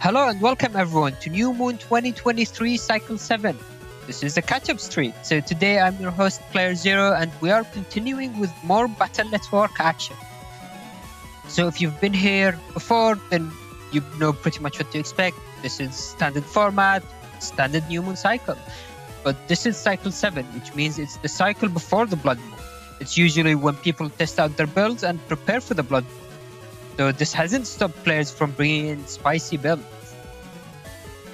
Hello and welcome everyone to New Moon 2023 Cycle 7. This is a catch-up stream. So today I'm your host Player Zero and we are continuing with more Battle Network action. So if you've been here before, then you know pretty much what to expect. This is standard format, standard New Moon cycle. But this is Cycle 7, which means it's the cycle before the Blood Moon. It's usually when people test out their builds and prepare for the Blood Moon. So this hasn't stopped players from bringing in spicy builds.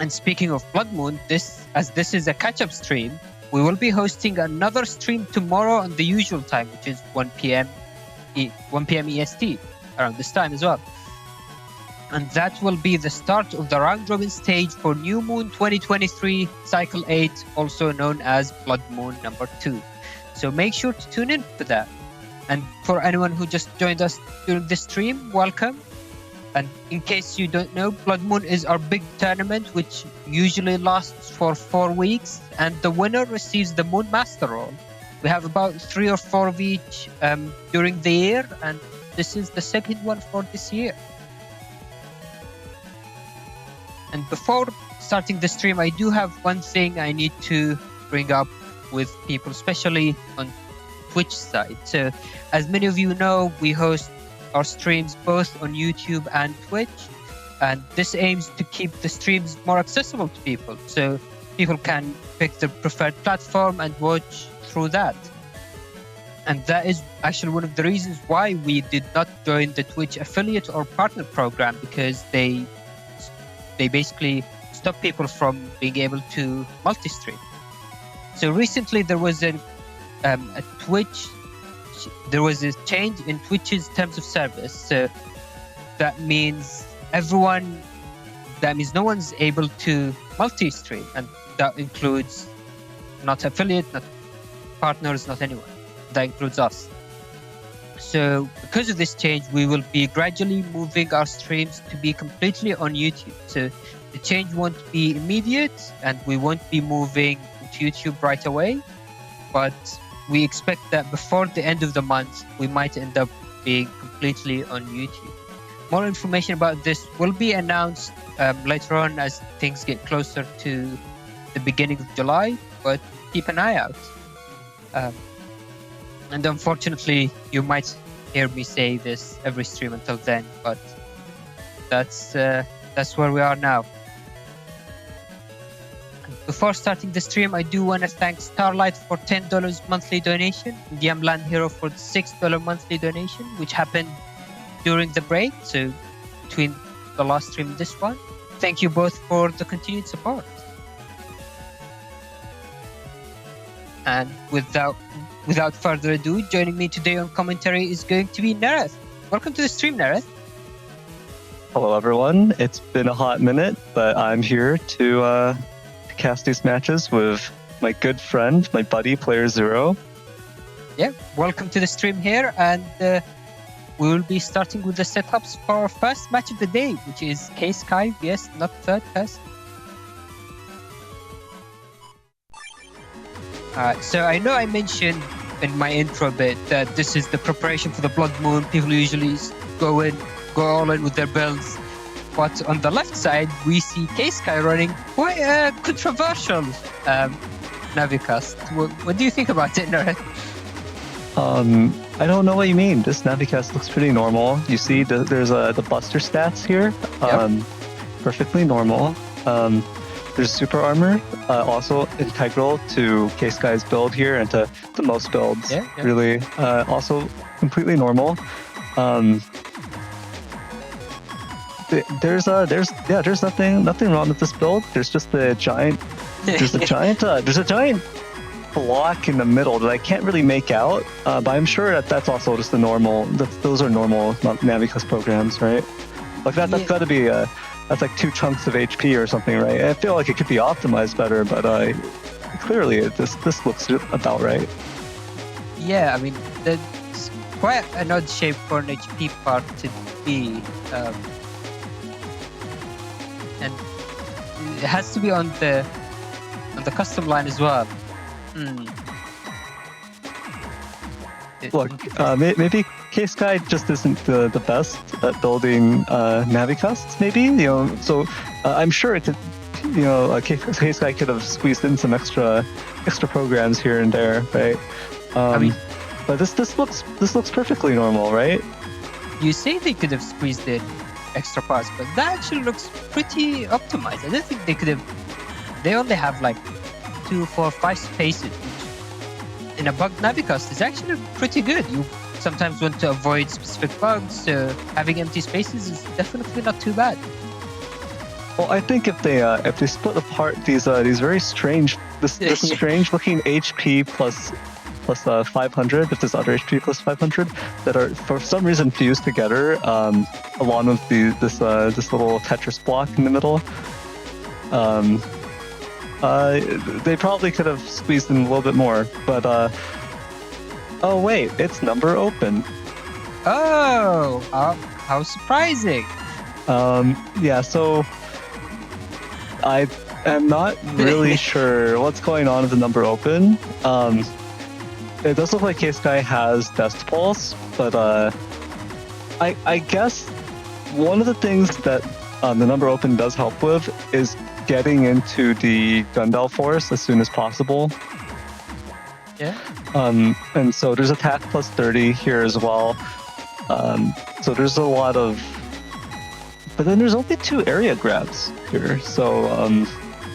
And speaking of Blood Moon, this is a catch-up stream, we will be hosting another stream tomorrow on the usual time, which is 1 p.m. EST, around this time as well. And that will be the start of the round-robin stage for New Moon 2023 Cycle 8, also known as Blood Moon number 2. So make sure to tune in for that. And for anyone who just joined us during this stream, welcome. And in case you don't know, Blood Moon is our big tournament, which usually lasts for 4 weeks, and the winner receives the Moon Master role. We have about 3 or 4 of each during the year, and this is the second one for this year. And before starting the stream, I do have one thing I need to bring up with people, especially on Twitch side. So as many of you know, we host our streams both on YouTube and Twitch, and this aims to keep the streams more accessible to people, so people can pick their preferred platform and watch through that. And that is actually one of the reasons why we did not join the Twitch affiliate or partner program, because they basically stop people from being able to multi-stream. So recently there was a change in Twitch's terms of service. So that means no one's able to multi-stream, and that includes not affiliate, not partners, not anyone. That includes us. So because of this change, we will be gradually moving our streams to be completely on YouTube. So the change won't be immediate, and we won't be moving to YouTube right away, but we expect that before the end of the month, we might end up being completely on YouTube. More information about this will be announced later on as things get closer to the beginning of July, but keep an eye out. And unfortunately, you might hear me say this every stream until then, but that's where we are now. Before starting the stream, I do want to thank Starlight for $10 monthly donation, and Yamland Hero for the $6 monthly donation, which happened during the break, so between the last stream and this one. Thank you both for the continued support. And without further ado, joining me today on commentary is going to be Nereth. Welcome to the stream, Nereth. Hello, everyone. It's been a hot minute, but I'm here to cast these matches with my good friend, my buddy, Player Zero. Yeah, welcome to the stream here, and we will be starting with the setups for our first match of the day, which is K-Sky vs Not Third Person. So I know I mentioned in my intro bit that this is the preparation for the Blood Moon. People usually go all in with their builds. But on the left side, we see K-Sky running quite a controversial Navicast. What do you think about it, Nereth? I don't know what you mean. This Navicast looks pretty normal. You see there's the Buster stats here. Yep. Perfectly normal. There's Super Armor, also integral to K-Sky's build here and to most builds. Yeah. Really, also completely normal. There's nothing wrong with this build. There's just a giant block in the middle that I can't really make out. But I'm sure that's also just those are normal Navicast programs, right? Like that's got to be that's like 2 chunks of HP or something, right? I feel like it could be optimized better, but clearly this looks about right. Yeah, I mean, that's quite an odd shape for an HP part to be. And it has to be on the custom line as well. Look, maybe K-Sky just isn't the best at building Navicasts, maybe, so I'm sure it could, Case Guy could have squeezed in some extra programs here and there, right? But this looks perfectly normal, right? You say they could have squeezed in extra parts, but that actually looks pretty optimized. I don't think they could have. They only have like 2, 4, 5 spaces, which in a bugged Navicast is actually pretty good. You sometimes want to avoid specific bugs, so having empty spaces is definitely not too bad. Well, I think if they split apart these very strange strange looking HP plus 500, if there's other HP plus 500 that are for some reason fused together, along with this little Tetris block in the middle, they probably could have squeezed in a little bit more. But oh wait, it's number open. Oh, how surprising! Yeah, so I am not really sure what's going on with the number open. It does look like Case Guy has Dust Pulse, but I guess one of the things that the number open does help with is getting into the Gundel Force as soon as possible. Yeah. And so there's attack plus 30 here as well. So there's a lot of... But then there's only 2 area grabs here, so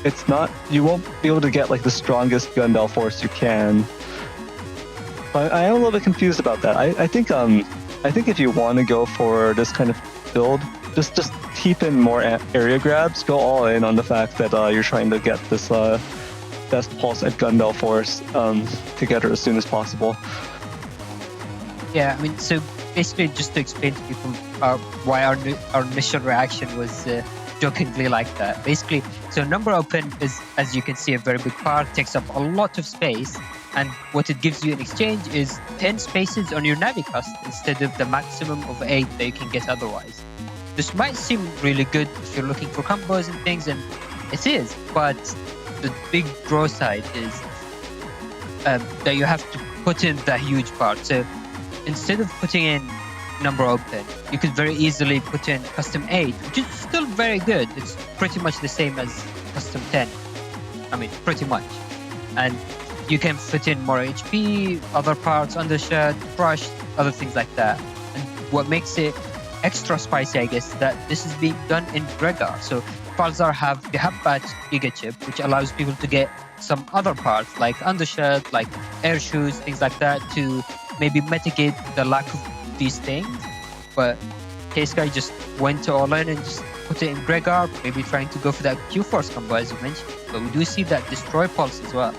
it's not... You won't be able to get like the strongest Gundel Force you can. I am a little bit confused about that. I think if you want to go for this kind of build, just keep in more area grabs. Go all in on the fact that you're trying to get this Best Pulse at Gundel Force together as soon as possible. Yeah, I mean, so basically, just to explain to people why our initial reaction was jokingly like that. Basically, so number open is, as you can see, a very big part, takes up a lot of space, and what it gives you in exchange is 10 spaces on your Navicast instead of the maximum of 8 that you can get otherwise. This might seem really good if you're looking for combos and things, and it is, but the big draw side is that you have to put in that huge part. So instead of putting in number open, you could very easily put in custom 8, which is still very good. It's pretty much the same as custom 10. I mean, pretty much. And you can fit in more HP, other parts, undershirt, brush, other things like that. And what makes it extra spicy, I guess, is that this is being done in Gregar. So Falzar have the Habbat Giga Chip, which allows people to get some other parts like undershirt, like air shoes, things like that, to maybe mitigate the lack of these things. But Case Guy just went to all in and just put it in Gregar, maybe trying to go for that Q-Force combo as you mentioned. But we do see that Destroy Pulse as well.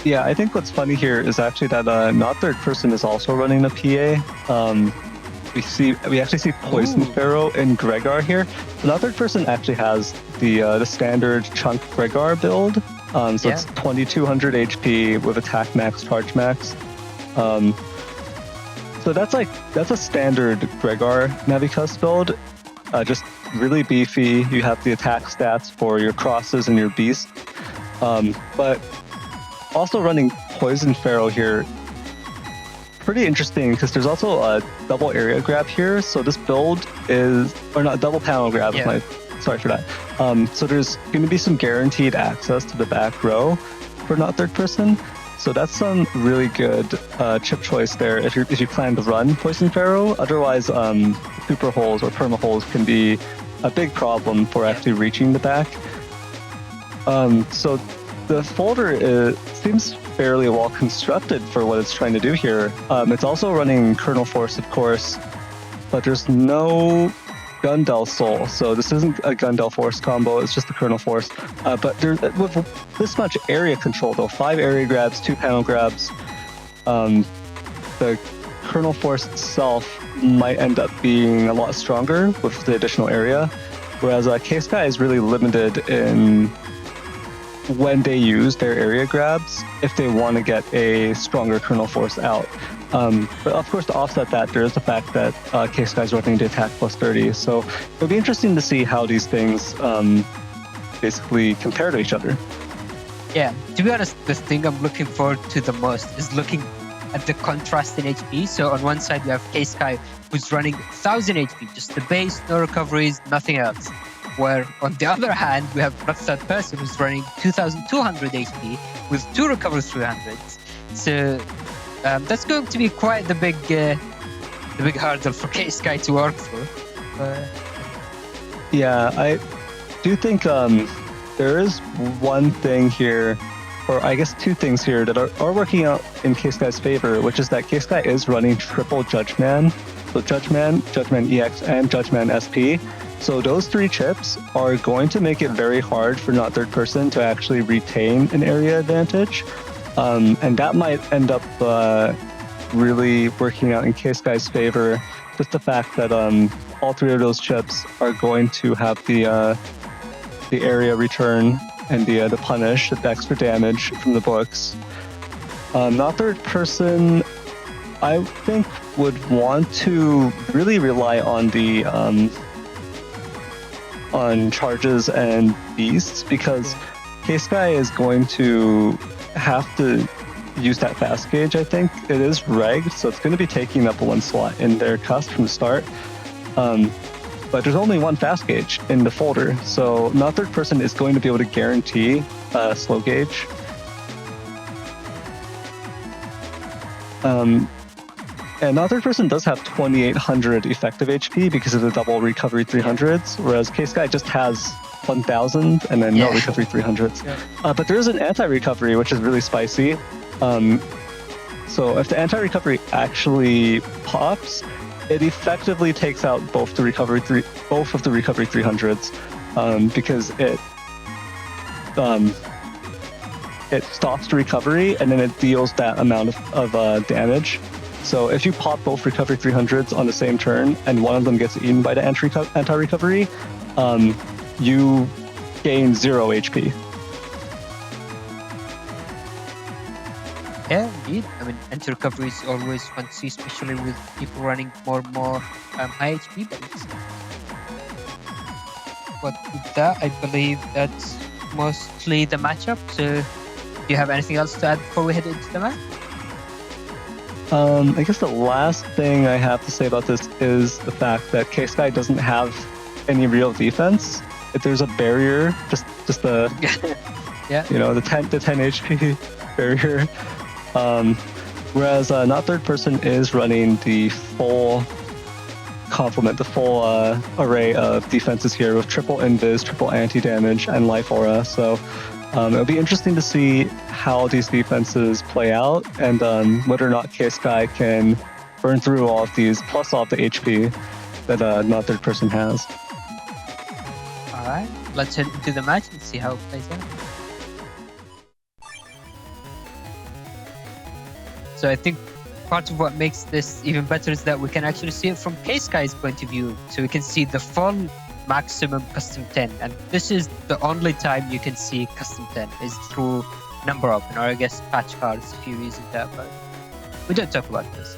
Yeah, I think what's funny here is actually that not third person is also running the PA. We actually see Poison Pharaoh in Gregar here. Not third person actually has the standard chunk Gregar build. So it's 2200 HP with attack max, charge max. So that's a standard Gregar Navicast build. Just really beefy. You have the attack stats for your crosses and your beast. But also running Poison Pharaoh here, pretty interesting because there's also a double area grab here. So this build is, or not, double panel grab. Yeah. Sorry for that. So there's going to be some guaranteed access to the back row for not third person. So that's some really good chip choice there if you plan to run Poison Pharaoh. Otherwise, super holes or perma holes can be a big problem for actually reaching the back. So the folder seems fairly well constructed for what it's trying to do here. It's also running Kernel Force, of course, but there's no Gundel Soul, so this isn't a Gundel Force combo, it's just the Kernel Force. But with this much area control, though, 5 area grabs, 2 panel grabs, the Kernel Force itself might end up being a lot stronger with the additional area, whereas Case Guy is really limited in when they use their area grabs if they want to get a stronger Kernel Force out. But of course, to offset that, there is the fact that Case Guy is running the attack plus 30. So it'll be interesting to see how these things basically compare to each other. Yeah, to be honest, the thing I'm looking forward to the most is looking at the contrast in HP. So on one side, we have K-Sky, who's running 1000 HP, just the base, no recoveries, nothing else. Where on the other hand, we have Not Third Person, who's running 2200 HP with 2 recovery 300s. So that's going to be quite the big hurdle for K-Sky to work through. Yeah, I do think there is one thing here, or I guess two things here that are working out in K-Sky's favor, which is that K-Sky is running triple Judgeman. So Judgeman EX, and Judgeman SP. So those 3 chips are going to make it very hard for Not Third Person to actually retain an area advantage. And that might end up really working out in K-Sky's favor. Just the fact that all 3 of those chips are going to have the area return and the punish, the extra damage from the books. Not Third Person, I think, would want to really rely on the on charges and beasts, because K-Sky is going to have to use that fast gauge. I think it is regged, so it's going to be taking up 1 slot in their cust from the start. But there's only 1 fast gauge in the folder, so Not Third Person is going to be able to guarantee slow gauge. And Not Third Person does have 2800 effective HP because of the double recovery 300s, whereas K-Sky just has 1000 and then no recovery 300s. Yeah. But there is an anti-recovery, which is really spicy. So if the anti-recovery actually pops, it effectively takes out both of the recovery 300s, because it stops the recovery and then it deals that amount of damage. So if you pop both recovery 300s on the same turn and one of them gets eaten by the anti-recovery, you gain 0 HP. Yeah, indeed. I mean, anti-recovery is always fun to see, especially with people running more and more high HP builds. But with that, I believe that's mostly the matchup. So, do you have anything else to add before we head into the match? I guess the last thing I have to say about this is the fact that K-Sky doesn't have any real defense. If there's a barrier, just the the 10 HP barrier. Whereas Not Third Person is running the full complement, the full array of defenses here with triple invis, triple anti-damage, and life aura. So it'll be interesting to see how these defenses play out and whether or not K-Sky can burn through all of these, plus all of the HP that Not Third Person has. Alright, let's head into the match and see how it plays out. So I think part of what makes this even better is that we can actually see it from K-Sky's point of view. So we can see the full maximum custom 10, and this is the only time you can see custom 10 is through number open, or I guess patch cards if you use that, but we don't talk about this.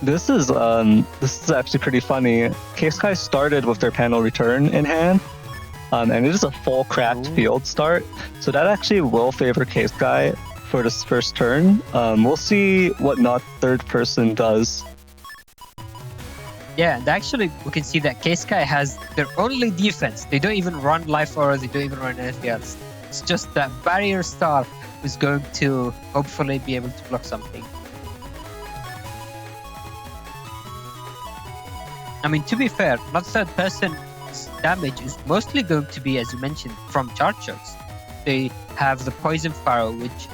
This is actually pretty funny. K-Sky started with their panel return in hand, and it is a full cracked field start, so that actually will favor K-Sky for this first turn. We'll see what Not Third Person does. Yeah, and actually we can see that K-Sky has their only defense. They don't even run life aura, they don't even run anything else. It's just that barrier star who's going to hopefully be able to block something. I mean, to be fair, Not Third Person's damage is mostly going to be, as you mentioned, from charge shots. They have the Poison Pharaoh, which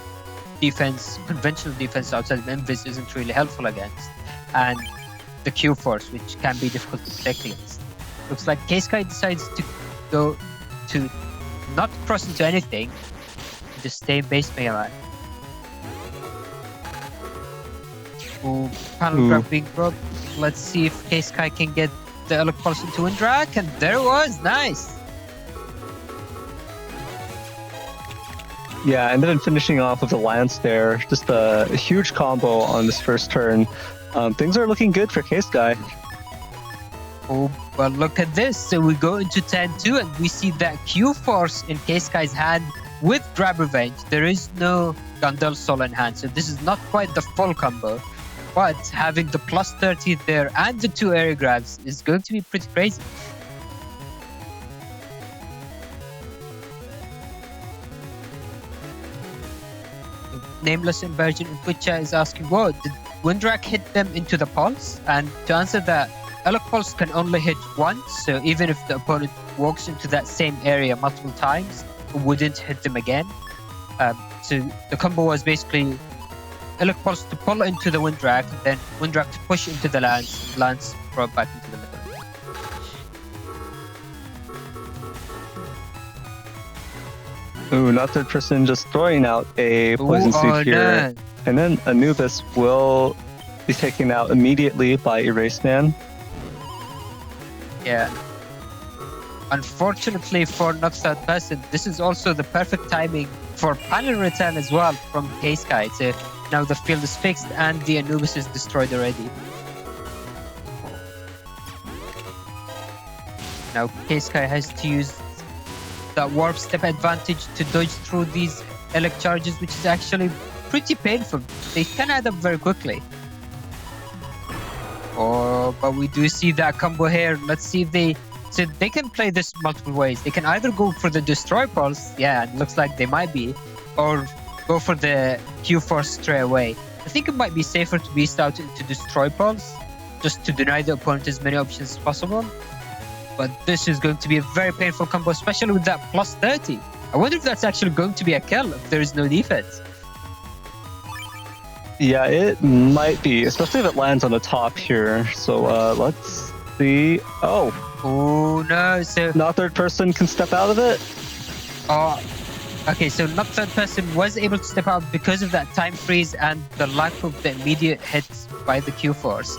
conventional defense outside of Invis isn't really helpful against, and the Q Force, which can be difficult to protect against. Looks like K-Sky decides to go to not cross into anything, just stay base Mega Man. Ooh, panel grab being broke. Let's see if K-Sky can get the Elec Pulse into Windrak, and there it was, nice! Yeah, and then finishing off with the Lance there, just a huge combo on this first turn. Things are looking good for K-Sky. Oh, but look at this. So we go into 10-2 and we see that Q-Force in K-Sky's hand with Grab Revenge, there is no Gandalf Soul in hand, so this is not quite the full combo. But having the plus 30 there and the 2 area grabs is going to be pretty crazy. Nameless Inversion in Twitch chat is asking, whoa, did Windrak hit them into the pulse? And to answer that, Elec Pulse can only hit once, so even if the opponent walks into that same area multiple times, it wouldn't hit them again. So the combo was basically Elec Pulse to pull into the Windrak, then Windrak to push into the Lance brought back into the middle. Ooh, not third person just throwing out a poison seed here. No. And then Anubis will be taken out immediately by Erase Man. Yeah. Unfortunately for not third person, this is also the perfect timing for panel return as well from K-Sky. So now the field is fixed and the Anubis is destroyed already. Now K-Sky has to use that warp step advantage to dodge through these elec charges, which is actually pretty painful. They can add up very quickly. Oh, but we do see that combo here. Let's see if they... So they can play this multiple ways. They can either go for the Destroy Pulse, yeah, it looks like they might be, or go for the Q-Force straight away. I think it might be safer to beast out into Destroy Pulse, just to deny the opponent as many options as possible. But this is going to be a very painful combo, especially with that plus 30. I wonder if that's actually going to be a kill if there is no defense. Yeah, it might be, especially if it lands on the top here. So let's see. Oh no! So not third person can step out of it. Oh, okay. So not third person was able to step out because of that time freeze and the lack of the immediate hits by the Q-Force.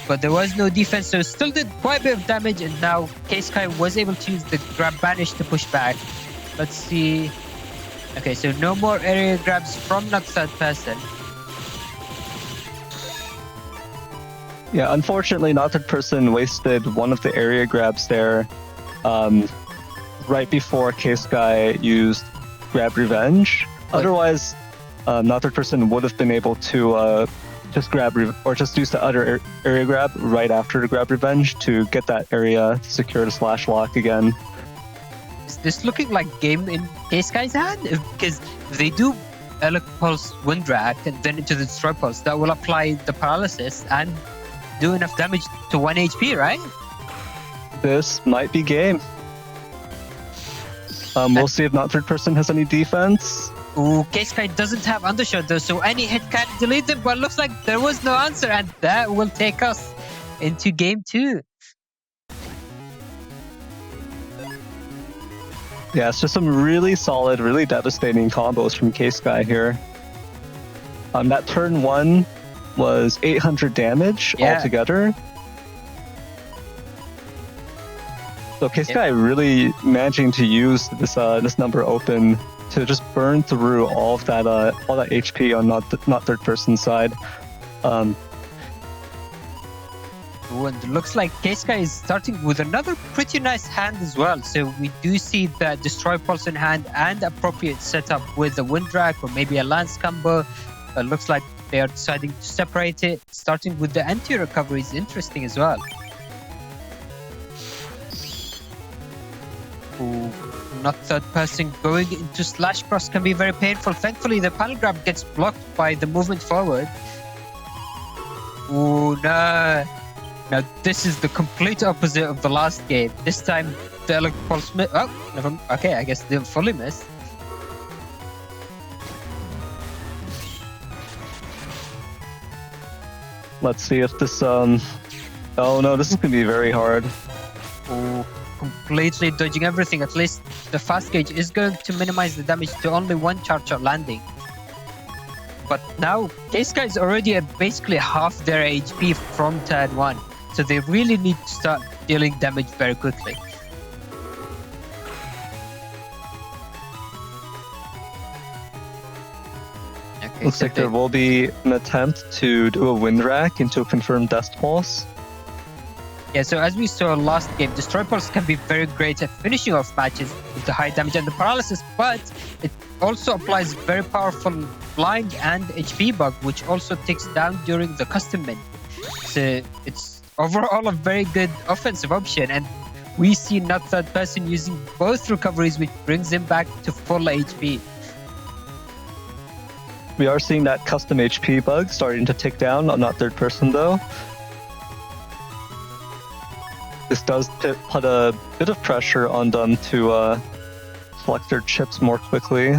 But there was no defense, so still did quite a bit of damage. And now K-Sky was able to use the grab banish to push back. Let's see. Okay, so no more area grabs from not third person. Yeah, unfortunately, not third person wasted one of the area grabs there right before K-Sky used Grab Revenge. Otherwise, not third person would have been able to just grab or just use the other area grab right after the Grab Revenge to get that area to secure the slash lock again. Is this looking like game in K-Sky's hand? Because if they do Elec Pulse Windrak and then into the Destroy Pulse, that will apply the paralysis and do enough damage to 1 HP, right? This might be game. We'll see if not third person has any defense. Ooh, K-Sky doesn't have Undershot though, so any hit can delete them, but looks like there was no answer, and that will take us into game 2. Yeah, it's just some really solid, really devastating combos from K-Sky here. That turn 1 was 800 damage altogether. So K-Sky really managing to use this number open to just burn through all that HP on not third person side. Ooh, and it looks like K-Sky is starting with another pretty nice hand as well. So we do see the Destroy Pulse in hand and appropriate setup with the Windrak or maybe a Lance combo. It looks like they are deciding to separate it. Starting with the anti-recovery is interesting as well. Ooh, not third person going into slash cross can be very painful. Thankfully, the panel grab gets blocked by the movement forward. Ooh, no. Now, this is the complete opposite of the last game. This time, the Elec Pulse missed. Oh, never. Okay, I guess they fully missed. Let's see if this, oh no, this is going to be very hard. Ooh, completely dodging everything. At least the fast gauge is going to minimize the damage to only one charge shot landing. But now, K-Sky is already at basically half their HP from turn 1. So they really need to start dealing damage very quickly. Okay, looks like there will be an attempt to do a Windrak into a confirmed Death Pulse. Yeah, so as we saw last game, Destroy Pulse can be very great at finishing off matches with the high damage and the paralysis, but it also applies very powerful blind and HP bug, which also ticks down during the custom menu. So it's overall a very good offensive option, and we see Not Third Person using both recoveries, which brings him back to full HP. We are seeing that custom HP bug starting to tick down on Not Third Person though. This does put a bit of pressure on them to select their chips more quickly.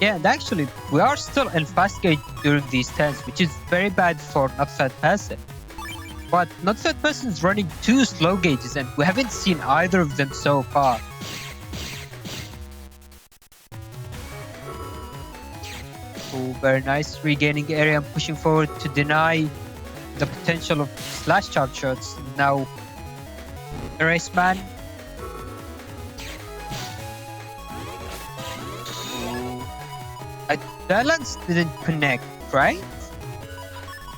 Yeah, and actually, we are still in fast gauge during these turns, which is very bad for Not Third Person. But Not Third Person is running 2 slow gauges, and we haven't seen either of them so far. Oh, very nice, regaining area and pushing forward to deny the potential of slash charge shots. Now, the Raceman. That lance didn't connect, right?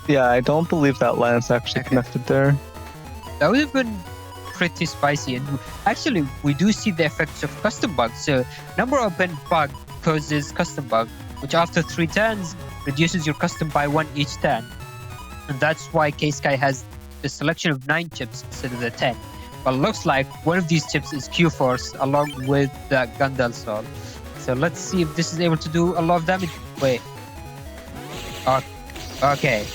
Yeah, I don't believe that lance actually connected there. That would have been pretty spicy. And actually, we do see the effects of custom bug. So, number open bug causes custom bug, which after 3 turns reduces your custom by 1 each turn. And that's why K-Sky has the selection of 9 chips instead of the 10. But it looks like one of these chips is Q-Force along with the Gundal Soul. So let's see if this is able to do a lot of damage. Wait. Okay.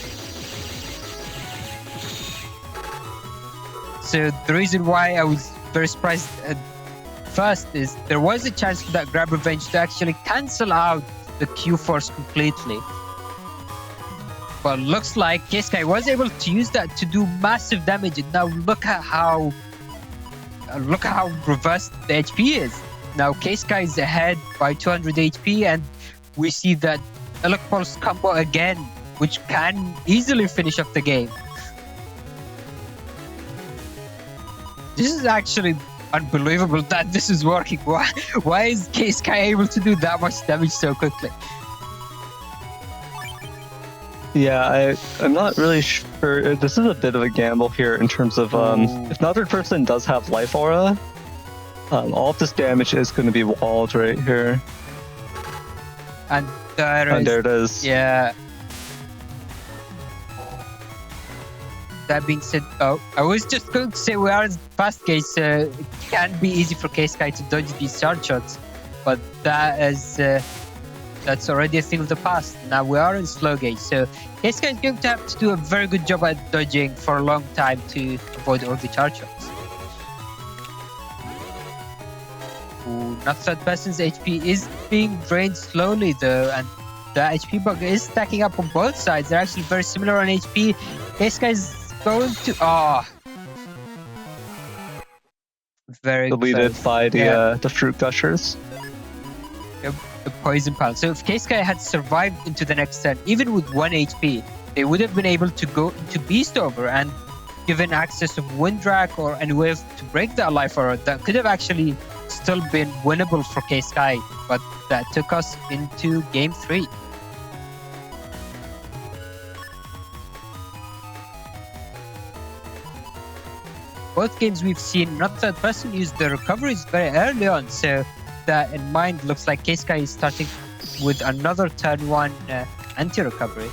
So the reason why I was very surprised at first is there was a chance for that Grab Revenge to actually cancel out the Q-Force completely. But looks like K-Sky was able to use that to do massive damage. And now look at how reversed the HP is. Now K-Sky is ahead by 200 HP, and we see that Elec Pulse combo again, which can easily finish off the game. This is actually unbelievable that this is working. Why is K-Sky able to do that much damage so quickly? Yeah, I'm not really sure. This is a bit of a gamble here in terms of if Not Third Person does have Life Aura, all of this damage is going to be walled right here. And there it is. Yeah. That being said, I was just going to say we are in fast gauge, so it can be easy for K-Sky to dodge these charge shots, but that's already a thing of the past. Now we are in slow gauge, so K-Sky is going to have to do a very good job at dodging for a long time to avoid all the charge shots. Ooh, Not Third Person's HP is being drained slowly though, and the HP bug is stacking up on both sides. They're actually very similar on HP. K-Sky is going to very deleted by the Fruit Gushers. The Poison Pile. So if K-Sky had survived into the next turn, even with 1 HP, they would have been able to go into Beast Over, and given access of Windrak or any way to break the Life Aura, that could have actually still been winnable for K-Sky, but that took us into Game 3. Both games we've seen Not Third Person use the recoveries very early on, so that in mind looks like K-Sky is starting with another turn 1 anti-recovery.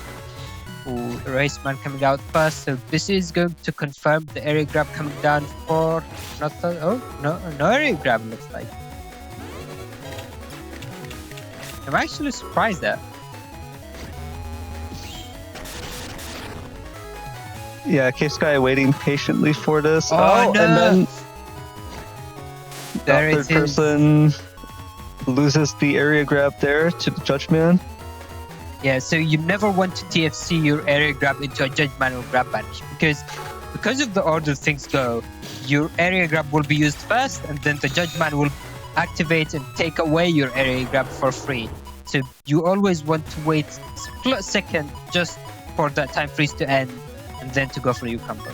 Ooh, the Raceman coming out first, so this is going to confirm the area grab coming down for Not Third. Oh, no area grab looks like. I'm actually surprised there. Yeah, K-Sky waiting patiently for this. Oh no! And then there Not Third Person loses the area grab there to the Judgeman. Yeah, so you never want to TFC your area grab into a Judgeman or grab banish, because of the order things go, your area grab will be used first, and then the Judgeman will activate and take away your area grab for free. So you always want to wait a split second just for that time freeze to end, and then to go for your combo.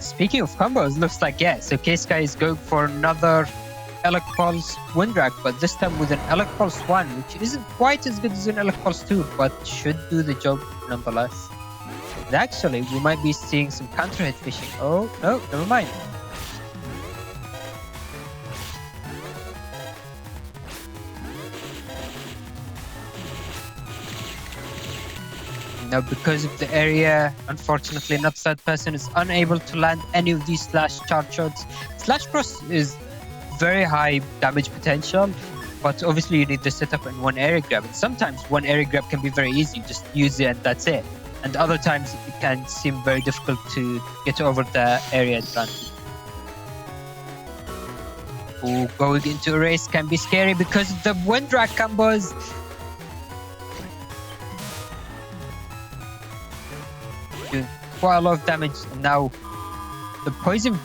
Speaking of combos, looks like, yeah, so K-Sky is going for another Elec Pulse Windrak, but this time with an Elec Pulse 1, which isn't quite as good as an Elec Pulse 2, but should do the job nonetheless. And actually, we might be seeing some counter hit fishing. Oh, no, never mind. Now, because of the area, unfortunately, not that person is unable to land any of these slash charge shots. Slash cross is very high damage potential, but obviously you need the setup and one area grab. And sometimes one area grab can be very easy, just use it and that's it. And other times it can seem very difficult to get over the area advantage. Ooh, going into a race can be scary because of the Windrak combos. Doing quite a lot of damage. And now the poison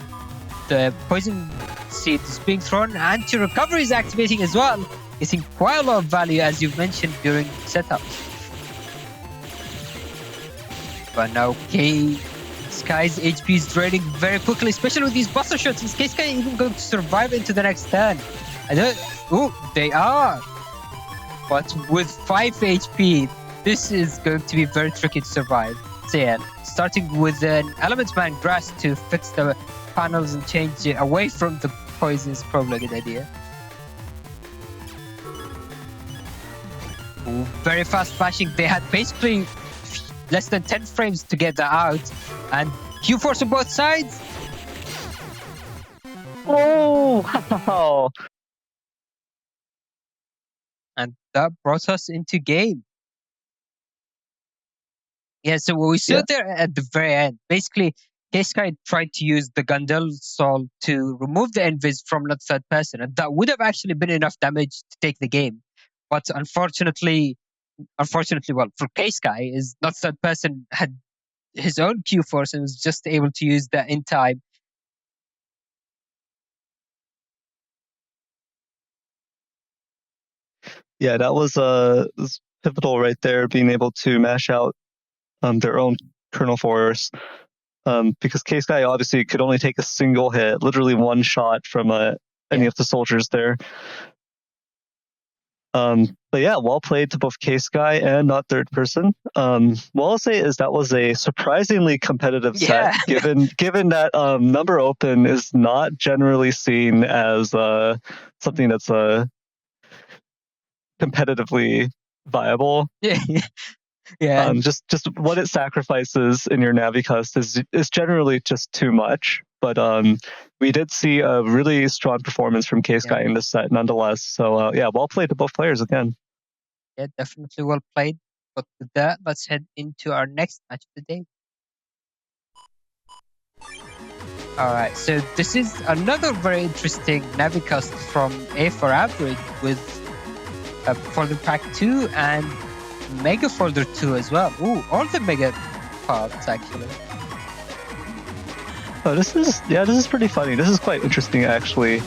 seed is being thrown, anti-recovery is activating as well, getting quite a lot of value as you've mentioned during setups. But now K-Sky's HP is draining very quickly, especially with these buster shots. Is K-Sky even going to survive into the next turn? They are. But with 5 HP, this is going to be very tricky to survive. So yeah, starting with an Elementsman Grass to fix the panels and change it away from the poison is probably a good idea. Ooh, very fast flashing. They had basically less than 10 frames to get that out. And Q-Force on both sides. Oh, wow. And that brought us into game. Yeah, so what we saw there at the very end, basically, K-Sky tried to use the Gandil Soul to remove the Invis from not third person, and that would have actually been enough damage to take the game. But unfortunately, well, for K-Sky, is not third person had his own Q-Force and was just able to use that in time. Yeah, that was pivotal right there, being able to mash out their own kernel force. Because K-Sky obviously could only take a single hit, literally one shot from any of the soldiers there. But yeah, well played to both K-Sky and not third person. What I'll say is that was a surprisingly competitive set, given that number open is not generally seen as something that's competitively viable. Yeah. Just what it sacrifices in your Navicust is generally just too much. But we did see a really strong performance from K-Sky in this set nonetheless. So yeah, well played to both players again. Yeah, definitely well played. But with that, let's head into our next match of the day. Alright, so this is another very interesting Navicust from A4Average with Folder Pack 2 and Mega Folder 2 as well. Ooh, all the Mega parts actually. Oh, this is pretty funny. This is quite interesting actually.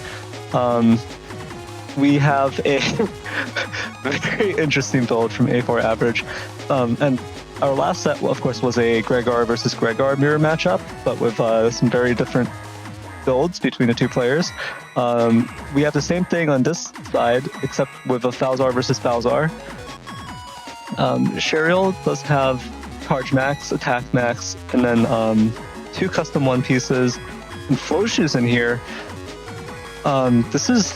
We have a very interesting build from A4Average. And our last set, of course, was a Gregar versus Gregar mirror matchup, but with some very different builds between the two players. We have the same thing on this side, except with a Falzar versus Falzar. Sheriel does have charge max, attack max, and then 2 custom one pieces and Floshu's in here. This is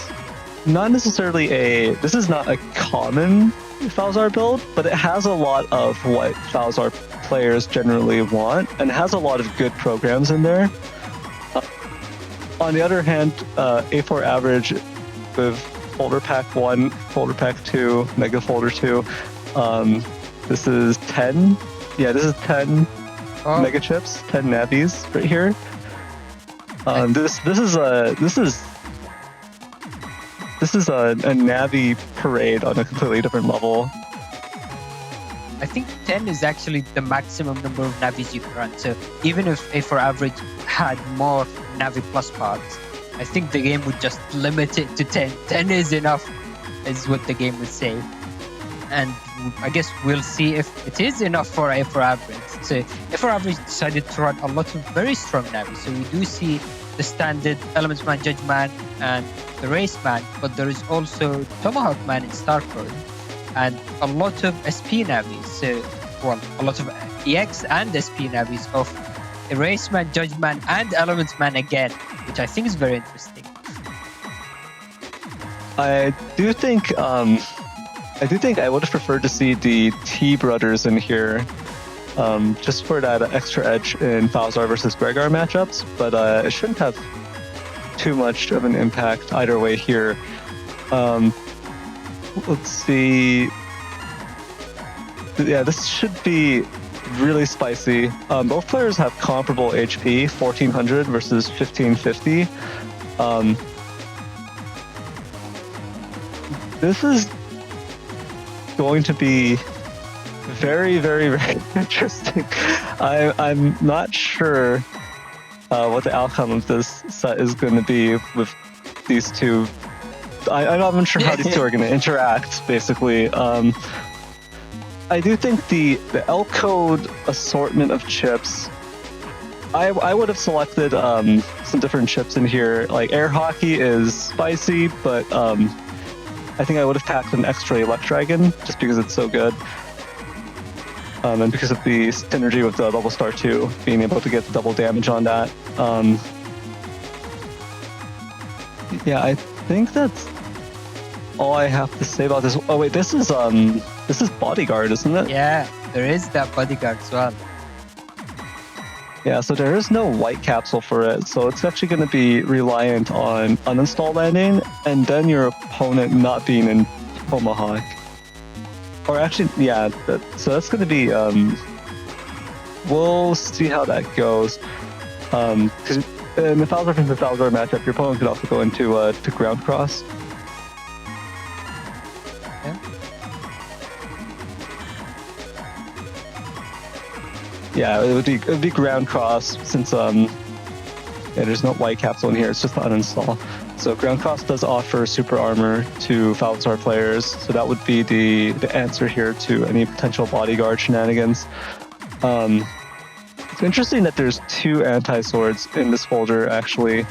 not necessarily this is not a common Falzar build, but it has a lot of what Falzar players generally want and has a lot of good programs in there. On the other hand, A4Average with Folder Pack 1, Folder Pack 2, Mega Folder 2, this is 10. Yeah, this is 10 Mega Chips, 10 Navis right here. This is a Navi parade on a completely different level. I think 10 is actually the maximum number of Navis you can run. So even if A4Average had more Navi Plus parts, I think the game would just limit it to 10. 10 is enough, is what the game would say. And I guess we'll see if it is enough for A4Average. So A4Average decided to run a lot of very strong Navis. So we do see the standard Elements Man, Judge Man, and the Race Man, but there is also Tomahawk Man in Star Code, and a lot of SP navies. So, well, a lot of EX and SP navies of a Race Man, Judge Man, and Elements Man again, which I think is very interesting. I do think I would have preferred to see the T brothers in here, just for that extra edge in Falzar versus Gregar matchups, but it shouldn't have too much of an impact either way here. Let's see. Yeah, this should be really spicy. Both players have comparable HP, 1400 versus 1550. This is going to be very, very, very interesting. I'm not sure what the outcome of this set is going to be with these two. I'm not even sure how these two are going to interact, basically. I do think the L code assortment of chips, I would have selected some different chips in here. Like Air Hockey is spicy, but I think I would have packed an extra Elect Dragon just because it's so good. And because of the synergy with the Level Star 2, being able to get the double damage on that. Yeah, I think that's all I have to say about this. Oh wait, this is Bodyguard, isn't it? Yeah, there is that Bodyguard as well. Yeah, so there is no white capsule for it, so it's actually going to be reliant on uninstall landing, and then your opponent not being in Tomahawk. Or actually, yeah, so that's going to be, we'll see how that goes. Because in the Falzar versus Falzar matchup, your opponent could also go into to Ground Cross. Yeah, it would be Ground Cross since there's no white capsule in here. It's just the uninstall. So Ground Cross does offer super armor to Falzar players, so that would be the answer here to any potential Bodyguard shenanigans. It's interesting that there's two anti-swords in this folder actually.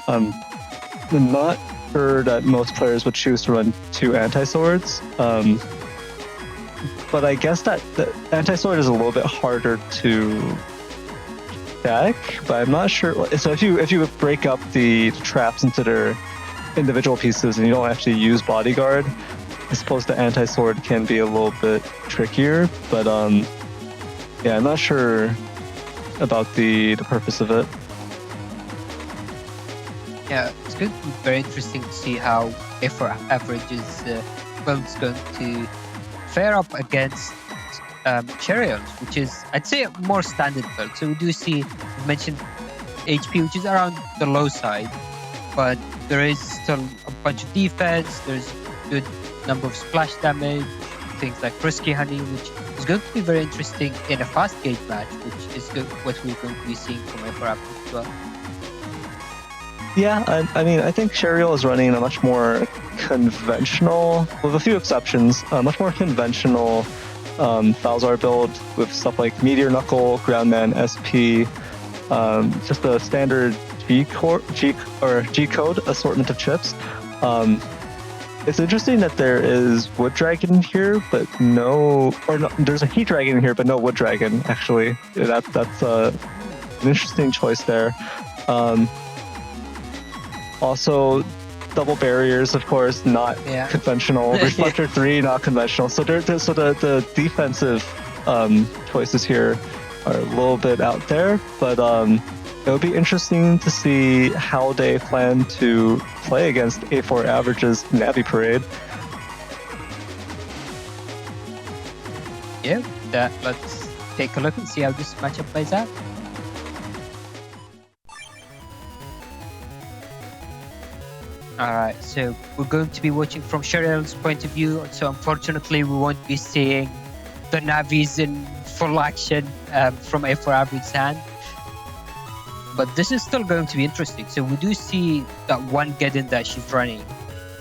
I'm not sure that most players would choose to run two anti-swords. But I guess that the anti-sword is a little bit harder to deck, but I'm not sure. So if you break up the traps into their individual pieces and you don't actually use Bodyguard, I suppose the anti-sword can be a little bit trickier. But yeah, I'm not sure about the purpose of it. Yeah, it's going to be very interesting to see how A4 Average's build's going to fare up against Sheriel, which is, I'd say, a more standard build. So we do see, you mentioned HP, which is around the low side, but there is still a bunch of defense, there's a good number of splash damage, things like Frisky Honey, which is going to be very interesting in a fast gauge match, which is what we're going to be seeing from A4 Average as well. Yeah, I mean, I think Sheriel is running a much more conventional, with a few exceptions, a much more conventional Falzar build with stuff like Meteor Knuckle, Groundman, SP, just a standard G-code assortment of chips. It's interesting that there is Wood Dragon here, but there's a Heat Dragon here, but no Wood Dragon, actually. That's an interesting choice there. Also, double barriers, of course, not conventional. Reflector 3, not conventional. So the defensive choices here are a little bit out there, but it would be interesting to see how they plan to play against A4 Average's Navi Parade. Yeah, let's take a look and see how this matchup plays out. Alright, so we're going to be watching from Sheriel's point of view, so unfortunately we won't be seeing the Navis in full action from A4 Average's hand. But this is still going to be interesting. So we do see that one Geddon that she's running,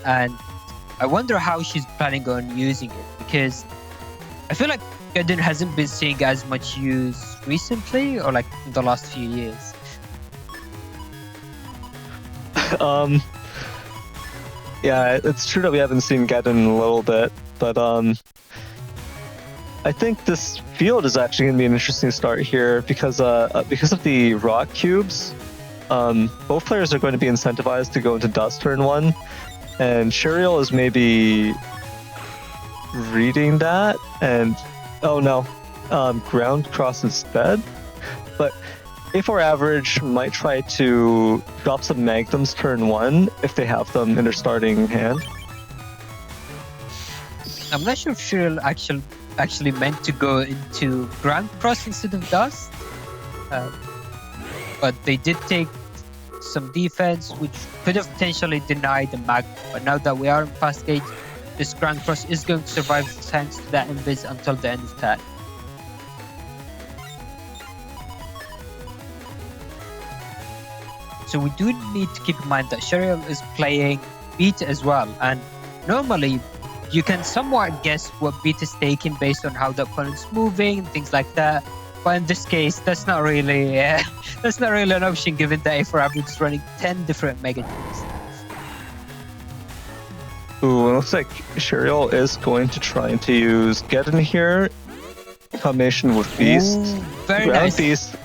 and I wonder how she's planning on using it, because I feel like Geddon hasn't been seeing as much use recently, or like in the last few years. Yeah, it's true that we haven't seen Geddon in a little bit, but I think this field is actually going to be an interesting start here because of the rock cubes. Both players are going to be incentivized to go into Dust turn 1, and Sheriel is maybe reading that, and oh no, ground cross instead. But A4 average might try to drop some Magnums turn 1 if they have them in their starting hand. I'm not sure if Sheriel actually meant to go into ground cross instead of Dust, but they did take some defense which could have potentially denied the Magnum. But now that we are in fast gate, this ground cross is going to survive thanks to that invis until the end of turn. So we do need to keep in mind that Sheriel is playing beat as well, and normally you can somewhat guess what beat is taking based on how the opponent's moving and things like that. But in this case, that's not really an option given that A4 average is running 10 different mega teams. Ooh, it looks like Sheriel is going to try to use Geddon here in combination with Beast. Ooh, very Ground nice. Beast.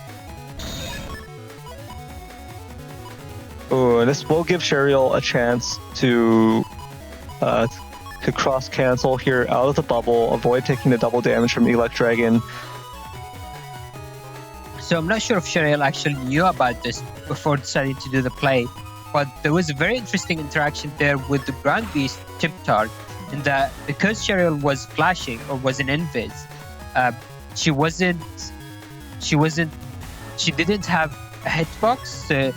Ooh, and this will give Sheriel a chance to cross cancel here out of the bubble, avoid taking the double damage from Elect Dragon. So I'm not sure if Sheriel actually knew about this before deciding to do the play, but there was a very interesting interaction there with the Ground Beast chip charge, in that because Sheriel was flashing or was an invis, she didn't have a hitbox. So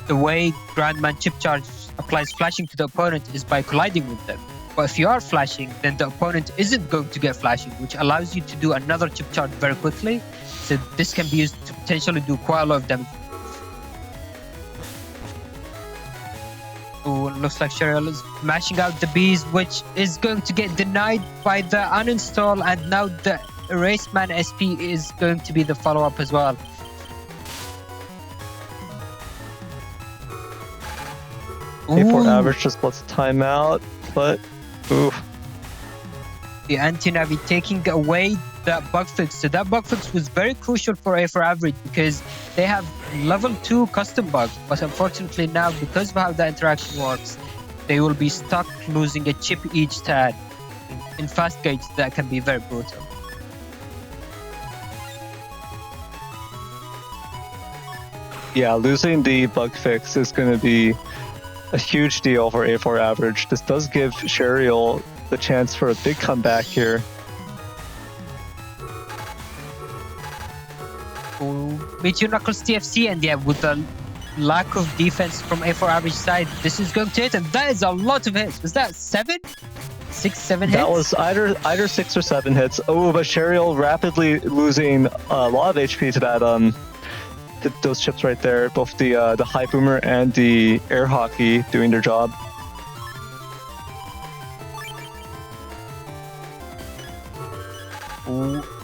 the way Grandman chip charge applies flashing to the opponent is by colliding with them. But if you are flashing, then the opponent isn't going to get flashing, which allows you to do another chip charge very quickly. So this can be used to potentially do quite a lot of damage. Oh, looks like Sheriel is mashing out the bees, which is going to get denied by the uninstall, and now the Erase Man SP is going to be the follow-up as well. A4 average just lets time out, but ooh. The anti-Navi taking away that bug fix. So that bug fix was very crucial for A4 average because they have level 2 custom bug, but unfortunately now, because of how the interaction works, they will be stuck losing a chip each turn. In fast gauge, that can be very brutal. Yeah, losing the bug fix is going to be a huge deal for A4 average. This does give Sheriel the chance for a big comeback here. Meteor Knuckles TFC, and yeah, with the lack of defense from A4 average side, this is going to hit, and that is a lot of hits. Was that 7? 6, 7 hits? That was either 6 or 7 hits. Oh, but Sheriel rapidly losing a lot of HP to that those chips right there. Both the high boomer and the air hockey doing their job.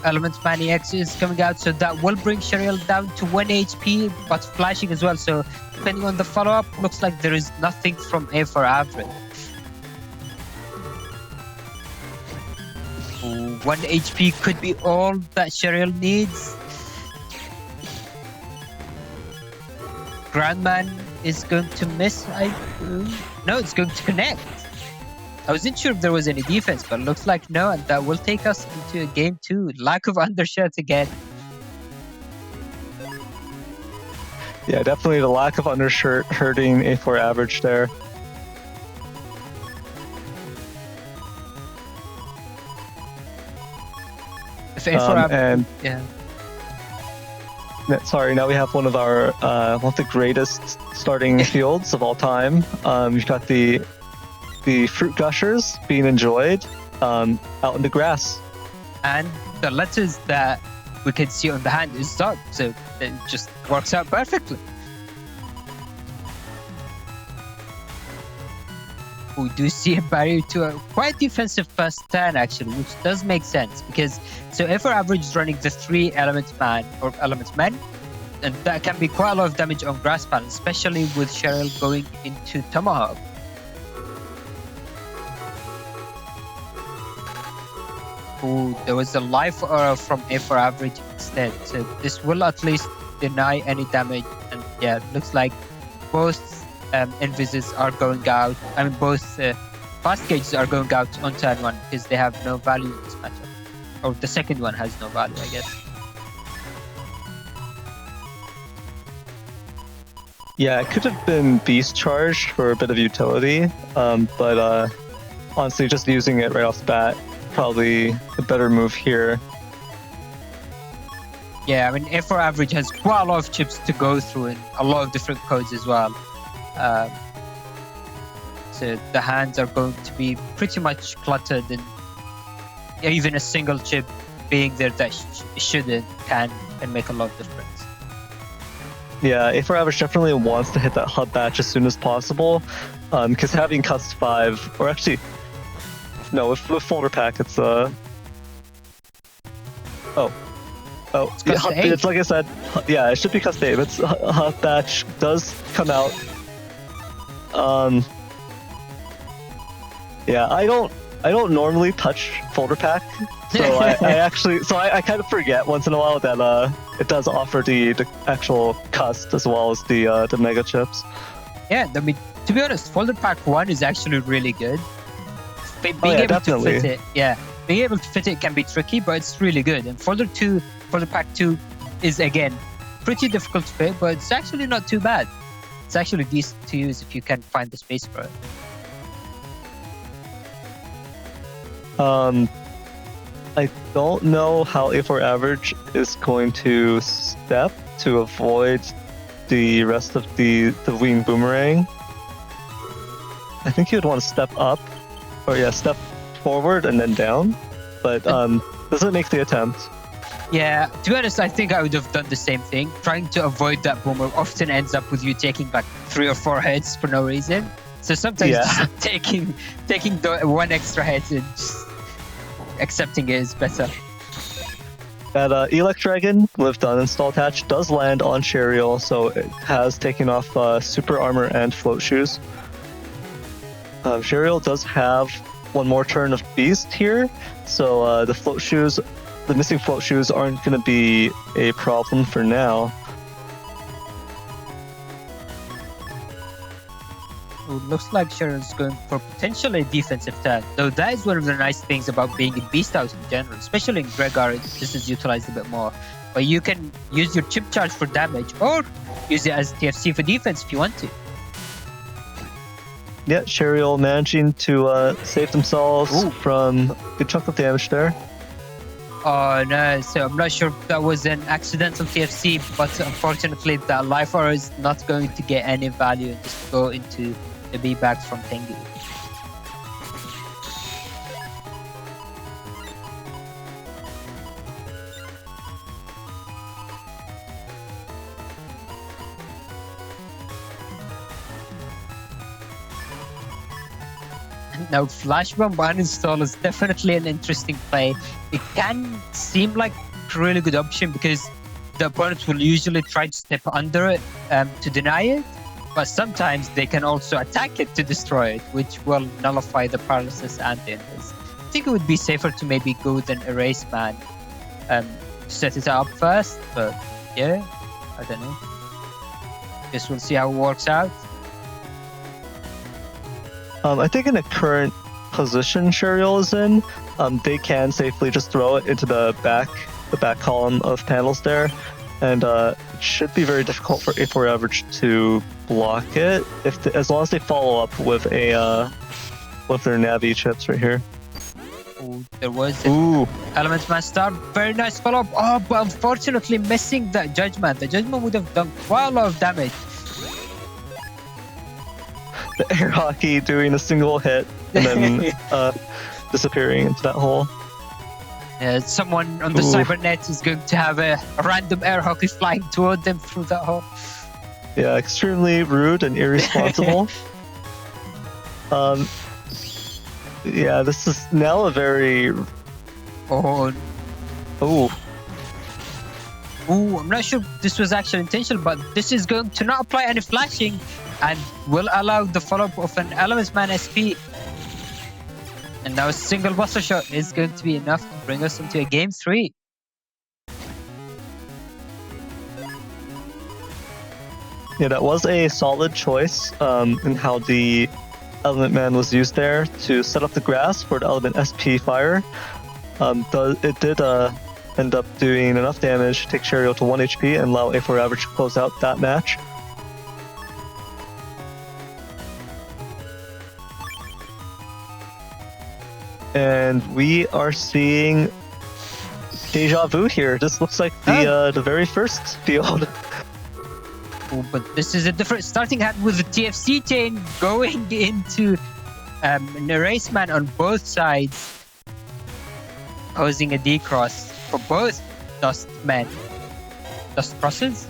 Element Maniacs is coming out, so that will bring Sheriel down to 1 HP, but flashing as well. So depending on the follow-up, looks like there is nothing from A4 average. 1 HP could be all that Sheriel needs. Grandman is going to miss. No, it's going to connect. I wasn't sure if there was any defense, but looks like no, and that will take us into a game 2. Lack of undershots again. Yeah, definitely the lack of undershirt hurting A4 average there. If A4 average, and yeah. Sorry, now we have one of the greatest starting fields of all time. You've got the fruit gushers being enjoyed out in the grass. And the letters that we can see on the hand is dark, so it just works out perfectly. We do see a barrier to a quite defensive first turn actually, which does make sense because so A4 average is running the 3 element man or element men, and that can be quite a lot of damage on grass panel, especially with Sheriel going into Tomahawk. Ooh, there was a life aura from A for average instead, so this will at least deny any damage. And yeah, it looks like both Invises are going out. I mean, both fast gauges are going out on turn 1 because they have no value in this matchup. Or the second one has no value, I guess. Yeah, it could have been Beast Charge for a bit of utility, but honestly, just using it right off the bat, probably a better move here. Yeah, I mean, A for average has quite a lot of chips to go through and a lot of different codes as well. So the hands are going to be pretty much cluttered, and even a single chip being there that shouldn't can make a lot of difference. Yeah, A for average definitely wants to hit that hub batch as soon as possible, because having Cust 5, or actually, no, with folder pack, it's it's like I said, yeah, it should be Cust 8. It's hub batch does come out. Yeah, I don't normally touch folder pack, so I kind of forget once in a while that it does offer the actual Cust as well as the mega chips. Yeah, I mean, to be honest, folder pack 1 is actually really good. Being able to fit it, being able to fit it can be tricky, but it's really good. And folder pack 2 is again pretty difficult to fit, but it's actually not too bad. It's actually decent to use if you can find the space for it. I don't know how A for average is going to step to avoid the rest of the wing boomerang. I think he would want to step up, or step forward and then down, but doesn't make the attempt. Yeah, to be honest, I think I would have done the same thing. Trying to avoid that boomer often ends up with you taking like 3 or 4 hits for no reason. So sometimes just taking the 1 extra hit and just accepting it is better. That Elect Dragon with uninstall attached does land on Sheriel, so it has taken off super armor and float shoes. Sheriel does have 1 more turn of Beast here, so the missing float shoes aren't going to be a problem for now. It looks like Sheriel's going for potentially a defensive turn, though that is one of the nice things about being in Beast House in general, especially in Gregar. This is utilized a bit more, but you can use your chip charge for damage or use it as TFC for defense if you want to. Yeah, Sheriel managing to save themselves from a good chunk of damage there. Oh no, so I'm not sure if that was an accidental TFC, but unfortunately that life aura is not going to get any value and just go into the B-back from Tengu. Now, Flash Bomb uninstall is definitely an interesting play. It can seem like a really good option because the opponent will usually try to step under it to deny it, but sometimes they can also attack it to destroy it, which will nullify the paralysis and the invis. I think it would be safer to maybe go with an erase man to set it up first, but yeah, I don't know. Guess we'll see how it works out. I think in the current position Sheriel is in, they can safely just throw it into the back column of panels there, and it should be very difficult for A4 average to block it as long as they follow up with their Navi chips right here. Ooh, there was an Element Master, very nice follow-up. Oh, but unfortunately missing that Judgment. The Judgment would have done quite a lot of damage. The air hockey doing a single hit and then disappearing into that hole. Someone on the cybernet is going to have a random air hockey flying toward them through that hole. Yeah, extremely rude and irresponsible. Yeah, this is now a very... Ooh, I'm not sure this was actually intentional, but this is going to not apply any flashing and will allow the follow-up of an Elementsman SP. And now a single Buster Shot is going to be enough to bring us into a game 3. Yeah, that was a solid choice in how the Element Man was used there to set up the grass for the Element SP fire. It did end up doing enough damage to take Sheriel to 1 HP and allow A4 Average to close out that match. And we are seeing Deja Vu here. This looks like the very first field. Ooh, but this is a different starting hand with the TFC chain going into an Erase Man on both sides, posing a D-Cross for both Dust Men. Dust Crosses?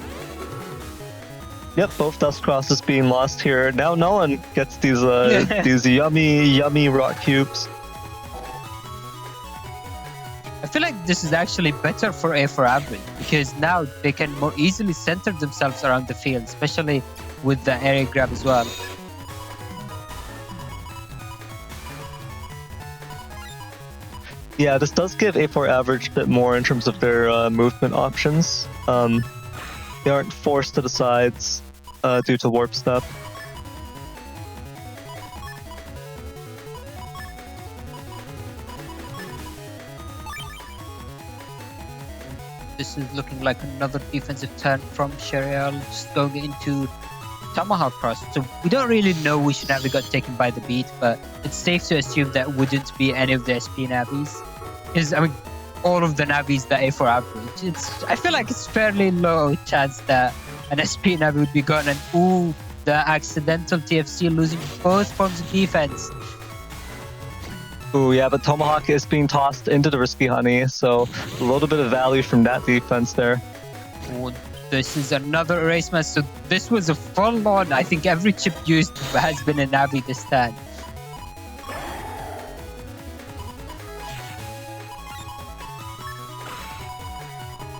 Yep, both Dust Crosses being lost here. Now no one gets these these yummy rock cubes. I feel like this is actually better for A4 Average because now they can more easily center themselves around the field, especially with the area grab as well. Yeah, this does give A4 Average a bit more in terms of their movement options. They aren't forced to the sides due to Warp Step. This is looking like another defensive turn from Sheriel, just going into Tomahawk Cross. So we don't really know which Navi got taken by the beat, but it's safe to assume that wouldn't be any of the SP Navis. Because, I mean, all of the Navis that A4 Average, I feel like it's fairly low chance that an SP Navi would be gone. And ooh, the accidental TFC losing both forms of defense. Ooh, yeah, but Tomahawk is being tossed into the Risky Honey, so a little bit of value from that defense there. Ooh, this is another Erase Man. So this was a full-on, I think every chip used has been a Navi this time.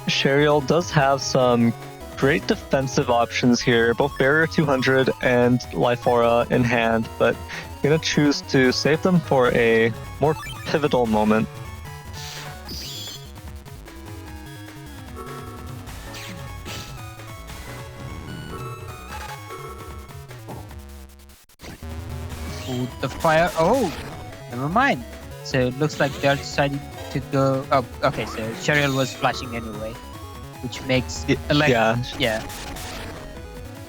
Sheriel does have some great defensive options here, both Barrier 200 and Life Aura in hand, but gonna choose to save them for a more pivotal moment. Ooh, the fire. Oh, never mind. So it looks like they're deciding to go. Oh, okay. So Sheriel was flashing anyway, which makes yeah.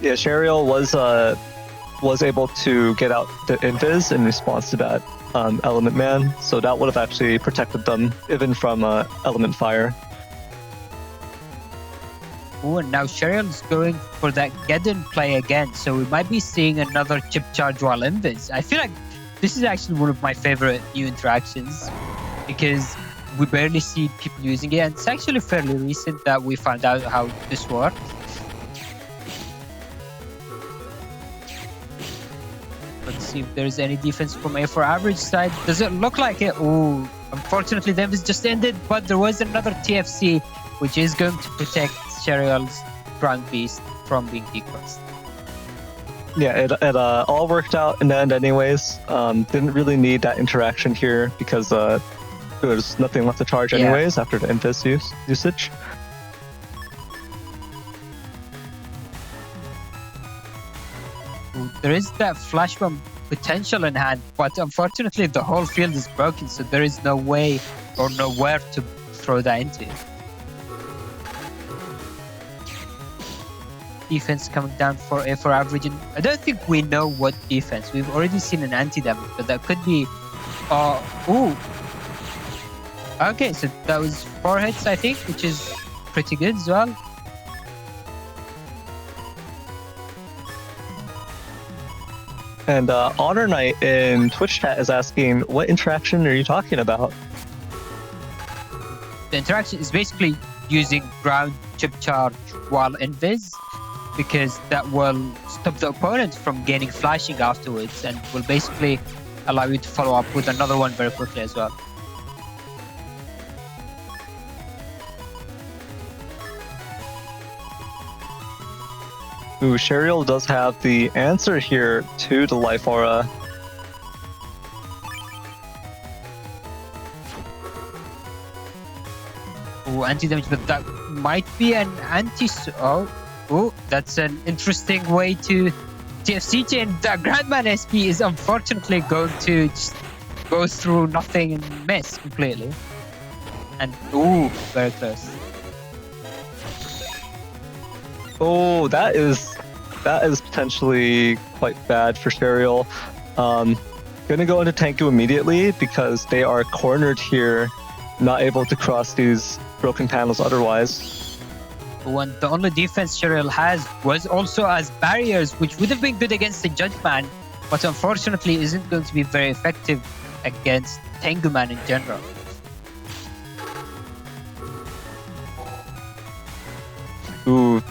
Sheriel was able to get out the invis in response to that Element Man, so that would have actually protected them even from Element Fire. Oh, and now Sheriel's going for that Geddon play again, so we might be seeing another chip charge while invis. I feel like this is actually one of my favorite new interactions because we barely see people using it, and it's actually fairly recent that we found out how this works. Let's see if there's any defense from A4 Average side. Does it look like it? Oh, unfortunately, the invis just ended, but there was another TFC, which is going to protect Sheriel's Ground Beast from being decrossed. Yeah, it all worked out in the end anyways. Didn't really need that interaction here because there was nothing left to charge anyways after the invis usage. There is that flash bomb potential in hand, but unfortunately the whole field is broken, so there is no way or nowhere to throw that into. Defense coming down for A4 Average, and I don't think we know what defense. We've already seen an anti-damage, but that could be... ooh. Okay, so that was 4 hits, I think, which is pretty good as well. And Honor Knight in Twitch chat is asking, what interaction are you talking about? The interaction is basically using ground chip charge while invis, because that will stop the opponent from gaining flashing afterwards and will basically allow you to follow up with another one very quickly as well. Ooh, Sheriel does have the answer here to the Life Aura. Oh, anti-damage, but that might be an anti... Oh, that's an interesting way to TFC chain. The Grandman SP is unfortunately going to just go through nothing and miss completely. And, ooh, very close. Oh, that is potentially quite bad for Sheriel. Gonna go into Tenku immediately because they are cornered here, not able to cross these broken panels otherwise. When the only defense Sheriel has was also as barriers, which would have been good against the Judgman, but unfortunately isn't going to be very effective against Tenguman in general. Ooh,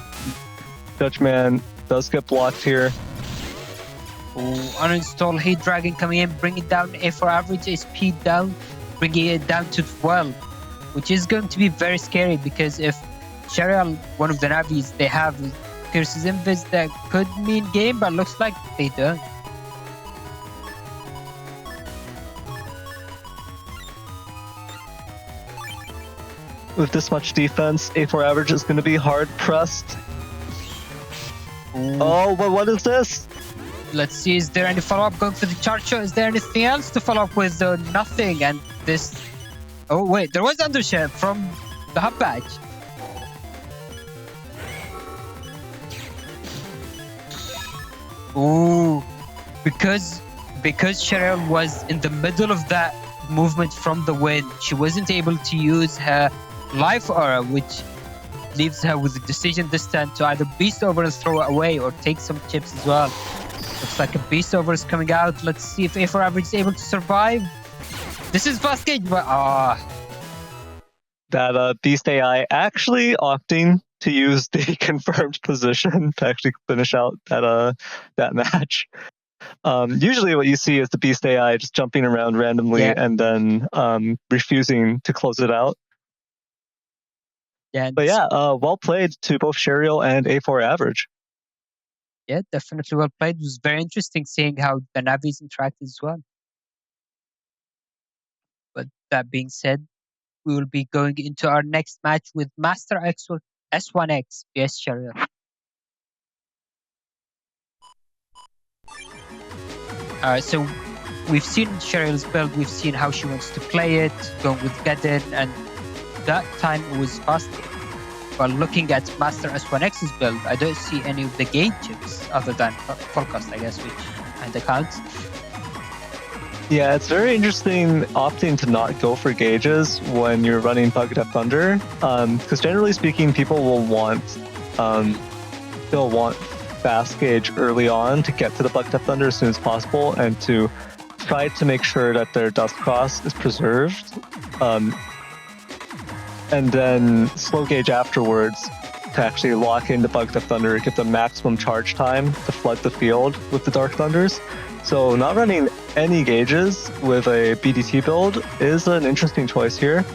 Judgman does get blocked here. Ooh, uninstall Heat Dragon coming in, bringing down A4 average SP down, bringing it down to 12, which is going to be very scary because if Sheriel, one of the Navis, they have Pierce's Invis that could mean game, but looks like they don't. With this much defense, A4 average is going to be hard pressed. Ooh. Oh, but what is this? Let's see, is there any follow-up going for the Charcho? Is there anything else to follow up with? Nothing, and this... Oh wait, there was Undershare from the Hub Badge. Ooh, because Sheriel was in the middle of that movement from the wind, she wasn't able to use her Life Aura, which leaves her with the decision this time to either Beast Over and throw it away or take some chips as well. Looks like a Beast Over is coming out. Let's see if A4 Average is able to survive. This is fast gauge, but That Beast AI actually opting to use the confirmed position to actually finish out that match. Usually what you see is the Beast AI just jumping around randomly and then refusing to close it out. Yeah, but yeah, well played to both Sheriel and A4 Average. Yeah, definitely well played. It was very interesting seeing how the Navis interacted as well. But that being said, we will be going into our next match with Master S1X vs Sheriel. So we've seen Sheriel's build, we've seen how she wants to play it, going with Gadden, and that time it was fast. But looking at Master S1X's build, I don't see any of the gauge chips other than Forecast, I guess, which kind of counts. Yeah, it's very interesting opting to not go for gauges when you're running Bucket Up Thunder, because generally speaking, people will want fast gauge early on to get to the Bucket Up Thunder as soon as possible and to try to make sure that their Dust Cross is preserved, and then slow gauge afterwards to actually lock in the Bucket Up Thunder, give them maximum charge time to flood the field with the Dark Thunders. So not running any gauges with a BDT build is an interesting choice here.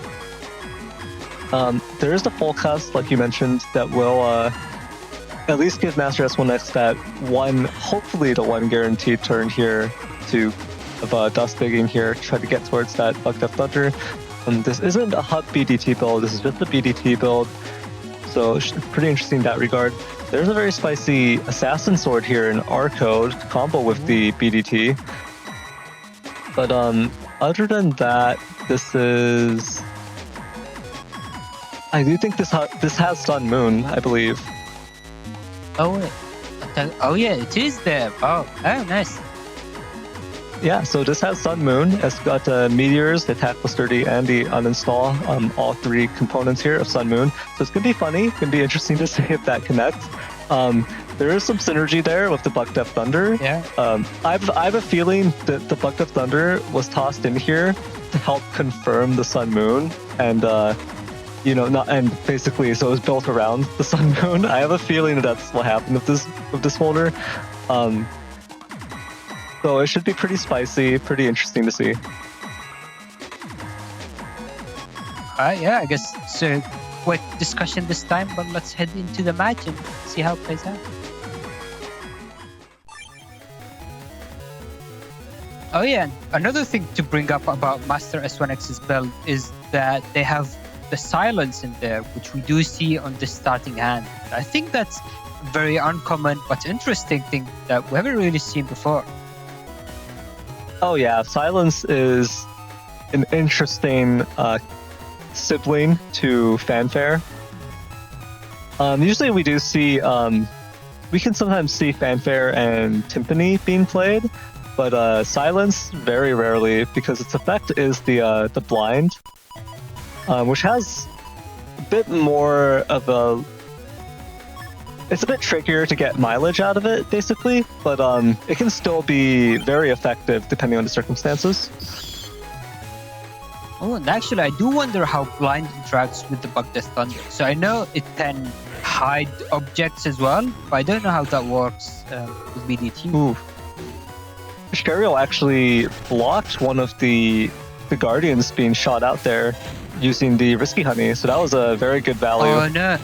There is the full cast, like you mentioned, that will at least give Master S1X that one, hopefully the one guaranteed turn here to dust digging here, try to get towards that Bucket Up Thunder. This isn't a hub BDT build, this is just a BDT build, so it's pretty interesting in that regard. There's a very spicy Assassin Sword here in R code to combo with the BDT. But other than that, this is... I do think this has Sun Moon, I believe. Oh, wait. Oh yeah, it is there. Oh, nice. Yeah, so this has Sun Moon. It's got Meteors, the attack plus 30, and the uninstall. All three components here of Sun Moon. So it's going to be funny. It's going to be interesting to see if that connects. There is some synergy there with the Bucket Up Thunder. Yeah. I have a feeling that the Bucket Up Thunder was tossed in here to help confirm the Sun Moon, and basically, so it was built around the Sun Moon. I have a feeling that that's what happened with this folder. So it should be pretty spicy, pretty interesting to see. Yeah, I guess it's a quick discussion this time, but let's head into the match and see how it plays out. Oh yeah, and another thing to bring up about Master S1X's build is that they have the silence in there, which we do see on the starting hand. I think that's a very uncommon but interesting thing that we haven't really seen before. Oh yeah, silence is an interesting sibling to fanfare. Usually we do see, we can sometimes see fanfare and timpani being played, but silence very rarely, because its effect is the blind, which has a bit more of a... It's a bit trickier to get mileage out of it, basically, but it can still be very effective depending on the circumstances. Oh, and actually, I do wonder how blind interacts with the Bug Death Thunder. So I know it can hide objects as well, but I don't know how that works with BDT. Ooh. Sheriel actually blocked one of the Guardians being shot out there using the Risky Honey, so that was a very good value. Oh no!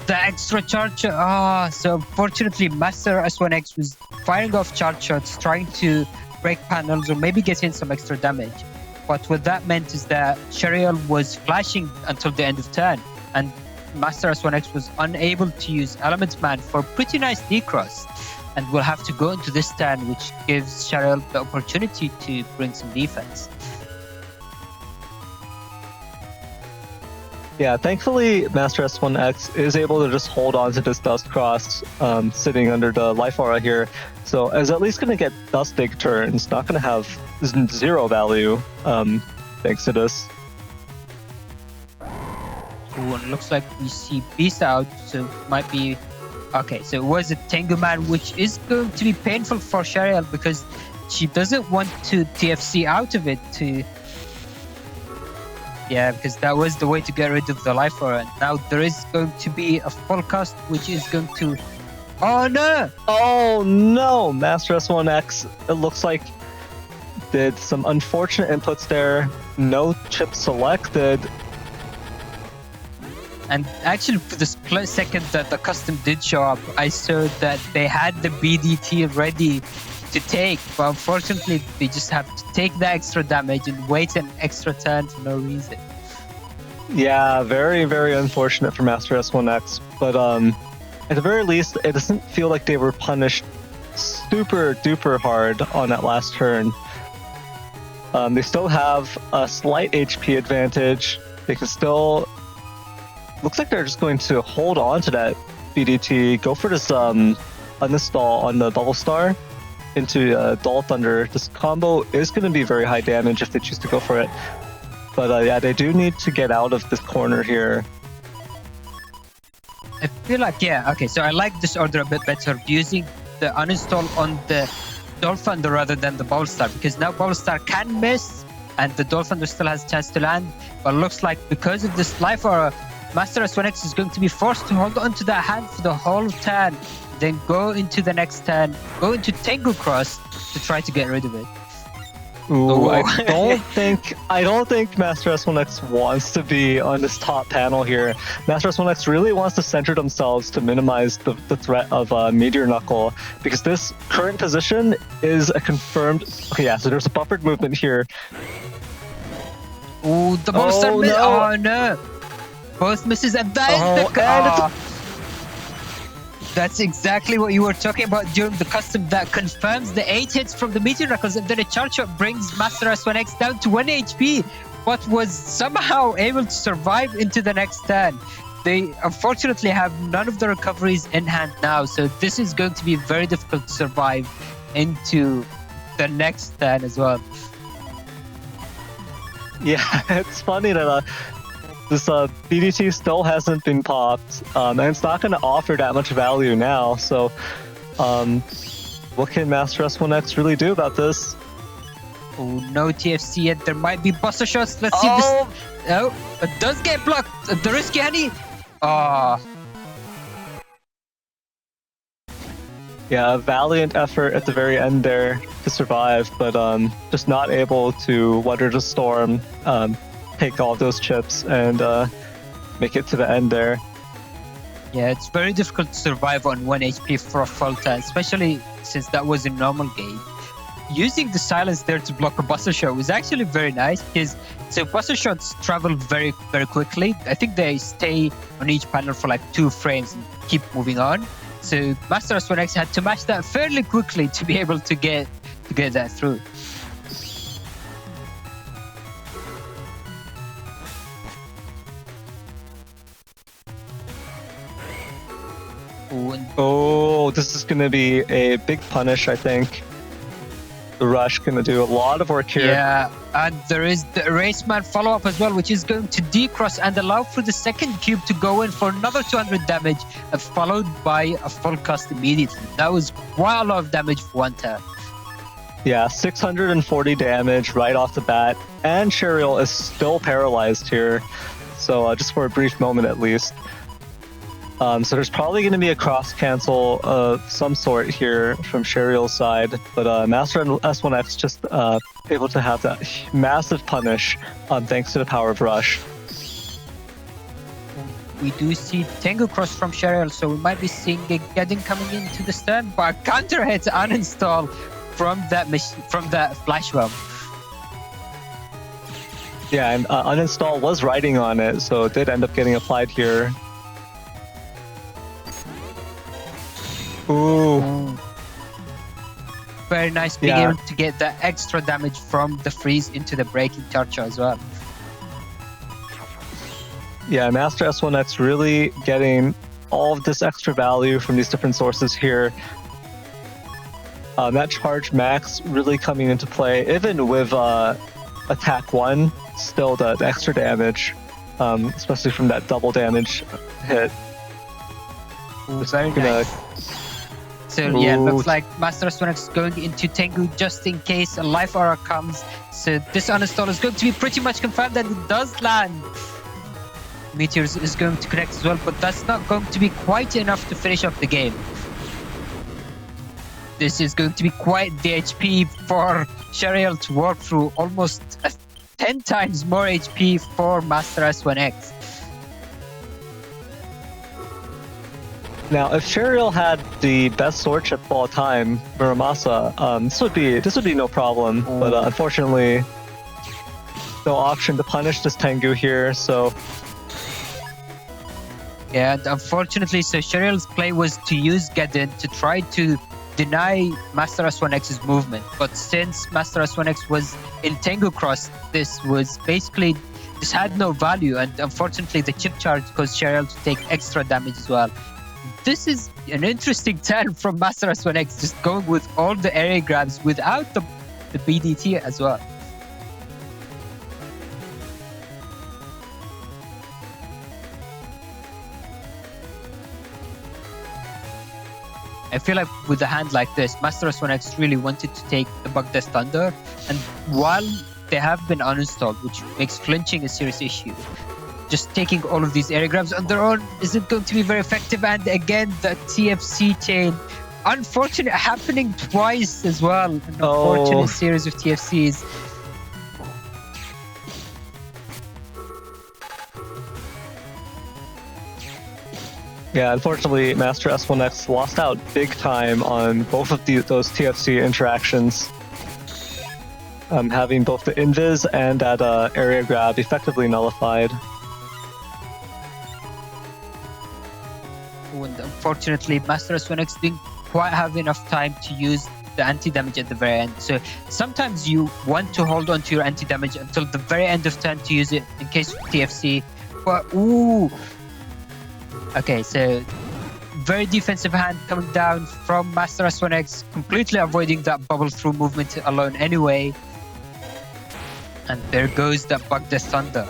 The extra charge shot. Ah, so unfortunately, Master S1X was firing off charge shots, trying to break panels or maybe get in some extra damage. But what that meant is that Sheriel was flashing until the end of turn, and Master S1X was unable to use Element Man for a pretty nice decross, and will have to go into this turn, which gives Sheriel the opportunity to bring some defense. Yeah, thankfully Master S1X is able to just hold on to this Dust Cross sitting under the Life Aura here. So is at least going to get Dust Dig turns, not going to have zero value thanks to this. Ooh, and it looks like we see Beast out, so might be... Okay, so it was a Tengu Man, which is going to be painful for Sheriel because she doesn't want to TFC out of it to... Yeah, because that was the way to get rid of the Life Aura. And now there is going to be a full cost, which is going to... Oh no! Oh no! Master S1X, it looks like, did some unfortunate inputs there. No chip selected. And actually, for the split second that the custom did show up, I saw that they had the BDT ready to take, but unfortunately, they just have to take the extra damage and wait an extra turn for no reason. Yeah, very, very unfortunate for Master S1X, but at the very least, it doesn't feel like they were punished super duper hard on that last turn. They still have a slight HP advantage. They can still... Looks like they're just going to hold on to that BDT, go for this uninstall on the Bubble Star into Dull Thunder. This combo is going to be very high damage if they choose to go for it. But yeah, they do need to get out of this corner here. I feel like, yeah, okay, so I like this order a bit better, using the uninstall on the Dull Thunder rather than the Bubble Star, because now Bubble Star can miss and the Dull Thunder still has a chance to land, but it looks like because of this Life Aura, Master S1X is going to be forced to hold on to that hand for the whole turn, then go into the next turn, go into Tengu Cross to try to get rid of it. Ooh, I don't think Master S1X wants to be on this top panel here. Master S1X really wants to center themselves to minimize the threat of Meteor Knuckle, because this current position is a confirmed... Okay, yeah, so there's a buffered movement here. Ooh, the monster no. Oh no! Both misses, and that is that's exactly what you were talking about during the custom, that confirms the 8 hits from the Meteor Knuckles, and then a charge shot brings Master S1X down to 1 HP, but was somehow able to survive into the next turn. They unfortunately have none of the recoveries in hand now, so this is going to be very difficult to survive into the next turn as well. Yeah, it's funny that this BDT still hasn't been popped, and it's not going to offer that much value now, so what can Master S1X really do about this? Oh, no TFC yet. There might be buster shots. Let's see this. Oh, it does get blocked. The Risky Honey. Yeah, a valiant effort at the very end there to survive, but just not able to weather the storm, take all those chips, and make it to the end there. Yeah, it's very difficult to survive on 1 HP for a full turn, especially since that was a normal game. using the silence there to block a buster shot was actually very nice, because so buster shots travel very, very quickly. I think they stay on each panel for like 2 frames and keep moving on. So Master S1X had to match that fairly quickly to be able to get that through. Oh, this is going to be a big punish, I think. The Rush going to do a lot of work here. Yeah, and there is the Erase Man follow-up as well, which is going to decross and allow for the second cube to go in for another 200 damage, followed by a full cast immediately. That was quite a lot of damage for one turn. Yeah, 640 damage right off the bat, and Sheriel is still paralyzed here. So just for a brief moment at least. So there's probably going to be a cross cancel of some sort here from Sheriel's side, but Master S1X just able to have that massive punish thanks to the power of Rush. We do see Tengu cross from Sheriel, so we might be seeing a Geddon coming into the stand, but a counter hit uninstall from that flash bomb. Yeah, and uninstall was riding on it, so it did end up getting applied here. Ooh. Very nice being able to get that extra damage from the freeze into the breaking torture as well. Yeah, Master S1X really getting all of this extra value from these different sources here. That charge max really coming into play, even with attack 1, still the extra damage, especially from that double damage hit. Ooh, very nice. So yeah, looks like Master S1X is going into Tengu just in case a life aura comes. So this uninstall is going to be pretty much confirmed, and it does land. Meteors is going to connect as well, but that's not going to be quite enough to finish off the game. This is going to be quite the HP for Sheriel to work through, almost 10 times more HP for Master S1X. Now, if Sheriel had the best sword chip of all time, Muramasa, this would be no problem. But unfortunately, no option to punish this Tengu here. So yeah, and unfortunately, so Sheriel's play was to use Geddon to try to deny Master S1X's movement. But since Master S1X was in Tengu Cross, this had no value, and unfortunately, the chip charge caused Sheriel to take extra damage as well. This is an interesting turn from Master S1X, just going with all the area grabs without the BDT as well. I feel like with a hand like this, Master S1X really wanted to take the Bug Death Thunder, and while they have been uninstalled, which makes flinching a serious issue, just taking all of these area grabs on their own isn't going to be very effective. And again, the TFC chain, unfortunate, happening twice as well. An unfortunate series of TFCs. yeah, unfortunately, Master S1X lost out big time on both of those TFC interactions. Having both the invis and that area grab effectively nullified. And unfortunately, Master S1X didn't quite have enough time to use the anti-damage at the very end. So sometimes you want to hold on to your anti-damage until the very end of turn to use it in case of TFC. But okay, so very defensive hand coming down from Master S1X, completely avoiding that bubble through movement alone anyway. And there goes that Bug Death Thunder.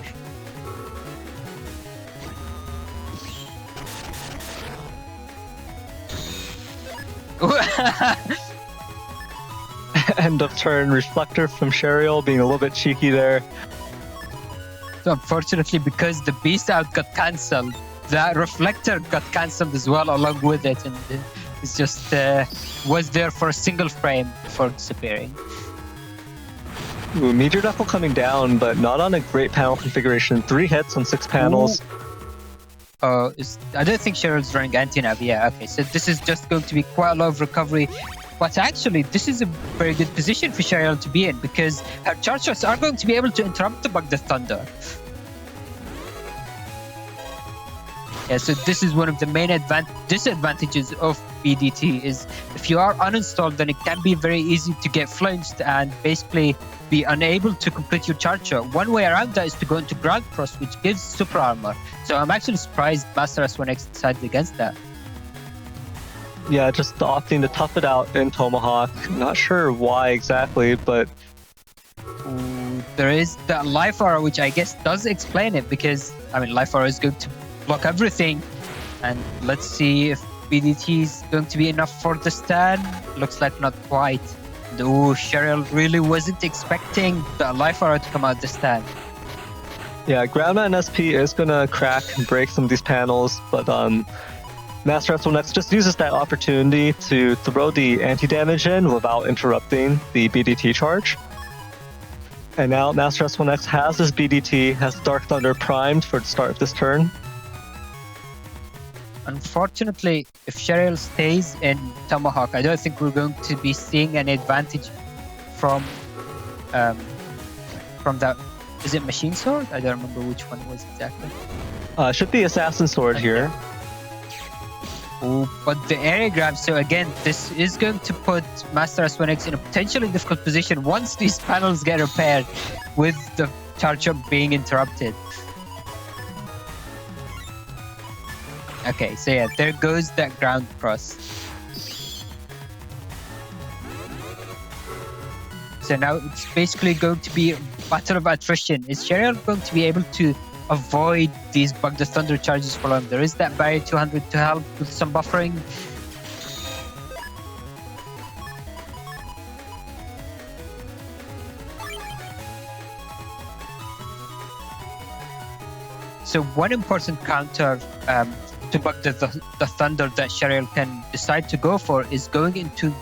End of turn reflector from Sheriel being a little bit cheeky there. So unfortunately, because the beast out got cancelled, that reflector got cancelled as well along with it, and it's just was there for a single frame before disappearing. Ooh, Meteor Knuckle coming down, but not on a great panel configuration. 3 hits on 6 panels. I don't think Sheriel's running anti-nav. Yeah, okay, so this is just going to be quite a lot of recovery. But actually, this is a very good position for Sheriel to be in because her charge shots are going to be able to interrupt the Bug the Thunder. Yeah, so this is one of the main disadvantages of BDT is if you are uninstalled, then it can be very easy to get flinched and basically be unable to complete your charge shot. One way around that is to go into Ground Cross, which gives super armor. So I'm actually surprised Master S1X decided against that. Yeah, just opting to tough it out in Tomahawk. Not sure why exactly, but there is that Life Aura, which I guess does explain it because, I mean, Life Aura is going to block everything. And let's see if BDT is going to be enough for the stand. Looks like not quite. Oh, Sheriel really wasn't expecting the Life Aura to come out the stand. yeah, Groundman SP is gonna crack and break some of these panels, but Master S1X just uses that opportunity to throw the anti-damage in without interrupting the BDT charge. And now Master S1X has his BDT, has Dark Thunder primed for the start of this turn. Unfortunately, if Sheriel stays in Tomahawk, I don't think we're going to be seeing an advantage from that. Is it Machine Sword? I don't remember which one it was exactly. Should be Assassin Sword here. Oh, but the area grab, so again, this is going to put Master S1X in a potentially difficult position once these panels get repaired with the charge up being interrupted. Okay, so yeah, there goes that Ground Cross. So now it's basically going to be a battle of attrition. Is Sheriel going to be able to avoid these Bug the Thunder charges for long? There is that barrier 200 to help with some buffering. So one important counter to Bug the Thunder that Sheriel can decide to go for is going into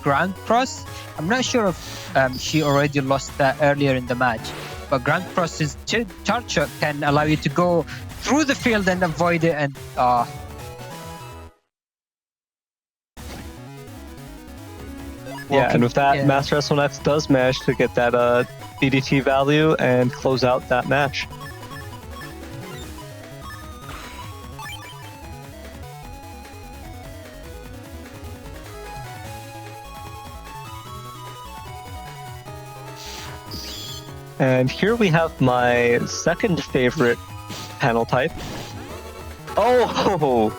Ground Cross. I'm not sure if she already lost that earlier in the match, but Ground Cross's charge shot can allow you to go through the field and avoid it. And yeah, and with that, Master S1X does manage to get that BDT value and close out that match. And here we have my second favorite panel type. Oh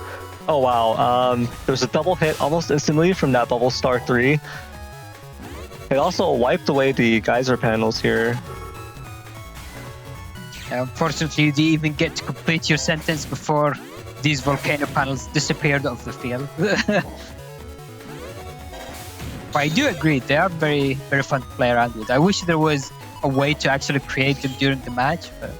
wow. There's a double hit almost instantly from that Bubble Star 3. It also wiped away the Geyser panels here. Unfortunately, you didn't even get to complete your sentence before these volcano panels disappeared off the field. But I do agree, they are very, very fun to play around with. I wish there was a way to actually create them during the match, but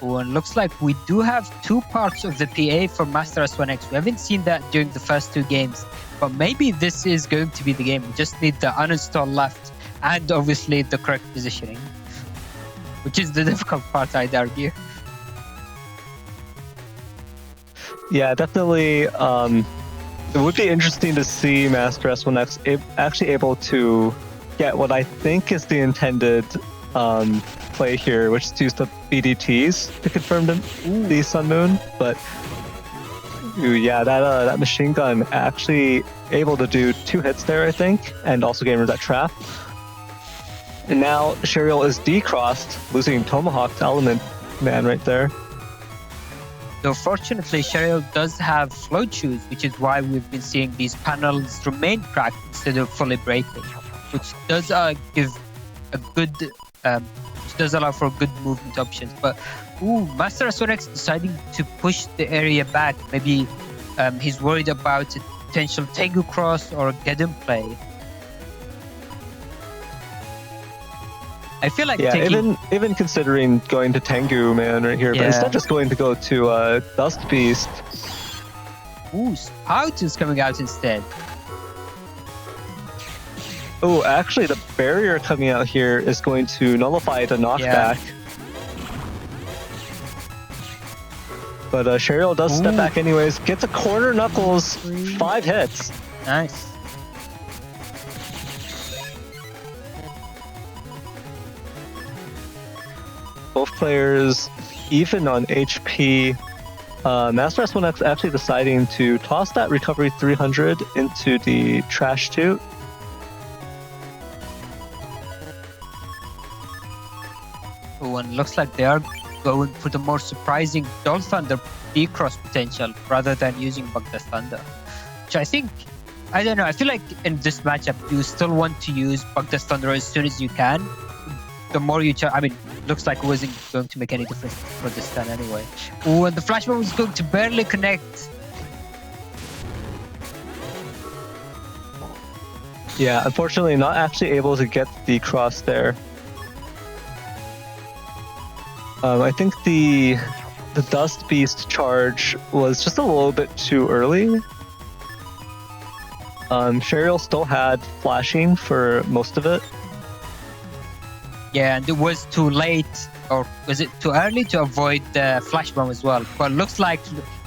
oh, and looks like we do have two parts of the PA for Master S1X. We haven't seen that during the first two games, but maybe this is going to be the game. We just need the uninstall left and obviously the correct positioning, which is the difficult part, I'd argue. Yeah, definitely. It would be interesting to see Master S1X actually able to get what I think is the intended play here, which is to use the BDTs to confirm the Sun Moon. But yeah, that machine gun actually able to do 2 hits there, I think, and also getting rid of that trap. And now Sheriel is decrossed, losing Tomahawk to Element Man right there. Though fortunately, Sheriel does have float shoes, which is why we've been seeing these panels remain cracked instead of fully breaking, which does give a good, which does allow for good movement options. But Master S1X deciding to push the area back. Maybe he's worried about a potential Tengu cross or Geddon play. I feel like even considering going to Tengu Man right here, but instead just going to go to Dust Beast. Ooh, Spout is coming out instead. Oh, actually, the barrier coming out here is going to nullify the knockback. But Sheriel does step back anyways. Gets a corner knuckles. 5 hits. Nice. Both players even on HP. Master S1X actually deciding to toss that recovery 300 into the trash chute. Oh, and looks like they are going for the more surprising Dull Thunder D-Cross potential rather than using Bug the Thunder. Which I think, I don't know, I feel like in this matchup you still want to use Bug the Thunder as soon as you can. The more you I mean, looks like it wasn't going to make any difference for this turn anyway. Oh, and the flashbang was going to barely connect. Yeah, unfortunately not actually able to get the cross there. I think the Dust Beast charge was just a little bit too early. Sheriel still had flashing for most of it. Yeah, and it was too late, or was it too early to avoid the flash bomb as well? But it looks like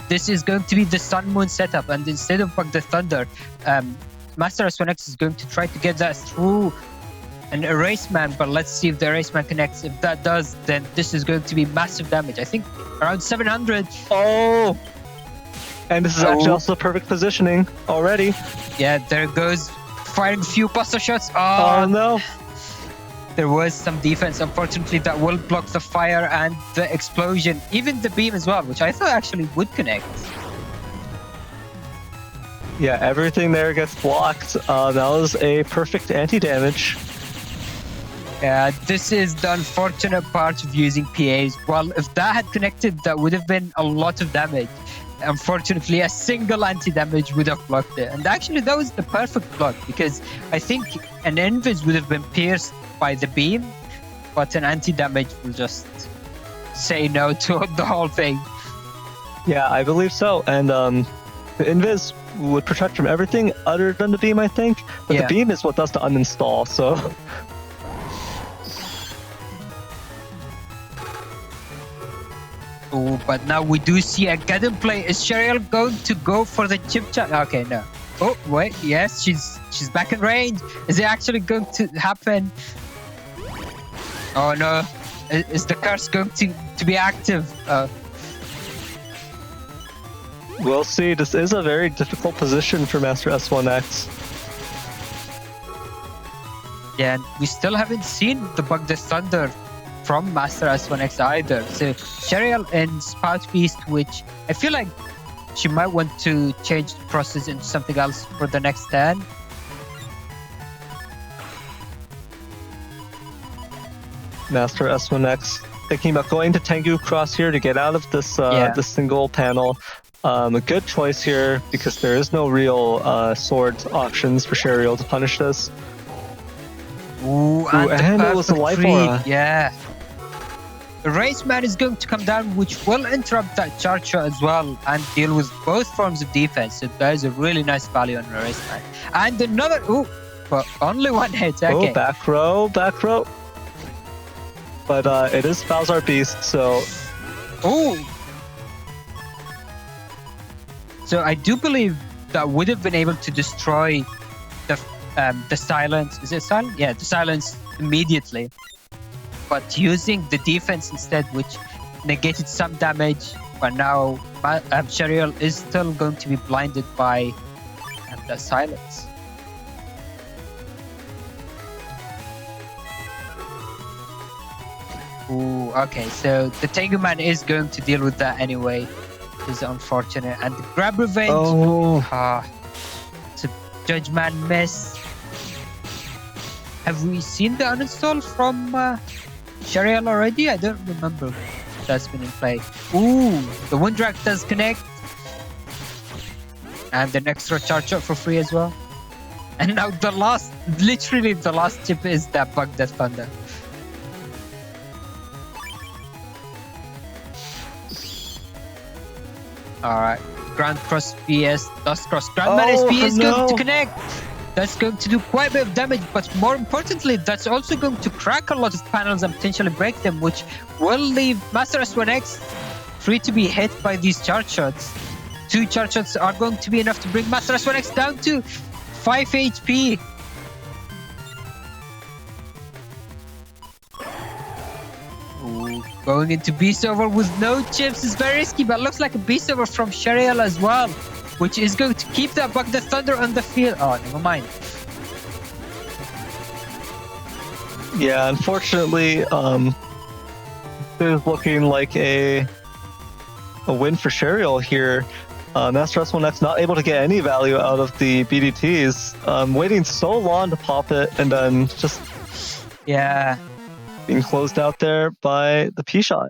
this is going to be the Sun Moon setup, and instead of Bug the Thunder, Master S1X is going to try to get that through an Erase Man, but let's see if the Erase Man connects. If that does, then this is going to be massive damage. I think around 700. Oh! And this is actually also perfect positioning already. Yeah, there goes firing a few buster shots. Oh no! There was some defense, unfortunately, that will block the fire and the explosion, even the beam as well, which I thought actually would connect. Yeah, everything there gets blocked. That was a perfect anti-damage. Yeah, this is the unfortunate part of using PAs. Well, if that had connected, that would have been a lot of damage. Unfortunately, a single anti-damage would have blocked it. And actually, that was the perfect block, because I think an Invis would have been pierced by the beam, but an anti-damage will just say no to the whole thing. Yeah, I believe so. And the Invis would protect from everything other than the beam, I think. But the beam is what does the uninstall, so... Oh, but now we do see a Gadden play. Is Sheriel going to go for the chip chat? Okay, no. Oh, wait, yes, she's back in range. Is it actually going to happen? Oh no, is the curse going to be active? We'll see. This is a very difficult position for Master S1X. Yeah, and we still haven't seen the Bug the Thunder from Master S1X either. So Sheriel in Spout Beast, which I feel like she might want to change the process into something else for the next turn. Master S1X thinking about going to Tengu Cross here to get out of this this single panel. A good choice here because there is no real sword options for Sheriel to punish this. Ooh, and it was a life aura. Yeah. The Race Man is going to come down, which will interrupt that charge shot as well and deal with both forms of defense. So that is a really nice value on the Race Man. And another, but only one hit. Okay. Oh, back row, back row. But it is Bowser Beast, so... Oh! So I do believe that would have been able to destroy the silence. Is it silence? Yeah, the silence immediately. But using the defense instead, which negated some damage, but now Sheriel is still going to be blinded by the silence. Ooh, okay, so the Tengu Man is going to deal with that anyway. It's unfortunate. And the grab revenge. Oh. It's a Judge Man miss. Have we seen the uninstall from Sheriel already? I don't remember if that's been in play. Ooh, the Wind Drag does connect. And an extra charge shot for free as well. And now the last, literally the last chip is that Bug the Thunder. Alright, Grand Cross PS, Dust Cross. Grandman SP is going to connect. That's going to do quite a bit of damage, but more importantly, that's also going to crack a lot of panels and potentially break them, which will leave Master S1X Prix to be hit by these charge shots. 2 charge shots are going to be enough to bring Master S1X down to 5 HP. Ooh, going into Beast Over with no chips is very risky, but looks like a Beast Over from Sheriel as well, which is going to keep that Bug the Thunder on the field. Oh, never mind. Yeah, unfortunately, this is looking like a win for Sheriel here. Master S1X not able to get any value out of the BDTs. Waiting so long to pop it and then just being closed out there by the P shot.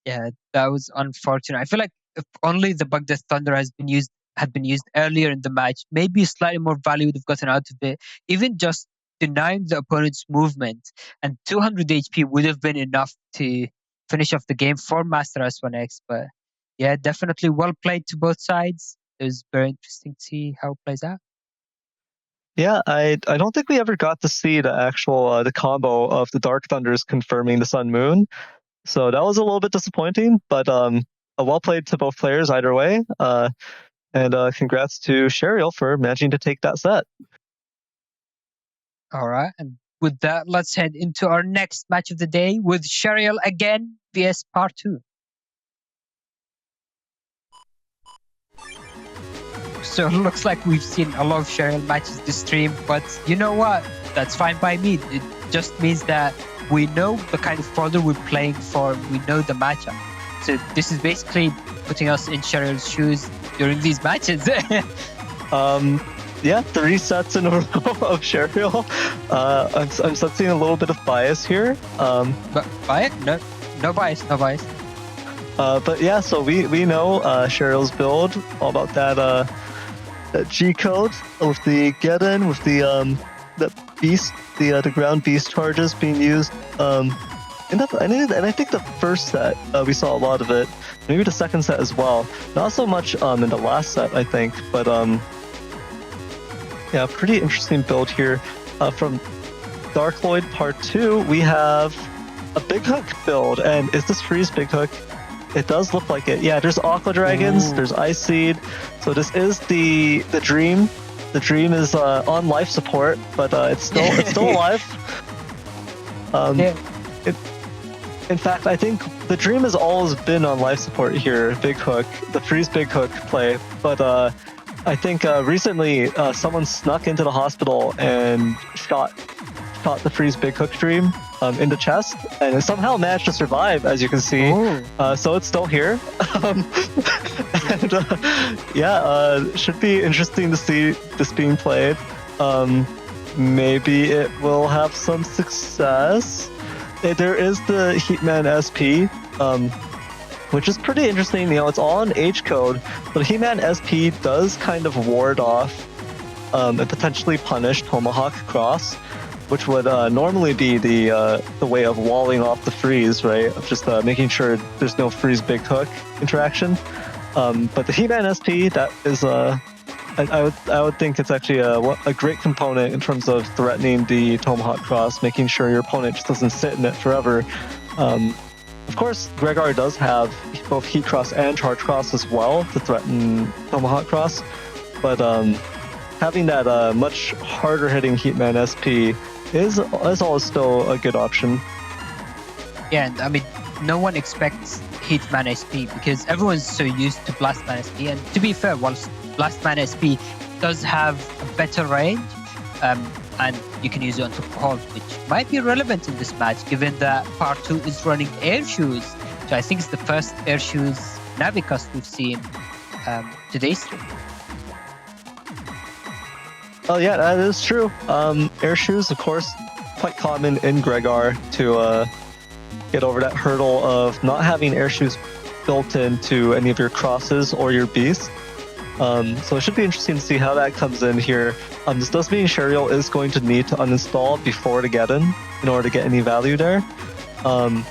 Yeah, that was unfortunate. I feel like if only the Bug Death Thunder had been used earlier in the match, maybe slightly more value would have gotten out of it. Even just denying the opponent's movement, and 200 HP would have been enough to finish off the game for Master S1X. But yeah, definitely well played to both sides. It was very interesting to see how it plays out. Yeah, I don't think we ever got to see the actual the combo of the Dark Thunders confirming the Sun Moon, so that was a little bit disappointing. But well played to both players either way. And congrats to Sheriel for managing to take that set. All right, and with that, let's head into our next match of the day with Sheriel again vs ParTwo. So it looks like we've seen a lot of Sheriel matches this stream, but you know what? That's fine by me. It just means that we know the kind of folder we're playing for, we know the matchup. So this is basically putting us in Sheriel's shoes during these matches. Yeah, 3 sets in a row of Sheriel. I'm sensing a little bit of bias here. But bias? No bias, no bias. But yeah, so we know Sheriel's build, all about that G code with the get in, with the beast, the ground beast charges being used. And I think the first set we saw a lot of it. Maybe the second set as well. Not so much in the last set, I think, but yeah, pretty interesting build here. From Dark Lloyd Part 2, we have a Big Hook build. And is this Freeze Big Hook? It does look like it. Yeah, there's Aqua Dragons, there's Ice Seed. So this is the Dream. The Dream is on life support, but it's still alive. In fact, I think the Dream has always been on life support here, Big Hook, the Freeze Big Hook play. But I think recently someone snuck into the hospital and shot the Freeze Big Hook Dream in the chest, and it somehow managed to survive, as you can see. So it's still here. Should be interesting to see this being played. Maybe it will have some success. There is the Heatman SP, which is pretty interesting. You know, it's all in H code, but Heatman SP does kind of ward off and potentially punish Tomahawk Cross, which would normally be the way of walling off the freeze, right? Of just making sure there's no freeze Big Hook interaction. But the Heatman SP, that is I would think it's actually a great component in terms of threatening the Tomahawk Cross, making sure your opponent just doesn't sit in it forever. Of course, Gregar does have both Heat Cross and Charge Cross as well to threaten Tomahawk Cross, but having that much harder hitting Heatman SP is always still a good option. Yeah, and I mean, no one expects Heatman SP because everyone's so used to Blastman SP, and to be fair, whilst Blastman SP does have a better range, and you can use it on top of Halt, which might be relevant in this match given that ParTwo is running Air Shoes. So I think it's the first Air Shoes Navicast we've seen today's stream. Oh yeah, that is true. Air Shoes, of course, quite common in Gregar to get over that hurdle of not having Air Shoes built into any of your crosses or your beasts. So it should be interesting to see how that comes in here. This does mean Sheriel is going to need to uninstall before the get in order to get any value there. So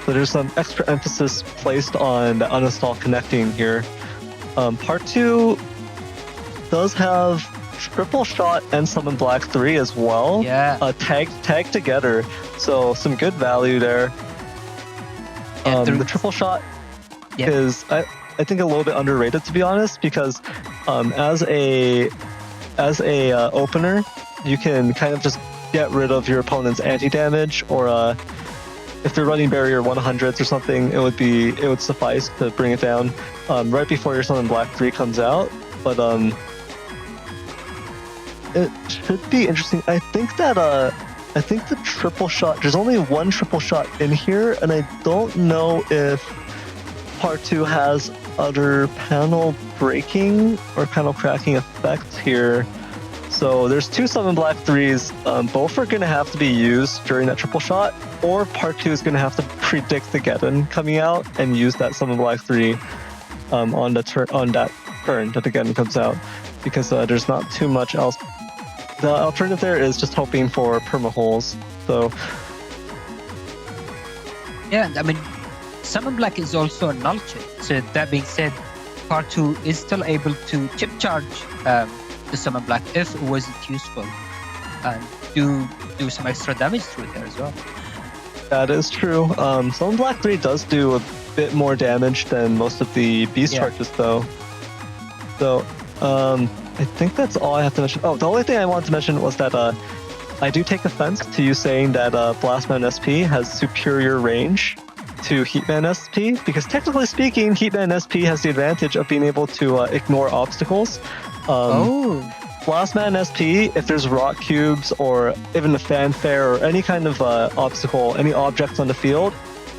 there's some extra emphasis placed on the uninstall connecting here. ParTwo does have Triple Shot and Summon Black 3 as well. Yeah. Tagged together. So some good value there. The triple shot is, I think, a little bit underrated, to be honest, because as a opener, you can kind of just get rid of your opponent's anti-damage, or if they're running barrier 100s or something, it would suffice to bring it down right before your Summon Black 3 comes out. But it should be interesting. I think the triple shot, there's only one triple shot in here, and I don't know if ParTwo has other panel breaking or panel cracking effects here. So there's two Summon Black 3s. Both are going to have to be used during that triple shot, or ParTwo is going to have to predict the Geddon coming out and use that Summon Black 3 on that turn that the Geddon comes out, because there's not too much else. The alternative there is just hoping for perma holes. So yeah, I mean, Summon Black is also a null chip. So that being said, ParTwo is still able to chip charge the Summon Black if it wasn't useful, and do some extra damage through there as well. That is true. Summon Black 3 does do a bit more damage than most of the beast charges, though. So I think that's all I have to mention. Oh, the only thing I wanted to mention was that I do take offense to you saying that Blastman SP has superior range to Heatman SP, because technically speaking, Heatman SP has the advantage of being able to ignore obstacles. Blastman SP, if there's rock cubes or even a fanfare or any kind of obstacle, any objects on the field,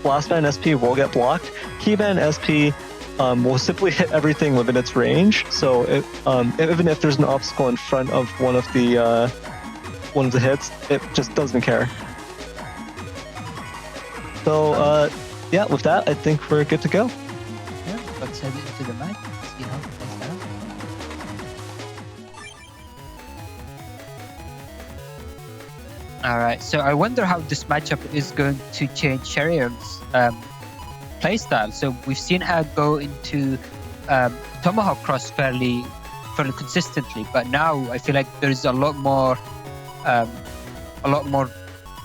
Blastman SP will get blocked. Heatman SP will simply hit everything within its range. So even if there's an obstacle in front of one of the hits, it just doesn't care. So yeah, with that, I think we're good to go. Yeah, let's head into the match. See how it plays out. Alright, so I wonder how this matchup is going to change Sheriel's playstyle. So we've seen her go into Tomahawk Cross fairly consistently, but now I feel like there's a lot more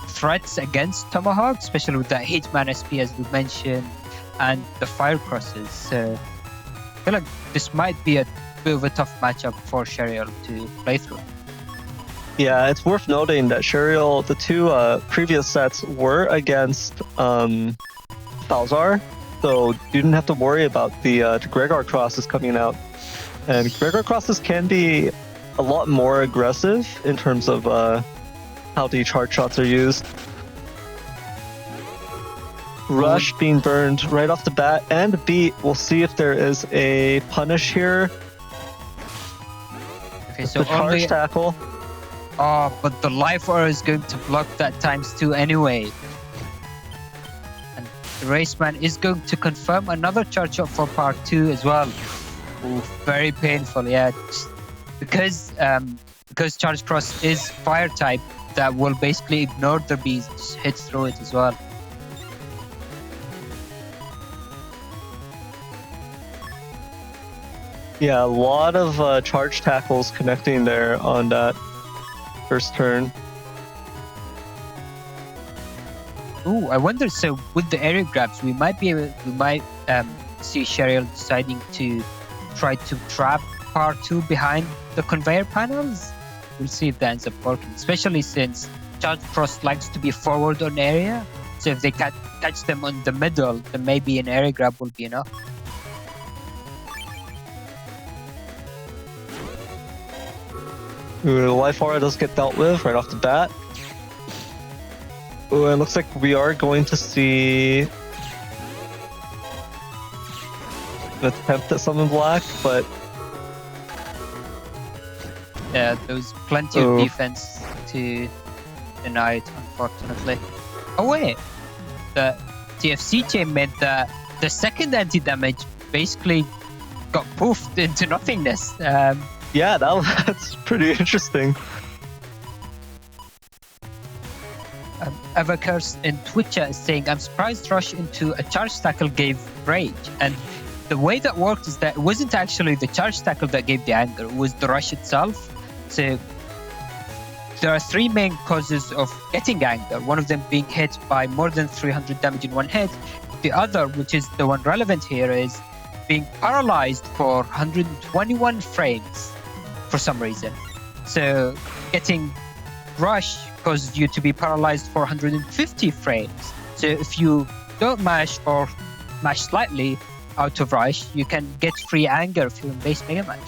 threats against Tomahawk, especially with that Hitman SP as we mentioned, and the Fire Crosses. So I feel like this might be a bit of a tough matchup for Sheriel to play through. Yeah, it's worth noting that Sheriel, the two previous sets were against Balzar, so you didn't have to worry about the Gregor crosses coming out. And Gregor crosses can be a lot more aggressive in terms of how the charge shots are used. Rush being burned right off the bat, and beat. We'll see if there is a punish here. Okay, so the charge only tackle. Oh, but the life aura is going to block that ×2 anyway. And the Raceman is going to confirm another charge up for ParTwo as well. Ooh, very painful, yeah. Because Charge Cross is fire type, that will basically ignore the beast, just hit through it as well. Yeah, a lot of charge tackles connecting there on that first turn. Ooh, I wonder. So with the area grabs, we might see Sheriel deciding to try to trap ParTwo behind the conveyor panels. We'll see if that ends up working, especially since Charge Cross likes to be forward on area. So if they catch them on the middle, then maybe an area grab will be enough. Ooh, the life aura does get dealt with right off the bat. Ooh, it looks like we are going to see an attempt at Summon Black, but yeah, there was plenty of defense to deny it, unfortunately. Oh wait, the TFC chain meant that the second anti-damage basically got poofed into nothingness. Yeah, that's pretty interesting. Evercurse in Twitch is saying, I'm surprised rush into a charge tackle gave rage. And the way that worked is that it wasn't actually the charge tackle that gave the anger, it was the rush itself. So there are three main causes of getting anger, one of them being hit by more than 300 damage in one hit, the other, which is the one relevant here, is being paralyzed for 121 frames for some reason. So getting rush causes you to be paralyzed for 150 frames. So if you don't mash or mash slightly out of rush, you can get free anger if you're in base Mega Man.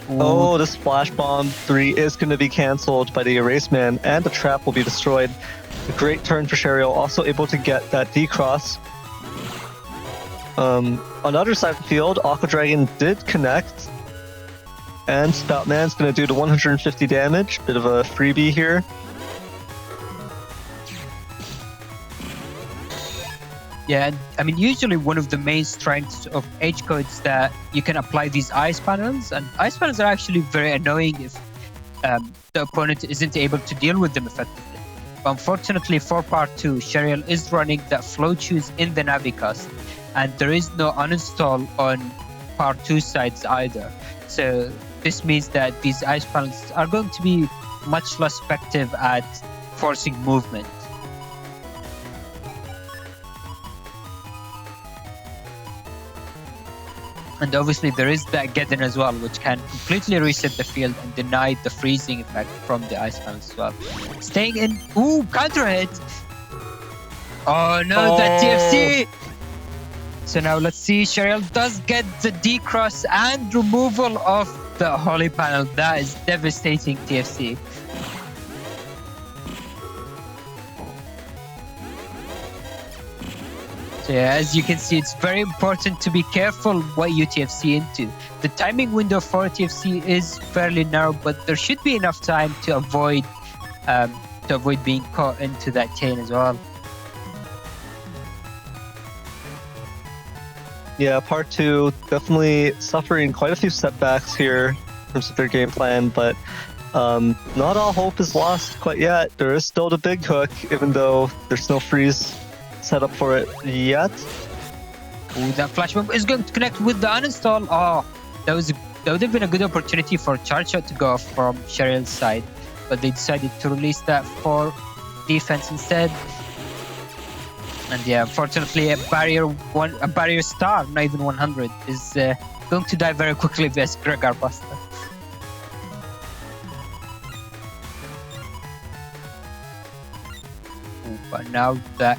Oh, this Flash Bomb 3 is going to be cancelled by the Erase Man, and the trap will be destroyed. A great turn for Sheriel, also able to get that D-Cross. On the other side of the field, Aqua Dragon did connect. And Spoutman's going to do the 150 damage. Bit of a freebie here. Yeah, I mean, usually one of the main strengths of H codes that you can apply these ice panels, and ice panels are actually very annoying if the opponent isn't able to deal with them effectively. But unfortunately for ParTwo, Sheriel is running that flow choose in the Navicast, and there is no uninstall on ParTwo sides either. So this means that these ice panels are going to be much less effective at forcing movement. And obviously there is that Geddon as well, which can completely reset the field and deny the freezing effect from the ice panels as well. Staying in, ooh, counter hit! Oh no, that TFC! So now let's see, Sheriel does get the D-Cross and removal of the Holy Panel. That is devastating TFC. So yeah, as you can see, it's very important to be careful what you TFC into. The timing window for TFC is fairly narrow, but there should be enough time to avoid being caught into that chain as well. Yeah, ParTwo definitely suffering quite a few setbacks here in terms of their game plan, but not all hope is lost quite yet. There is still the big hook, even though there's no freeze set up for it yet. Ooh, that flash bomb is going to connect with the uninstall. Oh, that would have been a good opportunity for charge shot to go off from Sheriel's side, but they decided to release that for defense instead. And yeah, unfortunately, a barrier star, not even 100, is going to die very quickly vs Gregar Buster. But now that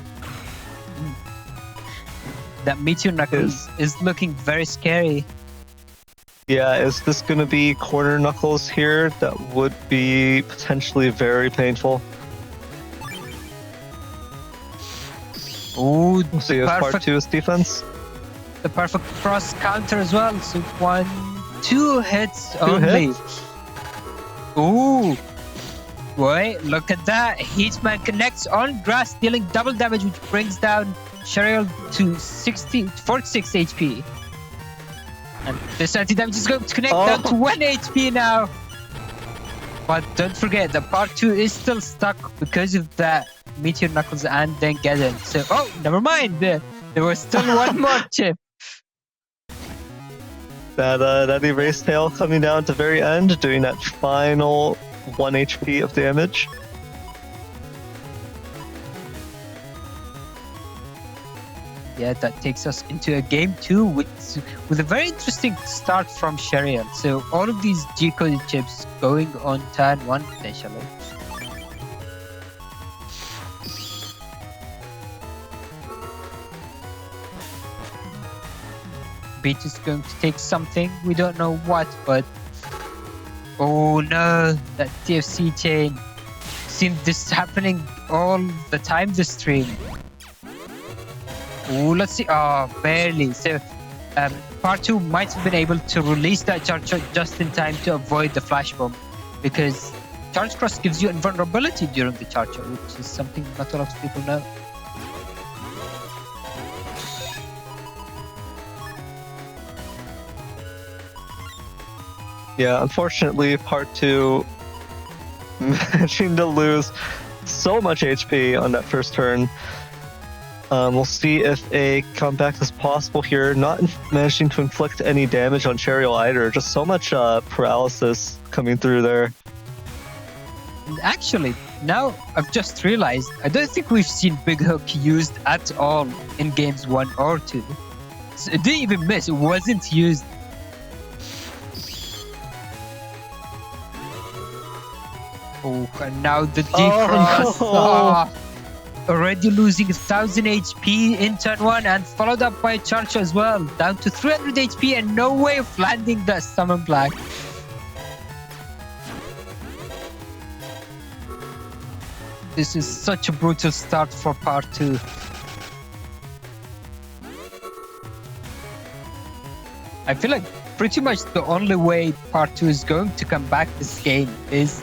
Meteor Knuckles is looking very scary. Yeah, is this going to be corner Knuckles here? That would be potentially very painful. Ooh, we'll see if ParTwo's defense. The perfect cross counter as well. So 2 hits only. Ooh. Boy, look at that. Heatman connects on grass, dealing double damage, which brings down Sheriel to 46 HP. And this anti-damage is going to connect down to 1 HP now. But don't forget, the ParTwo is still stuck because of that Meteor Knuckles and then Geddon. So, oh, never mind. There was still one more chip. That Erase Tail coming down at the very end, doing that final 1 HP of damage. Yeah, that takes us into a game 2 with a very interesting start from Sheriel. So all of these G-coded chips going on turn 1 potentially. Beat is going to take something, we don't know what, but oh no, that TFC chain. Seems this happening all the time this stream. Oh, let's see. Oh, barely. So, ParTwo might have been able to release that charge shot just in time to avoid the flash bomb, because charge cross gives you invulnerability during the charge shot, which is something not a lot of people know. Yeah, unfortunately, ParTwo managing to lose so much HP on that first turn. We'll see if a comeback is possible here. Not managing to inflict any damage on Sheriel either. Just so much paralysis coming through there. Actually, now I've just realized I don't think we've seen Big Hook used at all in games 1 or 2. So it didn't even miss, it wasn't used. Oh, and now the defrost. no. Already losing 1000 HP in turn 1 and followed up by a charge as well. Down to 300 HP and no way of landing that Summon Black. This is such a brutal start for ParTwo. I feel like pretty much the only way ParTwo is going to come back this game is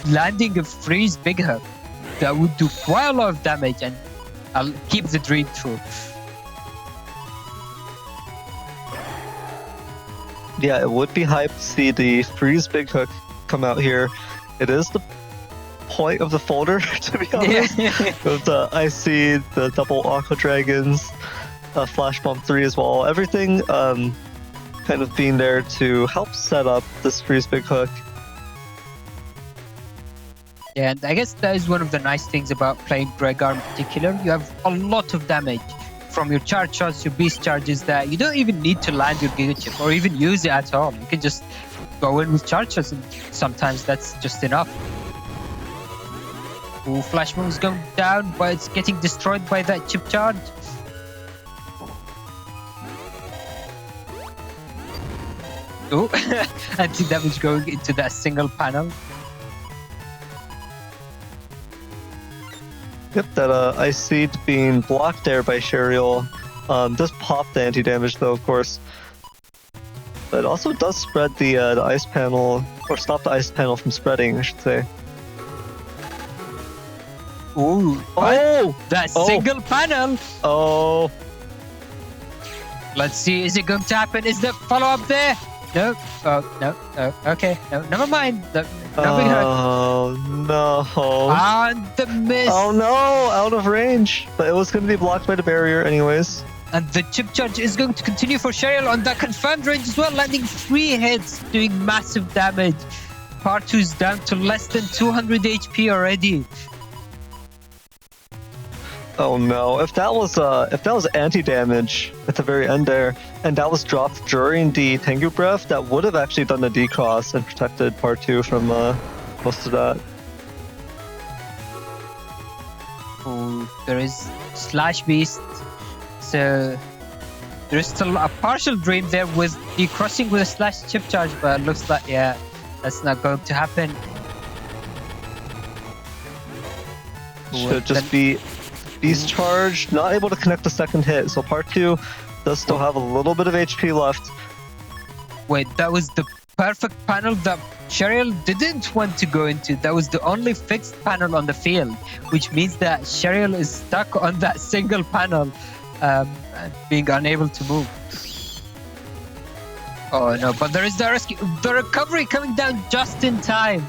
landing a freeze Big Hook. That would do quite a lot of damage and I'll keep the dream true. Yeah, it would be hype to see the freeze Big Hook come out here. It is the point of the folder, to be honest. With the Ice Seed, the double Aqua Dragons, Flash Bomb 3 as well. Everything kind of being there to help set up this freeze Big Hook. Yeah, and I guess that is one of the nice things about playing Gregar in particular. You have a lot of damage from your charge shots, your beast charges that you don't even need to land your Giga Chip or even use it at all. You can just go in with charge shots and sometimes that's just enough. Ooh, Flash Bomb is going down, but it's getting destroyed by that chip charge. Oh, anti-damage going into that single panel. Yep, that Ice Seed being blocked there by Sheriel. Does pop the anti-damage though, of course. But also does spread the ice panel, or stop the ice panel from spreading, I should say. Ooh, oh! That single panel! Oh! Let's see, is it going to happen? Is the follow-up there? No. Oh, no. Okay. No, never mind. No Big Hook. Oh, no. And the miss. Oh, no. Out of range. But it was going to be blocked by the barrier anyways. And the chip charge is going to continue for Sheriel on that confirmed range as well, landing 3 hits, doing massive damage. ParTwo's down to less than 200 HP already. Oh no! If that was anti-damage at the very end there, and that was dropped during the Tengu Breath, that would have actually done the decross and protected ParTwo from most of that. Oh, there is Slash Beast, so there is still a partial dream there with decrossing with a Slash chip charge, but it looks like that's not going to happen. Should just be Beast Charge, not able to connect the second hit, so ParTwo does still have a little bit of HP left. Wait, that was the perfect panel that Sheriel didn't want to go into. That was the only fixed panel on the field, which means that Sheriel is stuck on that single panel, being unable to move. Oh no, but there is the rescue, the recovery coming down just in time.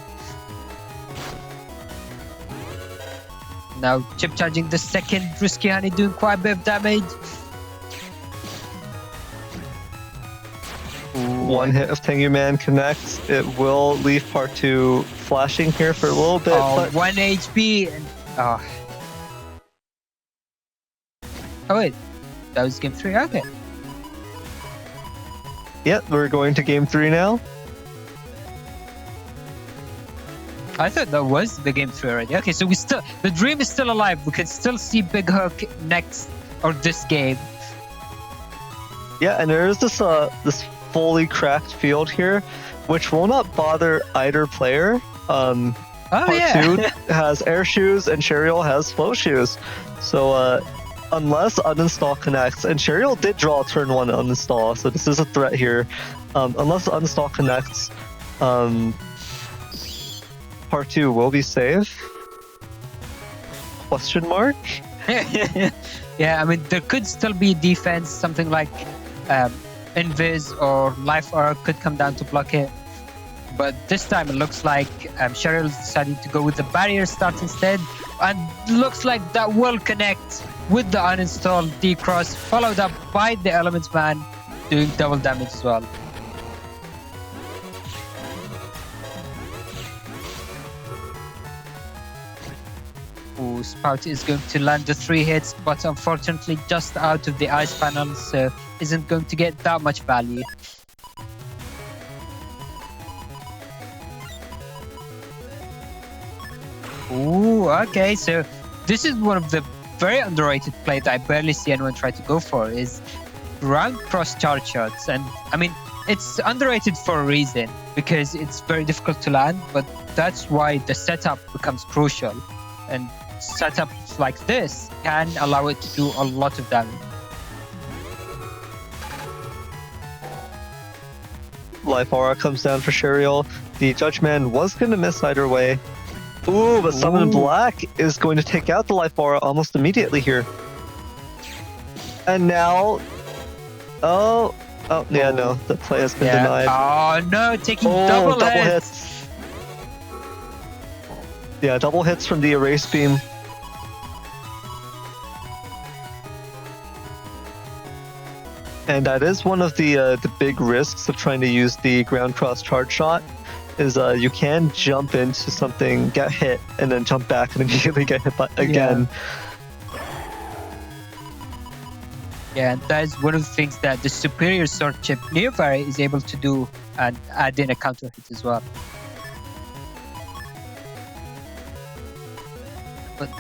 Now chip charging the second Risky Honey, doing quite a bit of damage. Ooh. One hit of Tengu Man connects. It will leave ParTwo flashing here for a little bit. Oh, but 1 HP. And, oh wait, that was game 3. Okay. Yep, we're going to game 3 now. I thought that was the game 3 already. Okay, so the dream is still alive. We can still see Big Hook next or this game. Yeah, and there is this fully cracked field here, which will not bother either player. ParTwo has air shoes and Sheriel has flow shoes. So unless uninstall connects, and Sheriel did draw turn 1 uninstall, so this is a threat here. Unless uninstall connects, ParTwo will be safe? Question mark? Yeah, I mean, there could still be defense, something like Invis or Life Arc could come down to block it. But this time it looks like Sheriel decided to go with the barrier start instead. And looks like that will connect with the uninstall decross, followed up by the Elements Man, doing double damage as well. Oh, Spout is going to land the 3 hits, but unfortunately just out of the ice panel, so isn't going to get that much value. Ooh, okay, so this is one of the very underrated play that I barely see anyone try to go for, is ground cross charge shots. And I mean, it's underrated for a reason, because it's very difficult to land, but that's why the setup becomes crucial. And setups like this can allow it to do a lot of damage. Life aura comes down for Sheriel. The Judgman was going to miss either way. Ooh, but Summon Ooh. Black is going to take out the Life Aura almost immediately here. And now... Oh, yeah, no. The play has been denied. Oh, no, taking double hits. Yeah, double hits from the Erase Beam. And that is one of the big risks of trying to use the ground cross charge shot. Is you can jump into something, get hit, and then jump back and immediately get hit again. Yeah, and that is one of the things that the superior sword chip Neovari is able to do, and add in a counter hit as well. But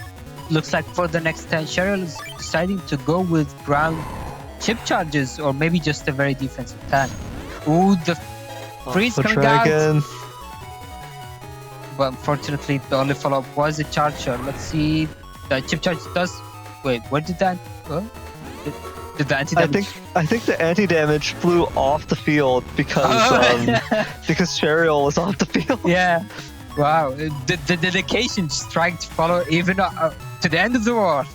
looks like for the next turn, Sheriel is deciding to go with ground chip charges, or maybe just a very defensive turn. Ooh, the freeze coming out. But unfortunately, the only follow-up was a charge shot. Let's see. The chip charge does... Wait, where did that go? Did the anti-damage... I think the anti-damage flew off the field because because Sheriel was off the field. Yeah. Wow. The dedication just trying to follow even to the end of the war.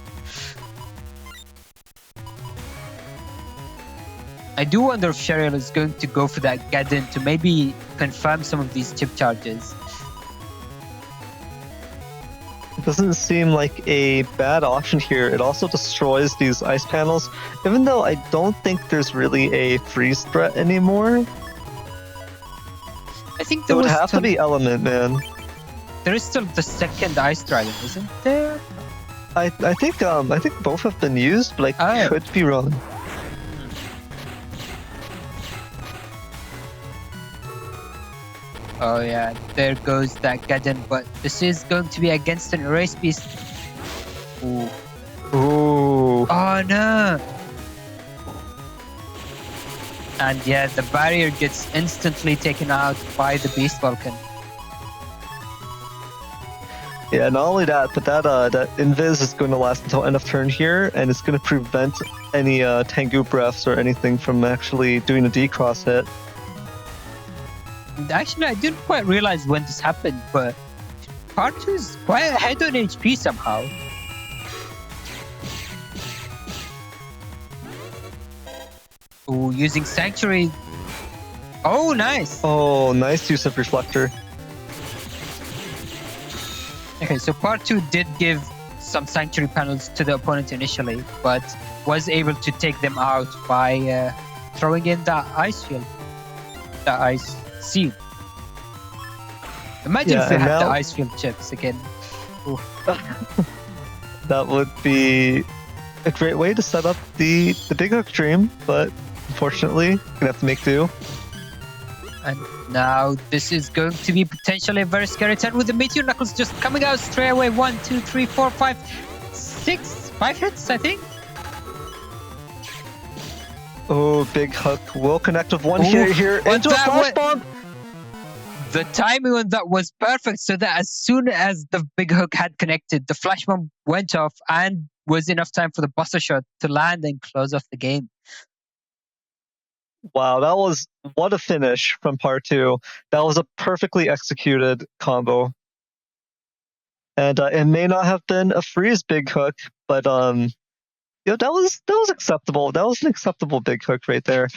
I do wonder if Sheriel is going to go for that Gadden to maybe confirm some of these chip charges. It doesn't seem like a bad option here. It also destroys these ice panels, even though I don't think there's really a freeze threat anymore. I think It there would was have to be Element, man. There is still the second Ice Dragon, isn't there? I think both have been used, but I could be wrong. Oh yeah, there goes that Gadden, but this is going to be against an Erase Beast. Ooh. Ooh. Oh no! And yeah, the barrier gets instantly taken out by the Beast Vulcan. Yeah, not only that, but that Invis is going to last until end of turn here, and it's going to prevent any Tengu breaths or anything from actually doing a D-cross hit. Actually, I didn't quite realize when this happened, but ParTwo is quite ahead on HP somehow. Ooh, using Sanctuary. Oh, nice. Oh, nice use of Reflector. Okay, so ParTwo did give some Sanctuary panels to the opponent initially, but was able to take them out by throwing in that Ice Field. The Ice Seed. Imagine if they had the Ice Field chips again. That would be a great way to set up the Big Hook Dream, but unfortunately, gonna have to make do. And now this is going to be potentially a very scary turn with the Meteor Knuckles just coming out straight away. 1, 2, 3, 4, 5, 6, 5 hits, I think. Oh, Big Hook will connect with one here into a Flash Bomb. The timing on that was perfect, so that as soon as the Big Hook had connected, the Flash Bomb went off and was enough time for the Buster Shot to land and close off the game. Wow, that was what a finish from ParTwo. That was a perfectly executed combo. And it may not have been a freeze Big Hook, but that was acceptable. That was an acceptable Big Hook right there.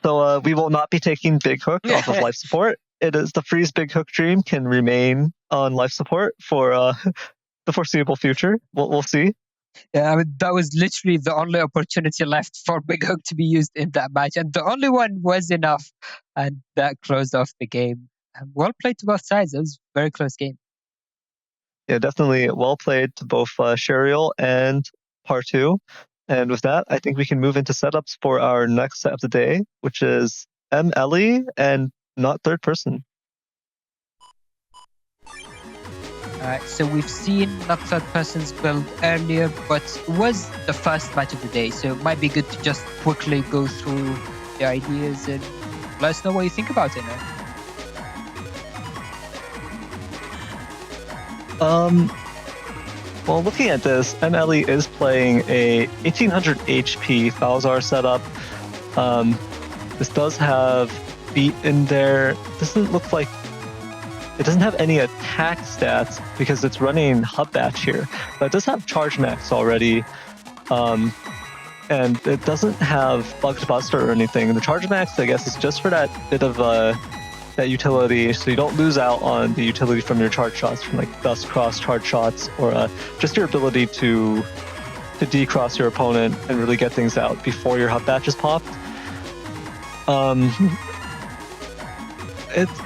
So we will not be taking Big Hook off of life support. It is the freeze Big Hook Dream can remain on life support for the foreseeable future. We'll see. Yeah, I mean, that was literally the only opportunity left for Big Hook to be used in that match, and the only one was enough, and that closed off the game. Well played to both sides. It was a very close game. Yeah, definitely well played to both Sheriel and ParTwo. And with that, I think we can move into setups for our next set of the day, which is M-Ellie and not third person. Alright, so we've seen not third person's build earlier, but it was the first match of the day, so it might be good to just quickly go through the ideas and let us know what you think about it now. Well, looking at this, M-Ellie is playing a 1800 HP Falzar setup. This does have beat in there. Doesn't look like it doesn't have any attack stats because it's running Hub Batch here, but it does have Charge Max already. And it doesn't have Bugged Buster or anything. The Charge Max, I guess, is just for that bit of that utility, so you don't lose out on the utility from your charge shots, from like Dust Cross charge shots, or just your ability to decross your opponent and really get things out before your Hub Batch is popped. It's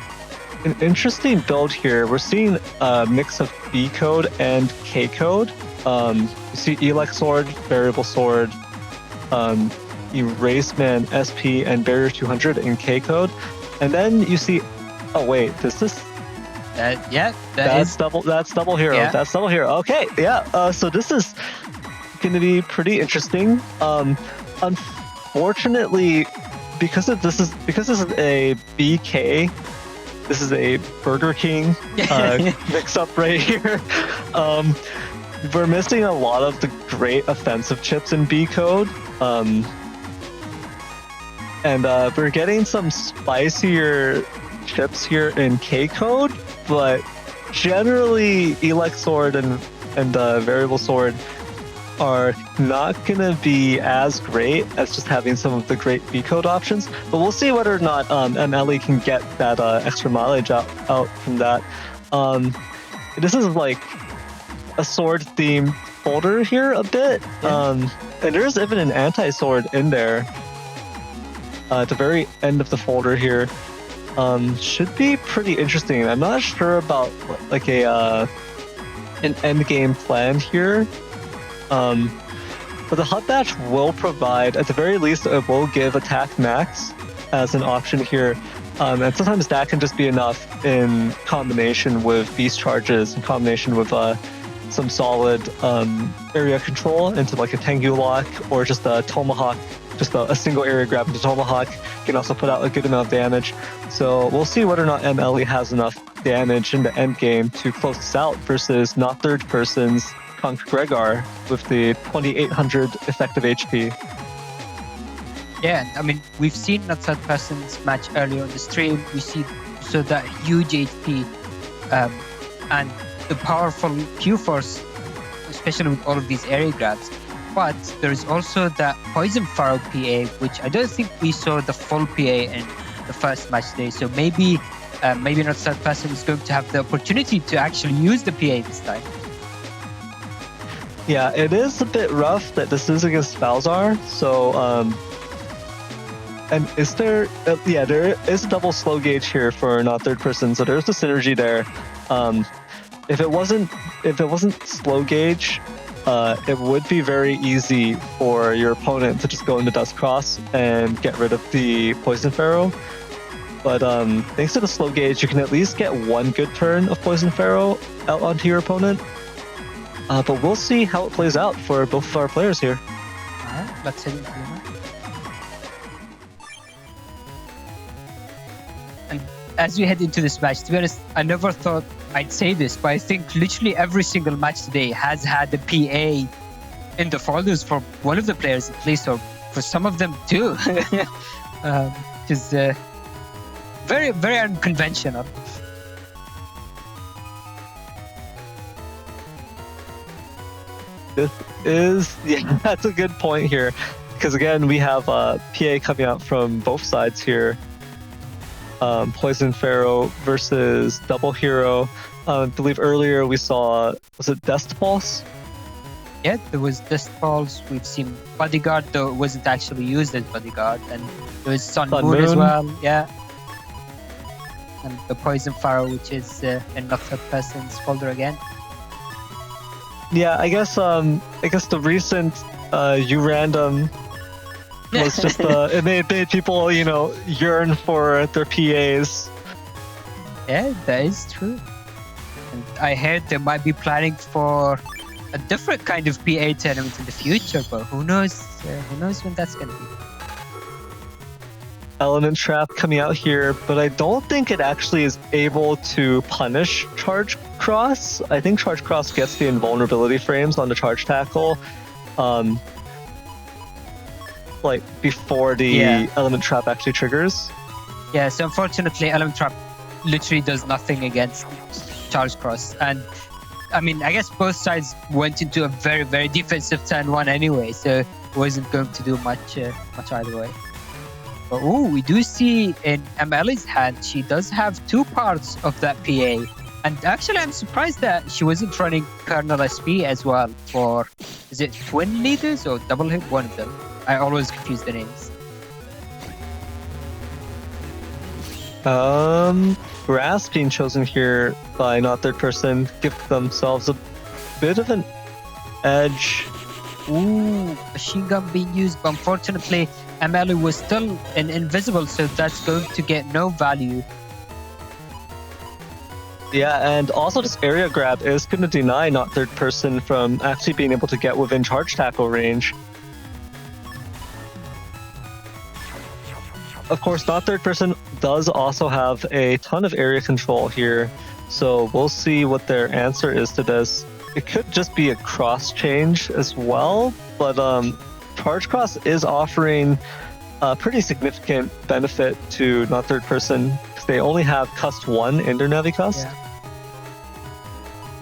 an interesting build here. We're seeing a mix of B code and K code. You see Elect Sword, Variable Sword, Erase Man SP, and Barrier 200 in K code. And then you see, oh wait, does this? That's double hero. Yeah. That's double hero. Okay, yeah. So this is going to be pretty interesting. Unfortunately, because this is a BK, this is a Burger King mix up right here. We're missing a lot of the great offensive chips in B code. And we're getting some spicier chips here in K code, but generally Elect Sword and Variable Sword are not gonna be as great as just having some of the great B code options. But we'll see whether or not M-Ellie can get that extra mileage out from that. This is like a sword themed folder here a bit, and there's even an anti-sword in there. At the very end of the folder here, should be pretty interesting. I'm not sure about like an end game plan here, but the Hub Batch will provide, at the very least, it will give attack max as an option here, and sometimes that can just be enough in combination with beast charges, in combination with some solid area control into like a Tengu lock or just a tomahawk. Just a single area grab into Tomahawk can also put out a good amount of damage. So we'll see whether or not M-Ellie has enough damage in the end game to close this out versus not third person's Conk Gregar with the 2800 effective HP. Yeah, I mean, we've seen not third person's match earlier on the stream. We see that huge HP and the powerful Q-Force, especially with all of these area grabs. But there is also that Poison Pharaoh PA, which I don't think we saw the full PA in the first match today. So maybe not third person is going to have the opportunity to actually use the PA this time. Yeah, it is a bit rough that this is against Falzar. So, and is there? There is a double slow gauge here for not third person. So there's the synergy there. If it wasn't slow gauge, it would be very easy for your opponent to just go into Dust Cross and get rid of the Poison Pharaoh. But thanks to the slow gauge, you can at least get one good turn of Poison Pharaoh out onto your opponent. But we'll see how it plays out for both of our players here. Alright, let's head into the match. And as we head into this match, to be honest, I never thought I'd say this, but I think literally every single match today has had the PA in the folders for one of the players at least, or for some of them too. Which is very, very unconventional. This is, that's a good point here. Because again, we have PA coming out from both sides here. Poison Pharaoh versus Double Hero. I believe earlier we saw, was it Dust Pulse? Yeah, there was Dust Pulse. We've seen Bodyguard, though it wasn't actually used as Bodyguard. And there was Sun Moon as well, yeah. And the Poison Pharaoh, which is in not third person's folder again. Yeah, I guess the recent random was just it made people, yearn for their PAs. Yeah, that is true. And I heard they might be planning for a different kind of PA tournament in the future, but who knows? Who knows when that's gonna be? Element Trap coming out here, but I don't think it actually is able to punish Charge Cross. I think Charge Cross gets the invulnerability frames on the Charge Tackle, like before the Element Trap actually triggers. Yeah, so unfortunately, Element Trap literally does nothing against Charge Cross, and I mean, I guess both sides went into a very, very defensive turn one anyway, so it wasn't going to do much either way. But we do see in M-Ellie's hand, she does have two parts of that PA. And actually, I'm surprised that she wasn't running Kernel SP as well for, is it Twin Leaders or Double Hit? One of them. I always confuse the names. Grass being chosen here by not third person give themselves a bit of an edge. Ooh, machine gun being used, but unfortunately, M-Ellie was still invisible, so that's going to get no value. Yeah, and also this area grab is going to deny not third person from actually being able to get within Charge Tackle range. Of course, not third person does also have a ton of area control here, so we'll see what their answer is to this. It could just be a cross change as well, but Charge Cross is offering a pretty significant benefit to not third person because they only have Cust 1 in their Navicust. Yeah.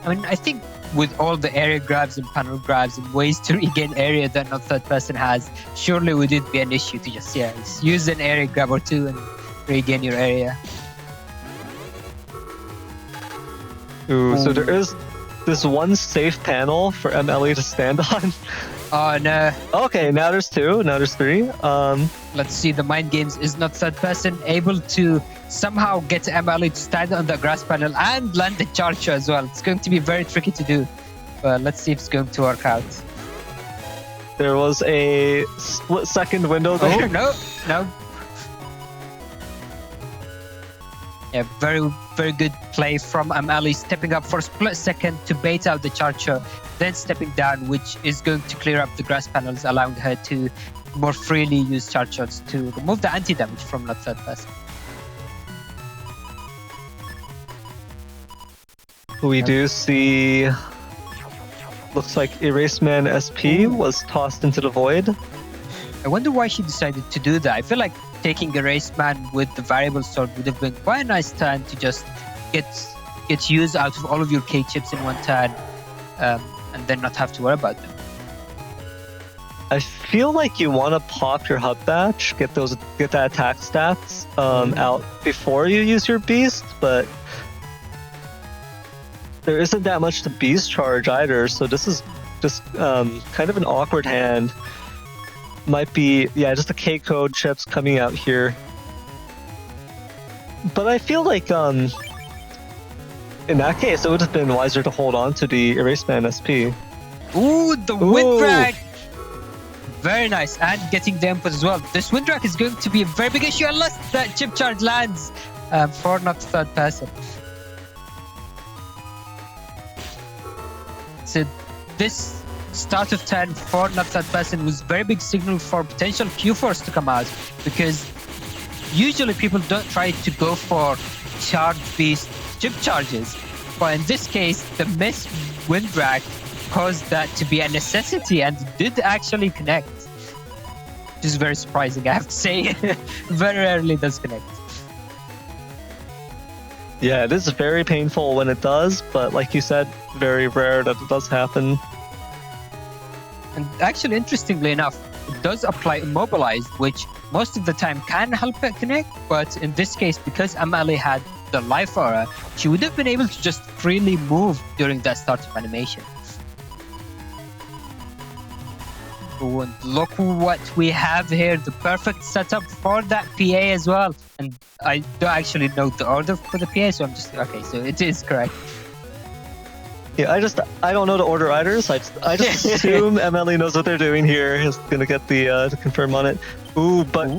I mean, I think with all the area grabs and panel grabs and ways to regain area that not third person has, surely would it be an issue to just use an area grab or two and regain your area. Ooh, so there is this one safe panel for M-Ellie to stand on. Oh no. Okay, now there's two, now there's three. Let's see, the mind games is not third person able to somehow get M-Ellie to stand on the grass panel and land the charger as well. It's going to be very tricky to do, but let's see if it's going to work out. There was a split-second window there. Oh, no. Yeah, very, very good play from M-Ellie, stepping up for a split second to bait out the charger, then stepping down, which is going to clear up the grass panels, allowing her to more freely use charge shots to remove the anti-damage from not third person. We do see, looks like Erase Man SP was tossed into the void. I wonder why she decided to do that. I feel like taking Erase Man with the variable sword would have been quite a nice turn to just get use out of all of your K chips in one turn, and then not have to worry about them. I feel like you want to pop your hub batch, get that attack stats out before you use your beast, but there isn't that much to beast charge either, so this is just kind of an awkward hand. Might be, just a K code chips coming out here. But I feel like in that case, it would have been wiser to hold on to the Erase Man SP. Ooh, the wind drag! Very nice, and getting the input as well. This wind drag is going to be a very big issue unless that chip charge lands for not third person. So this start of turn for not third person was very big signal for potential Q-Force to come out, because usually people don't try to go for charge beast chip charges, but in this case the missed wind drag caused that to be a necessity and did actually connect, which is very surprising, I have to say. Very rarely does connect. Yeah, it is very painful when it does, but like you said, very rare that it does happen. And actually, interestingly enough, it does apply Immobilized, which most of the time can help it connect, but in this case, because M-Ellie had the life aura, she would have been able to just freely move during that start of animation. Oh, and look what we have here, the perfect setup for that PA as well. And I don't actually know the order for the PA, so I'm just, okay, so it is correct. Yeah, I don't know the order either, so I just assume M-Ellie knows what they're doing here. Is gonna get the confirm on it. Ooh, but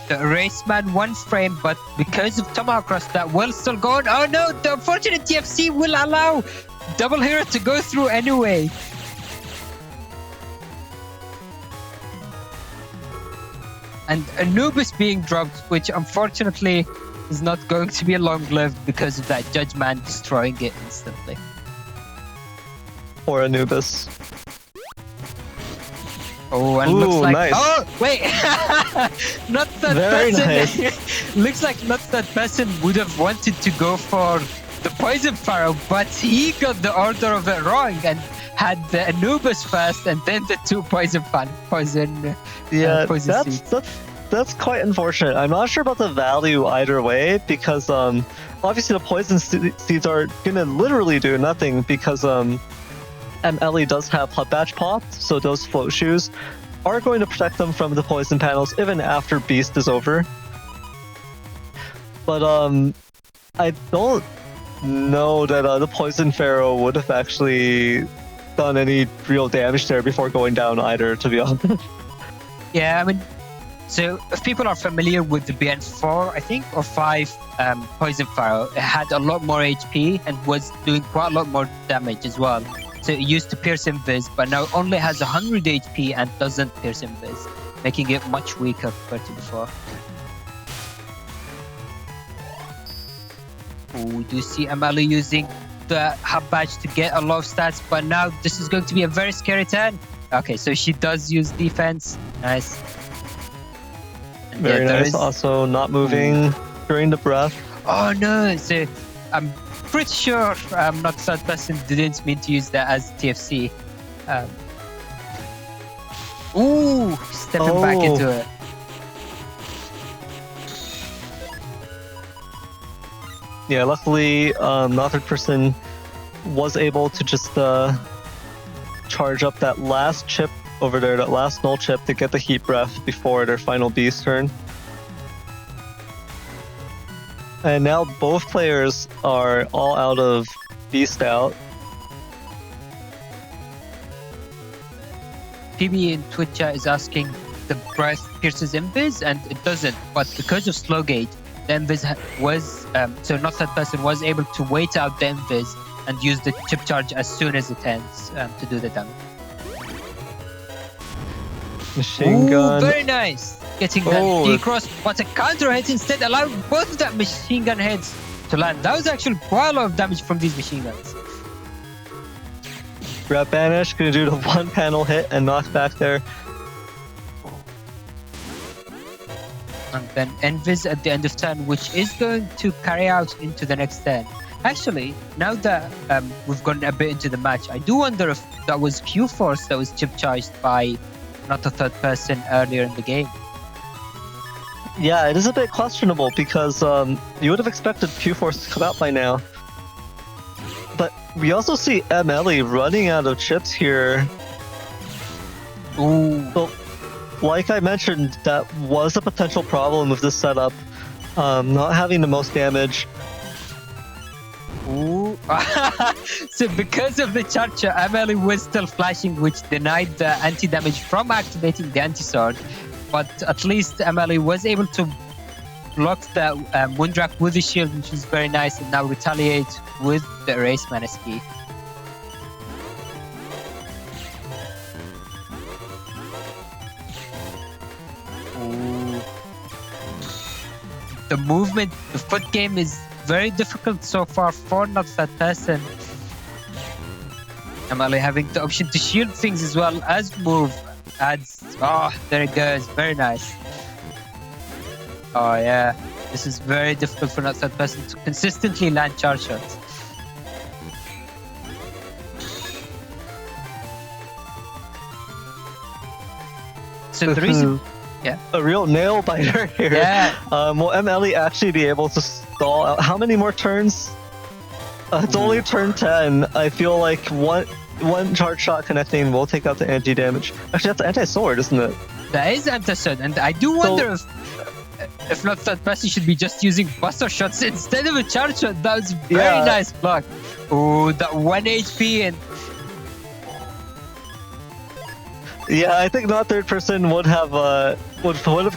the Raceman 1 frame, but because of Tomahawk Cross, that will still go on. Oh no, the unfortunate TFC will allow Double Hero to go through anyway. And Anubis being dropped, which unfortunately is not going to be long-lived because of that Judge Man destroying it instantly. or Anubis. Oh, and Ooh, looks like... nice. Oh, wait! Not that Very person... nice. Looks like not that person would have wanted to go for the Poison Pharaoh, but he got the order of it wrong and had the Anubis first and then the two Poison Yeah, seeds. that's quite unfortunate. I'm not sure about the value either way because obviously the poison seeds are gonna literally do nothing because M-Ellie does have hot batch pop, so those float shoes are going to protect them from the poison panels even after Beast is over. But I don't know that the Poison Pharaoh would have actually done any real damage there before going down either, to be honest. Yeah, I mean, so if people are familiar with the BN4, I think, or 5 Poison Pharaoh, it had a lot more HP and was doing quite a lot more damage as well. So it used to pierce invis, but now only has 100 HP and doesn't pierce invis, making it much weaker compared to before. We do see M-Ellie using the hub badge to get a lot of stats, but now this is going to be a very scary turn. Okay, so she does use defense. Nice. And Very nice. Also not moving during the breath. Oh no! So I'm pretty sure not third person didn't mean to use that as TFC. Ooh, stepping back into it. Yeah, luckily, not third person was able to just charge up that last chip over there, that last null chip to get the heat breath before their final beast turn. And now both players are all out of beast out. PB in Twitch chat is asking the breath pierces invis, and it doesn't. But because of slow gauge, the invis was so not that person was able to wait out the invis and use the chip charge as soon as it ends to do the damage. Machine gun. Very nice. Getting that D-cross, but a counter hit instead allowed both of that machine gun hits to land. That was actually quite a lot of damage from these machine guns. Grab Banish, gonna do the one panel hit and knock back there. And then Envis at the end of turn, which is going to carry out into the next turn. Actually, now that we've gone a bit into the match, I do wonder if that was Q-Force that was chip charged by not a third person earlier in the game. Yeah, it is a bit questionable because you would have expected Q-Force to come out by now. But we also see M-Ellie running out of chips here. Ooh. Well, like I mentioned, that was a potential problem with this setup. Not having the most damage. Ooh. So because of the charger, M-Ellie was still flashing, which denied the anti-damage from activating the anti-sword. But at least M-Ellie was able to block the Moondrap with the shield, which is very nice, and now retaliate with the Erase Mana Ski. Ooh. The movement, the foot game is very difficult so far for not that person. M-Ellie having the option to shield things as well as move. Adds, there it goes, very nice. Oh yeah, this is very difficult for not that person to consistently land charge shots. So the reason, a real nail biter here. Yeah. Will M-Ellie actually be able to stall out? How many more turns? It's only turn 10. I feel like one charge shot connecting will take out the anti-damage. Actually, that's anti-sword, isn't it? That is anti-sword, and I do wonder if if not that pass, he should be just using buster shots instead of a charge shot. That was very Yeah. nice block. Oh, that 1 HP and Yeah, I think not third person would have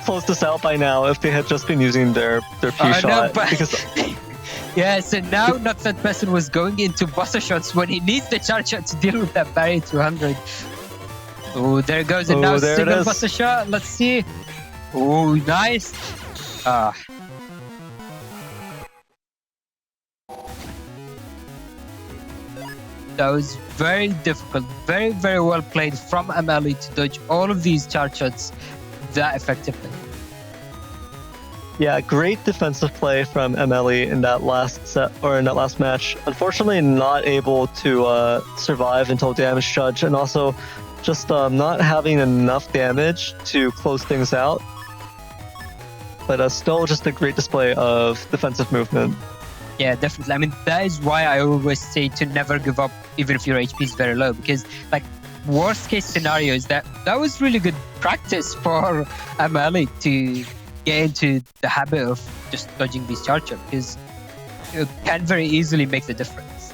closed this out by now if they had just been using their P shot. no, but Because yeah, so now not that person was going into buster shots when he needs the charge shot to deal with that barrier 200. Oh, there it goes, and now there it single is. buster shot. Let's see. Oh, nice. Ah. That was very difficult, very, very well played from M-Ellie to dodge all of these charge shots that effectively. yeah, great defensive play from M-Ellie in that last set or in that last match. Unfortunately, not able to survive until damage judge, and also just not having enough damage to close things out. But still, just a great display of defensive movement. Yeah, definitely. I mean, that is why I always say to never give up, even if your HP is very low, because like worst case scenario is that was really good practice for M-Ellie to get into the habit of just dodging these charge shots, because it can very easily make the difference.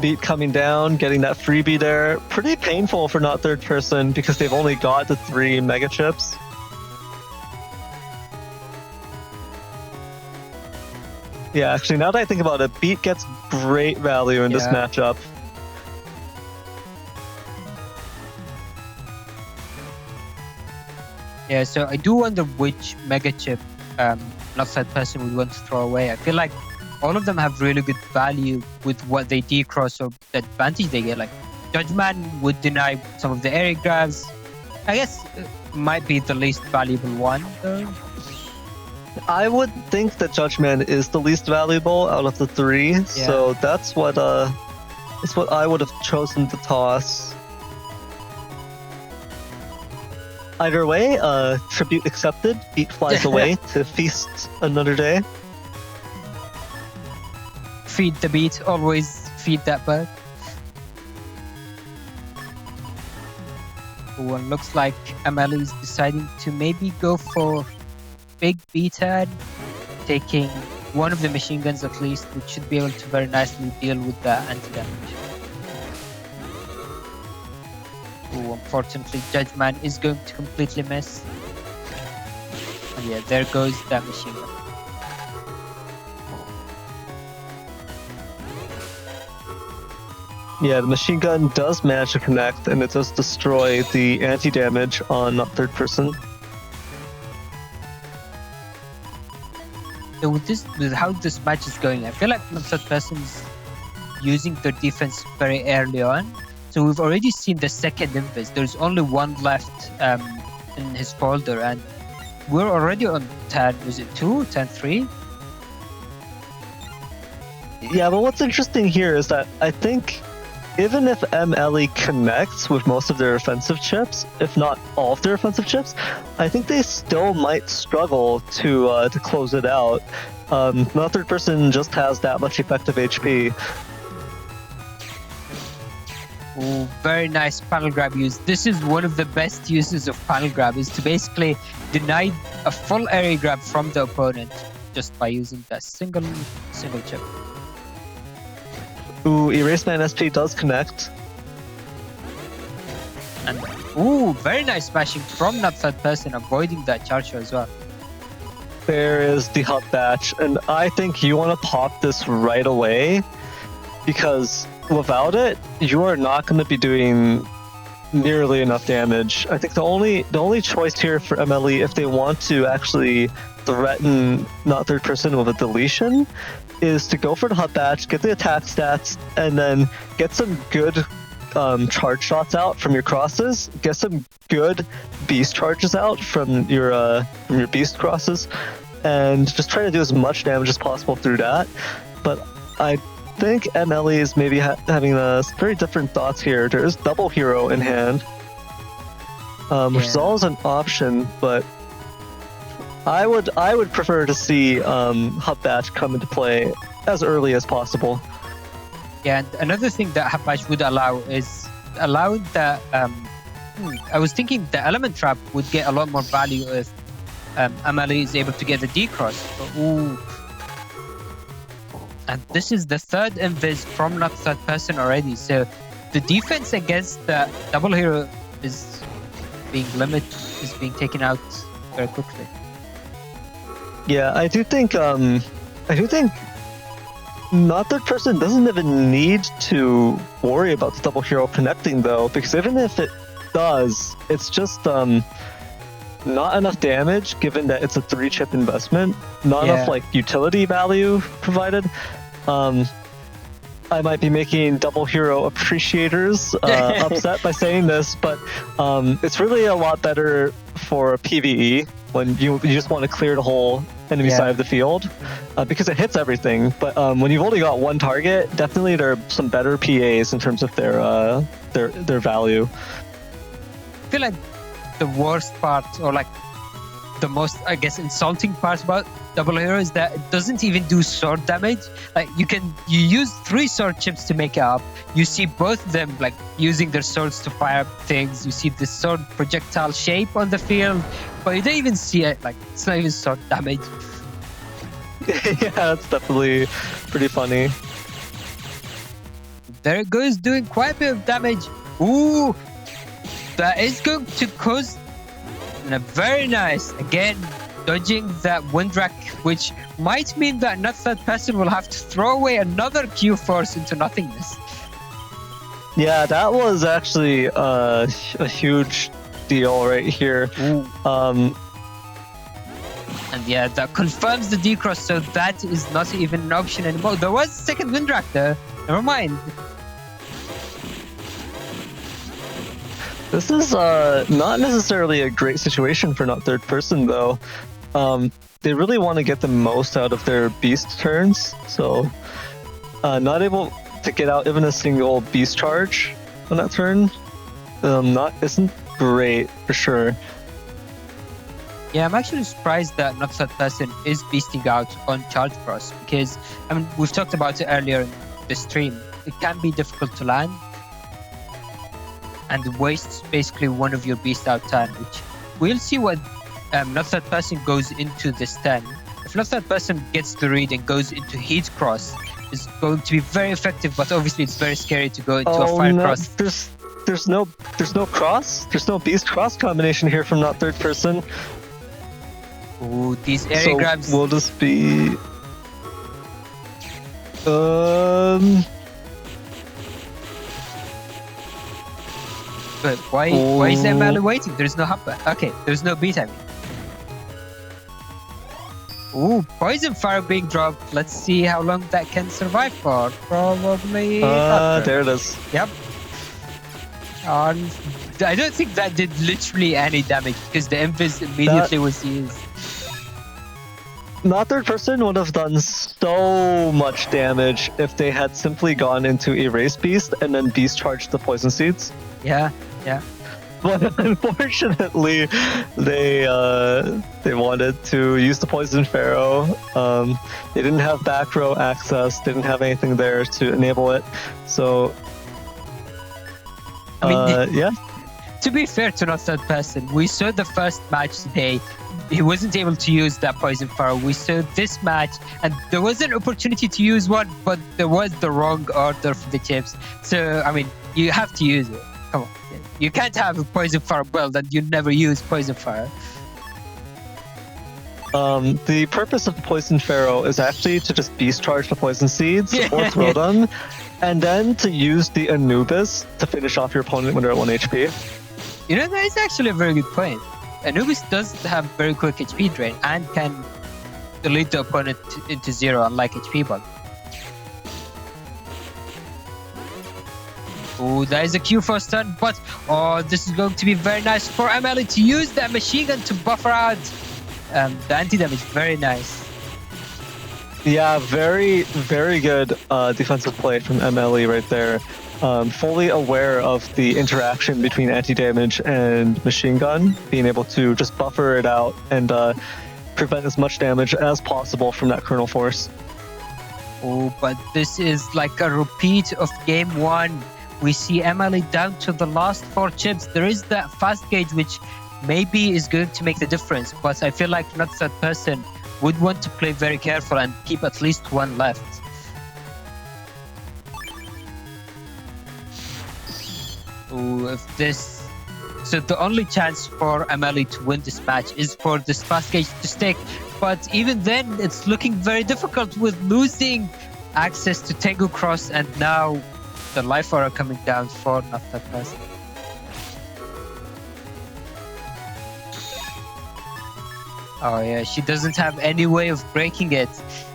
Beat coming down, getting that freebie there. Pretty painful for not third person because they've only got the 3 mega chips. Yeah, actually, now that I think about it, Beat gets great value in this Yeah. matchup. Yeah, so I do wonder which mega chip not that person would want to throw away. I feel like all of them have really good value with what they decross or the advantage they get. Like Judgman would deny some of the area grabs. I guess it might be the least valuable one though. I would think that Judgman is the least valuable out of the 3, so that's what I would have chosen to toss. Either way, tribute accepted. Beat flies away to feast another day. Feed the beat, always feed that bird. Oh, and looks like M-Ellie is deciding to maybe go for big beta, taking one of the machine guns at least, which should be able to very nicely deal with the anti-damage. Oh, unfortunately, Judgman is going to completely miss. And yeah, there goes that machine gun. Yeah, the machine gun does manage to connect, and it does destroy the anti-damage on not third person. So with how this match is going, I feel like third person's using their defense very early on. So we've already seen the second invis. There's only one left in his folder, and we're already on 10. Was it 2? 10-3? Yeah, but what's interesting here is that I think even if M-Ellie connects with most of their offensive chips, if not all of their offensive chips, I think they still might struggle to close it out. Not third person just has that much effective HP. Oh, very nice panel grab use. This is one of the best uses of panel grab, is to basically deny a full area grab from the opponent just by using that single chip. Ooh, Erase Man SP does connect. And ooh, very nice smashing from that third person, avoiding that charge as well. There is the hot batch, and I think you want to pop this right away because without it, you are not going to be doing nearly enough damage. I think the only choice here for M-Ellie, if they want to actually threaten not third person with a deletion, is to go for the hot batch, get the attack stats, and then get some good charge shots out from your crosses, get some good beast charges out from your beast crosses, and just try to do as much damage as possible through that. But I think M-Ellie is maybe having very different thoughts here. There is double hero in hand, which is always an option, but I would prefer to see Hot Batch come into play as early as possible. Yeah, and another thing that Hot Batch would allow is allowing the I was thinking the element trap would get a lot more value if M-Ellie is able to get the D-cross. Ooh. And this is the third invis from not third person already. So the defense against the double hero is being taken out very quickly. Yeah, I do think not third person doesn't even need to worry about the double hero connecting though, because even if it does, it's just not enough damage given that it's a 3-chip investment, not enough like utility value provided. I might be making double hero appreciators upset by saying this, but it's really a lot better for PvE when you just want to clear the whole enemy side of the field because it hits everything. But when you've only got one target, definitely there are some better PAs in terms of their value. I feel like the worst part, or like the most, I guess, insulting part about double hero is that it doesn't even do sword damage. Like you use 3 sword chips to make it up. You see both of them like using their swords to fire things. You see the sword projectile shape on the field, but you don't even see it. Like it's not even sword damage. Yeah, that's definitely pretty funny. There it goes, doing quite a bit of damage. Ooh, that is going to cause a very nice, again, dodging that Windwreck, which might mean that not third person will have to throw away another Q-Force into nothingness. Yeah, that was actually a huge deal right here. And yeah, that confirms the D-Cross, so that is not even an option anymore. There was a second Windwreck there. Never mind. This is not necessarily a great situation for not third person though. They really want to get the most out of their beast turns, so not able to get out even a single beast charge on that turn isn't great for sure. Yeah, I'm actually surprised that not third person is beasting out on charge cross, because I mean we've talked about it earlier in the stream. It can be difficult to land and wastes basically one of your beast out turn, which we'll see what not third person goes into this turn. If not third person gets the read and goes into heat cross, it's going to be very effective, but obviously it's very scary to go into a fire cross. There's no cross. There's no beast cross combination here from not third person. Ooh, these area grabs will just be But why is M-Ellie waiting? There's no hopper. Okay, there's no beat, I mean. Ooh, poison fire being dropped. Let's see how long that can survive for. Probably there it is. Yep. I don't think that did literally any damage because the invis immediately was used. Not third person would have done so much damage if they had simply gone into Erase Beast and then Beast charged the poison seeds. Yeah, yeah. But unfortunately, they wanted to use the Poison Pharaoh. They didn't have back row access. They didn't have anything there to enable it. So, I mean, yeah. To be fair to not third person, we saw the first match today. He wasn't able to use that Poison Pharaoh. We saw this match, and there was an opportunity to use one, but there was the wrong order for the chips. So, I mean, you have to use it. Come on. You can't have a Poison Fire build and you never use Poison Fire. The purpose of the Poison Pharaoh is actually to just Beast Charge the Poison Seeds or throw them, and then to use the Anubis to finish off your opponent when they're at 1 HP. You know, that is actually a very good point. Anubis does have very quick HP drain and can delete the opponent into 0, unlike HP Bug. Oh, that is a Q for stun, but this is going to be very nice for M-Ellie to use that machine gun to buffer out the anti-damage. Very nice. Yeah, very, very good defensive play from M-Ellie right there. Fully aware of the interaction between anti-damage and machine gun, being able to just buffer it out and prevent as much damage as possible from that kernel force. Oh, but this is like a repeat of game 1 We see M-Ellie down to the last 4 chips. There is that fast gauge, which maybe is going to make the difference, but I feel like not that person would want to play very careful and keep at least 1 left. Ooh, so the only chance for M-Ellie to win this match is for this fast gauge to stick, but even then it's looking very difficult with losing access to Tengu Cross and now the life aura coming down for not that person. Oh yeah, she doesn't have any way of breaking it,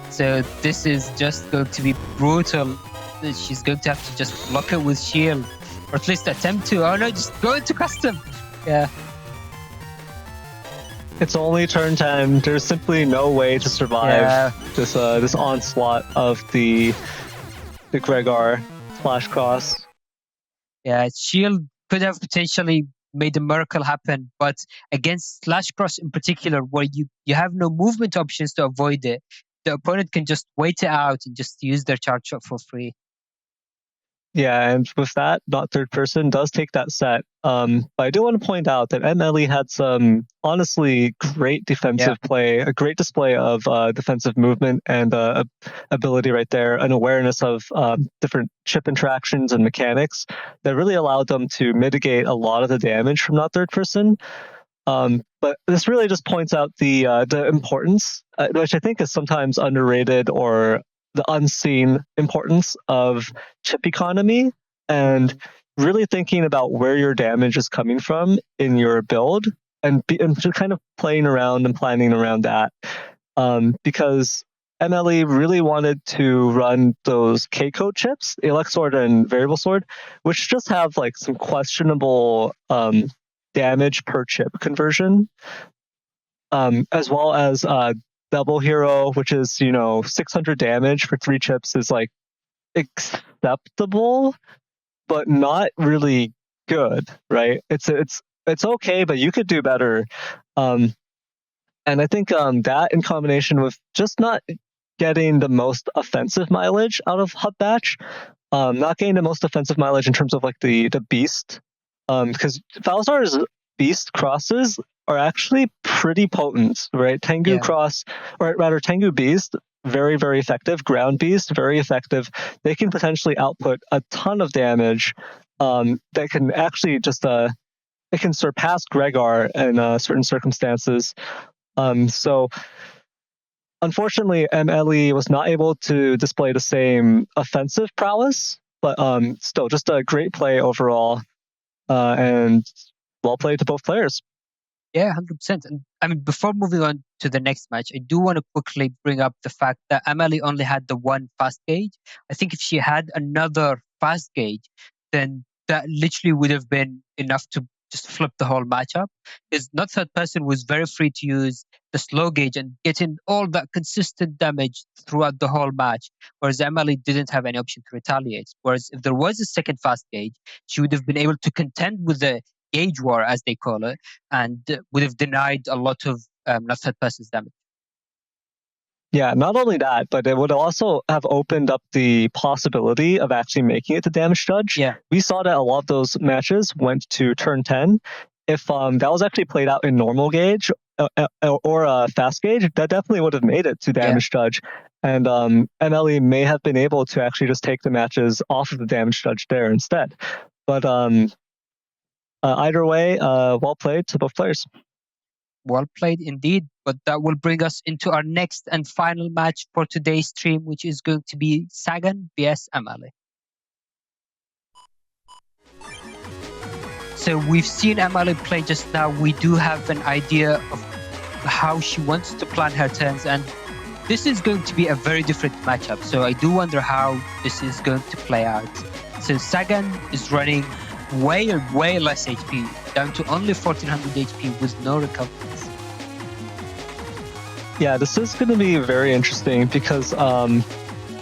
so this is just going to be brutal. She's going to have to just block it with shield, or at least attempt to. Oh no, just go into custom. Yeah. It's only turn 10. There's simply no way to survive this onslaught of the Gregor Flash Cross. Yeah, shield could have potentially made a miracle happen, but against Slash Cross in particular, where you have no movement options to avoid it, the opponent can just wait it out and just use their charge shot for free. Yeah, and with that, not third person does take that set. But I do want to point out that M-Ellie had some honestly great defensive play, a great display of defensive movement and ability right there, an awareness of different chip interactions and mechanics that really allowed them to mitigate a lot of the damage from not third person. But this really just points out the importance, which I think is sometimes underrated, or the unseen importance of chip economy and really thinking about where your damage is coming from in your build and just kind of playing around and planning around that. Because M-Ellie really wanted to run those Keiko chips, Elect Sword and Variable Sword, which just have like some questionable damage per chip conversion, as well as Double Hero, which is 600 damage for 3 chips, is like acceptable, but not really good, right? It's okay, but you could do better. And I think that in combination with just not getting the most offensive mileage out of Hut Batch, not getting the most offensive mileage in terms of like the beast, because Falzar's beast crosses are actually pretty potent, right? Tengu Cross, or rather Tengu Beast, very, very effective. Ground Beast, very effective. They can potentially output a ton of damage that can actually just it can surpass Gregor in certain circumstances. So unfortunately, M-Ellie was not able to display the same offensive prowess, but still just a great play overall, and well played to both players. Yeah, 100%. And I mean, before moving on to the next match, I do want to quickly bring up the fact that M-Ellie only had the 1 fast gauge. I think if she had another fast gauge, then that literally would have been enough to just flip the whole matchup. Because not third person was very free to use the slow gauge and get in all that consistent damage throughout the whole match, whereas M-Ellie didn't have any option to retaliate. Whereas if there was a second fast gauge, she would have been able to contend with the gauge war, as they call it, and would have denied a lot of not third person's damage. Yeah, not only that, but it would also have opened up the possibility of actually making it to damage judge. Yeah. We saw that a lot of those matches went to turn 10. If that was actually played out in normal gauge or fast gauge, that definitely would have made it to damage judge. And M-Ellie may have been able to actually just take the matches off of the damage judge there instead. But either way, well played to both players. Well played indeed, but that will bring us into our next and final match for today's stream, which is going to be Sagan vs M-Ellie. So we've seen M-Ellie play just now. We do have an idea of how she wants to plan her turns, and this is going to be a very different matchup. So I do wonder how this is going to play out. So Sagan is running way less HP, down to only 1400 HP with no recoveries. Yeah, this is going to be very interesting because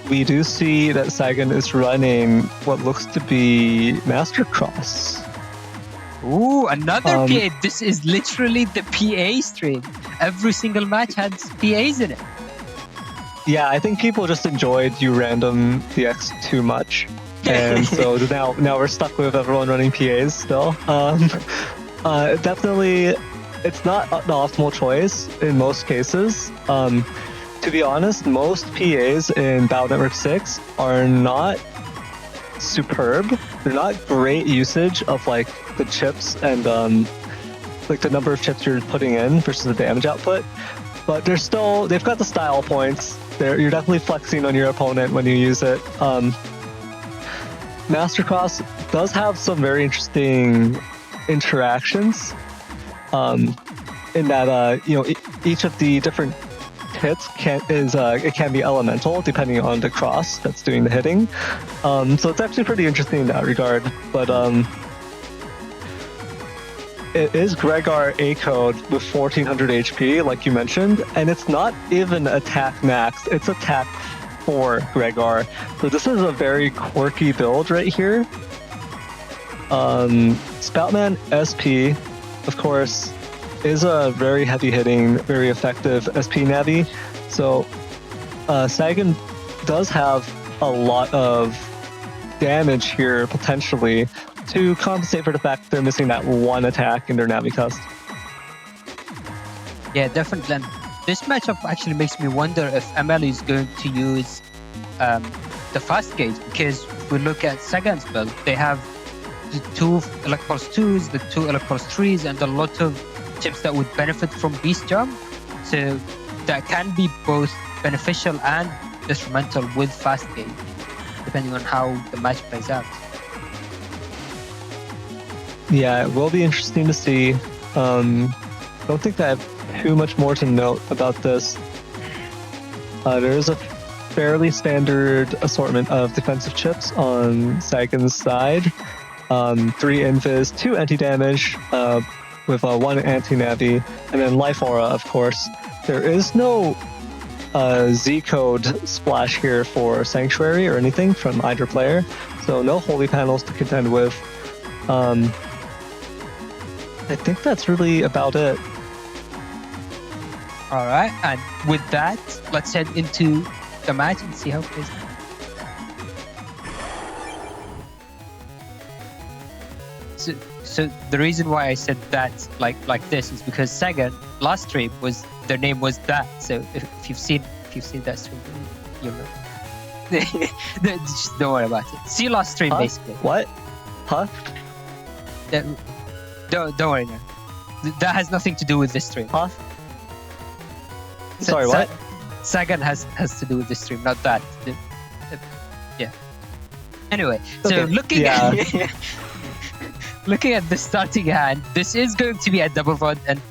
we do see that Sagan is running what looks to be Master Cross. Ooh, another PA. This is literally the PA stream. Every single match has PAs in it. Yeah, I think people just enjoyed you random DX too much. and so now we're stuck with everyone running PAs still. Definitely, it's not the optimal choice in most cases. To be honest, most PAs in Battle Network 6 are not superb. They're not great usage of like the chips and like the number of chips you're putting in versus the damage output. But they've got the style points. You're definitely flexing on your opponent when you use it. Mastercross does have some very interesting interactions. In that each of the different hits it can be elemental depending on the cross that's doing the hitting. So it's actually pretty interesting in that regard. But it is Gregar A code with 1400 HP, like you mentioned, and it's not even attack max, it's attack for Gregar. So this is a very quirky build right here. Spoutman SP, of course, is a very heavy hitting, very effective SP Navi. So Sagan does have a lot of damage here potentially to compensate for the fact they're missing that one attack in their Navicust. Yeah, definitely. And this matchup actually makes me wonder if M-Ellie is going to use the fast gauge, because if we look at Sagan's build, they have the 2 Electpulse 2s, the 2 Electpulse 3s, and a lot of chips that would benefit from Beast Jump. So that can be both beneficial and detrimental with fast gauge, depending on how the match plays out. Yeah, it will be interesting to see. Don't think that I have too much more to note about this. There is a fairly standard assortment of defensive chips on Sagan's side. 3 invis, 2 anti-damage, with 1 anti-navi, and then Life Aura, of course. There is no Z-code splash here for Sanctuary or anything from either player, so no holy panels to contend with. I think that's really about it. All right, and with that, let's head into the match and see how it plays out. So the reason why I said that like this is because Sagan last stream their name was that. So if you've seen that stream, you'll know. Just don't worry about it. See last stream basically. What? Huh? Don't worry now. That has nothing to do with this stream. Huh? Sorry, what? Sagan has to do with this stream, not that. Yeah. Anyway, okay. So looking at the starting hand, this is going to be a double VOD, and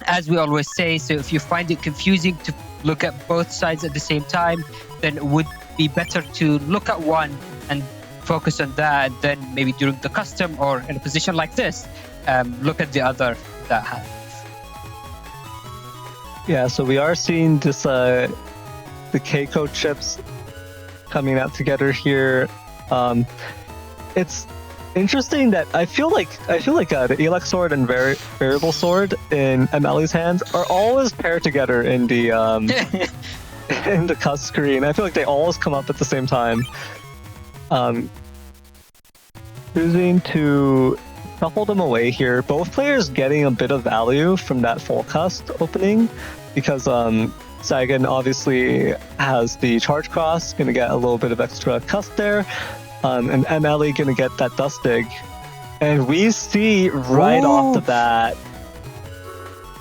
as we always say, so if you find it confusing to look at both sides at the same time, then it would be better to look at one and focus on that, and then maybe during the custom or in a position like this, look at the other that hand. Yeah, so we are seeing this the Keiko chips coming out together here. It's interesting that I feel like the Elex Sword and Variable Sword in M-Ellie's hands are always paired together in the in the cusp screen. I feel like they always come up at the same time. Choosing to shuffle them away here. Both players getting a bit of value from that full cust opening, because Sagan obviously has the charge cross, gonna get a little bit of extra cust there. And M-Ellie gonna get that dust dig. And we see right off the bat,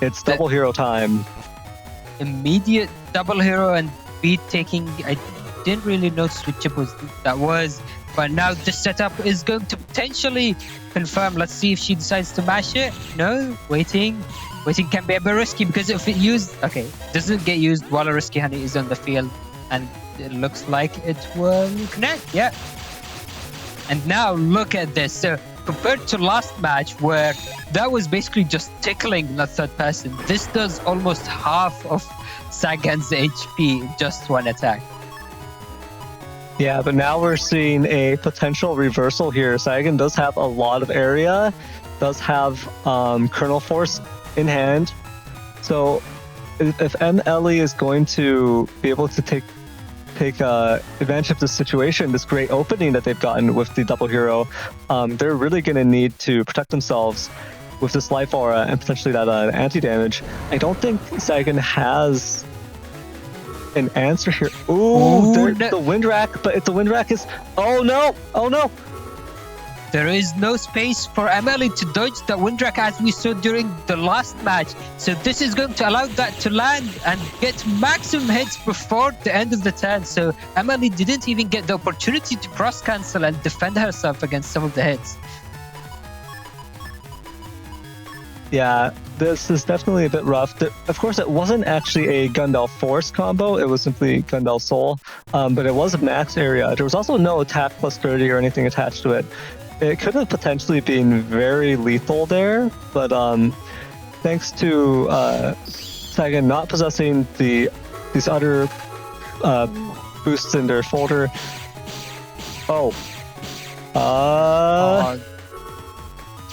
it's double hero time. Immediate double hero and beat taking. I didn't really notice which chip that was, but now the setup is going to potentially confirm. Let's see if she decides to mash it. No, waiting can be a bit risky, because if it doesn't get used while a risky honey is on the field, and it looks like it will connect. Yeah. And now look at this. So compared to last match where that was basically just tickling the third person, this does almost half of Sagan's HP in just one attack. Yeah, but now we're seeing a potential reversal here. Sagan does have a lot of area, does have Kernel Force in hand. So if M-Ellie is going to be able to take take advantage of this situation, this great opening that they've gotten with the double hero. They're really going to need to protect themselves with this life aura and potentially that anti-damage. I don't think Sagan has an answer here. Ooh, the wind rack, but if the wind rack is... Oh no! Oh no! There is no space for M-Ellie to dodge the wind rack as we saw during the last match. So this is going to allow that to land and get maximum hits before the end of the turn. So M-Ellie didn't even get the opportunity to cross cancel and defend herself against some of the hits. Yeah, this is definitely a bit rough. Of course, it wasn't actually a Gundel Force combo. It was simply Gundel Soul, but it was a max area. There was also no attack plus 30 or anything attached to it. It could have potentially been very lethal there, but thanks to Sagan not possessing these other boosts in their folder.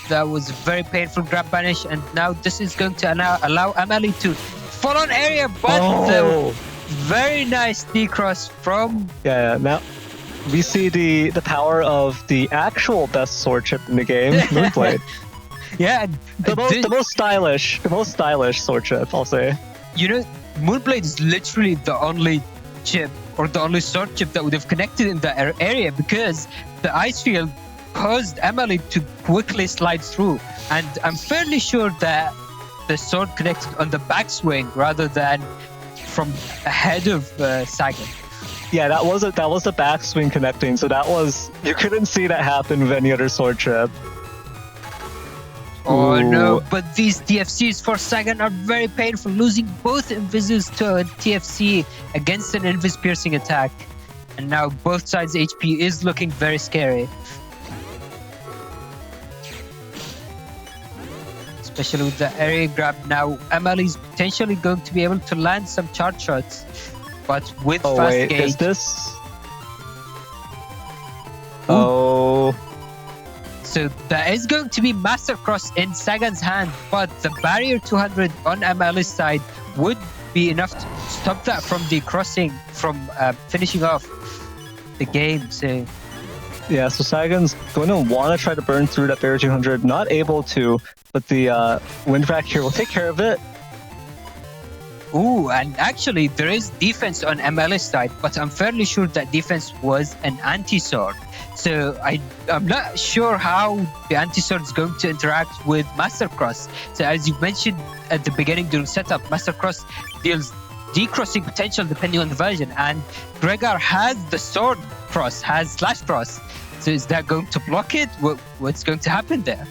That was a very painful grab banish, and now this is going to allow M-Ellie to fall on area, but very nice D-cross from... Yeah, now we see the power of the actual best sword chip in the game, Moonblade. Yeah, the most stylish sword chip, I'll say. You know, Moonblade is literally the only chip or the only sword chip that would have connected in that area, because the ice field caused M-Ellie to quickly slide through, and I'm fairly sure that the sword connected on the backswing rather than from ahead of Sagan. Yeah, that was the backswing connecting, so you couldn't see that happen with any other sword chip. Oh no, but these TFCs for Sagan are very painful, losing both Invises to a TFC against an Invis piercing attack. And now both sides' HP is looking very scary. Especially with the area grab now, M-Ellie is potentially going to be able to land some charge shots. But with fast gauge... is this? Oh... So there is going to be Master Cross in Sagan's hand, but the barrier 200 on M-Ellie's side would be enough to stop that from finishing off the game. So yeah, so Sagan's going to want to try to burn through that barrier 200, not able to, but the wind rack here will take care of it. Ooh, and actually there is defense on M-Ellie's side, but I'm fairly sure that defense was an anti-sword. So I'm not sure how the anti-sword is going to interact with Master Cross. So as you mentioned at the beginning during setup, Master Cross deals decrossing potential depending on the version, and Gregor has the sword cross, has slash cross. So is that going to block it? What's going to happen there?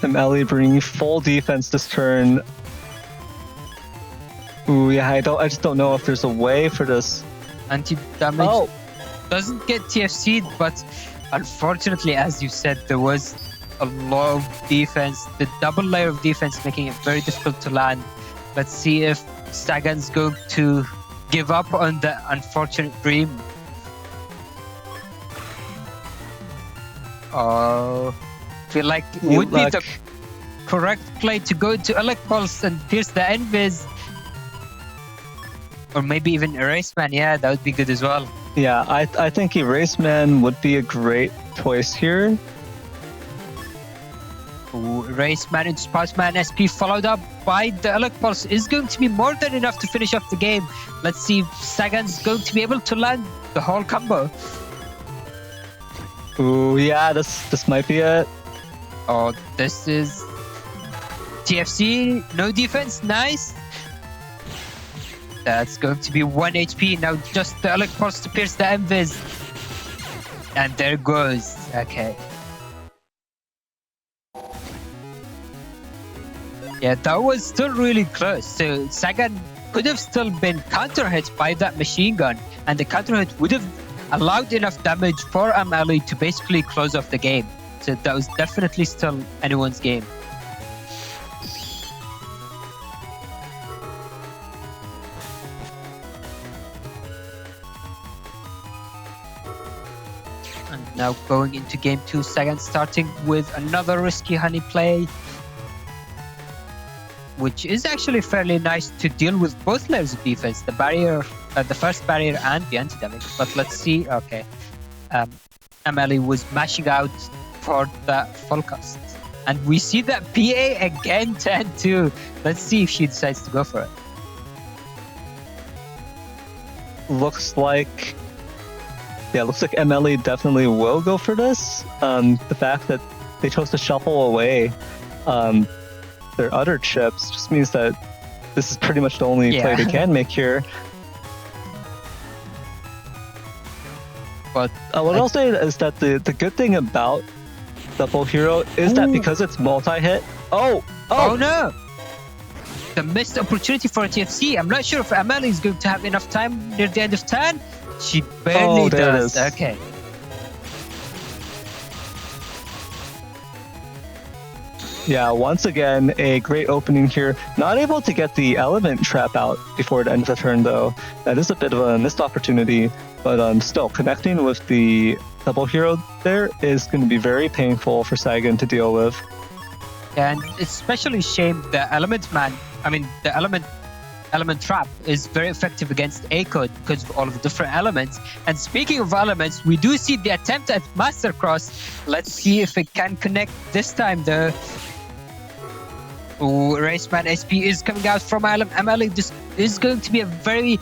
M-Ellie bringing full defense this turn. Ooh, yeah, I just don't know if there's a way for this. Anti-damage doesn't get TFC'd, but unfortunately, as you said, there was a lot of defense, the double layer of defense making it very difficult to land. Let's see if Sagan's going to give up on the unfortunate dream. Feel like it would be the correct play to go into Elect Pulse and pierce the Envis. Or maybe even Erase Man, yeah, that would be good as well. Yeah, I think Erase Man would be a great choice here. Ooh, Erase Man into Sparseman SP followed up by the Elect Pulse is going to be more than enough to finish off the game. Let's see if Sagan's going to be able to land the whole combo. Ooh, yeah, this might be it. Oh, this is TFC, no defense, nice. That's going to be 1 HP. Now just the Elect Pulse to pierce the Envis. And there goes. Okay. Yeah, that was still really close. So Sagan could have still been counter hit by that machine gun, and the counter hit would have allowed enough damage for M-Ellie to basically close off the game. So that was definitely still anyone's game. And now going into game 2, Sagan starting with another risky honey play. which is actually fairly nice to deal with both layers of defense, the barrier, the first barrier and the anti-damage. But let's see, okay. M-Ellie was mashing out for the full cast. And we see that PA again 10-2. Let's see if she decides to go for it. Looks like M-Ellie definitely will go for this. The fact that they chose to shuffle away their other chips just means that this is pretty much the only play they can make here. But what I'll say is that the good thing about Double Hero is that because it's multi-hit. Oh no! The missed opportunity for a TFC. I'm not sure if M-Ellie is going to have enough time near the end of turn. She barely does. Okay. Yeah, once again, a great opening here. Not able to get the element trap out before the end of the turn, though. That is a bit of a missed opportunity, but still, connecting with the Double Hero there is going to be very painful for Sagan to deal with. And especially shame the element man. I mean, the element trap is very effective against A-Code because of all of the different elements. And speaking of elements, we do see the attempt at Master Cross. Let's see if it can connect this time, though. Oh, Raceman SP is coming out from M-Ellie. This is going to be a very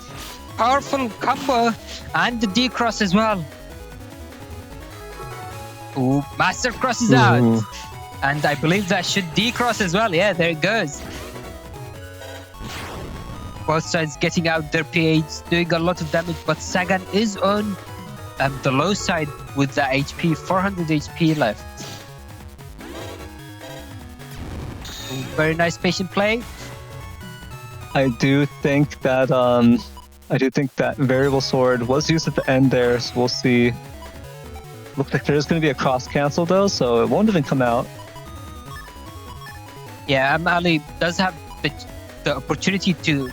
powerful combo, and the D-Cross as well. Oh, Master Cross is out. And I believe that should D-Cross as well. Yeah, there it goes. Both sides getting out their PAs, doing a lot of damage, but Sagan is on the low side with the HP, 400 HP left. Very nice patient play. I do think that variable sword was used at the end there, so we'll see. Looks like there's going to be a cross cancel though, so it won't even come out. Yeah, M-Ellie does have the opportunity to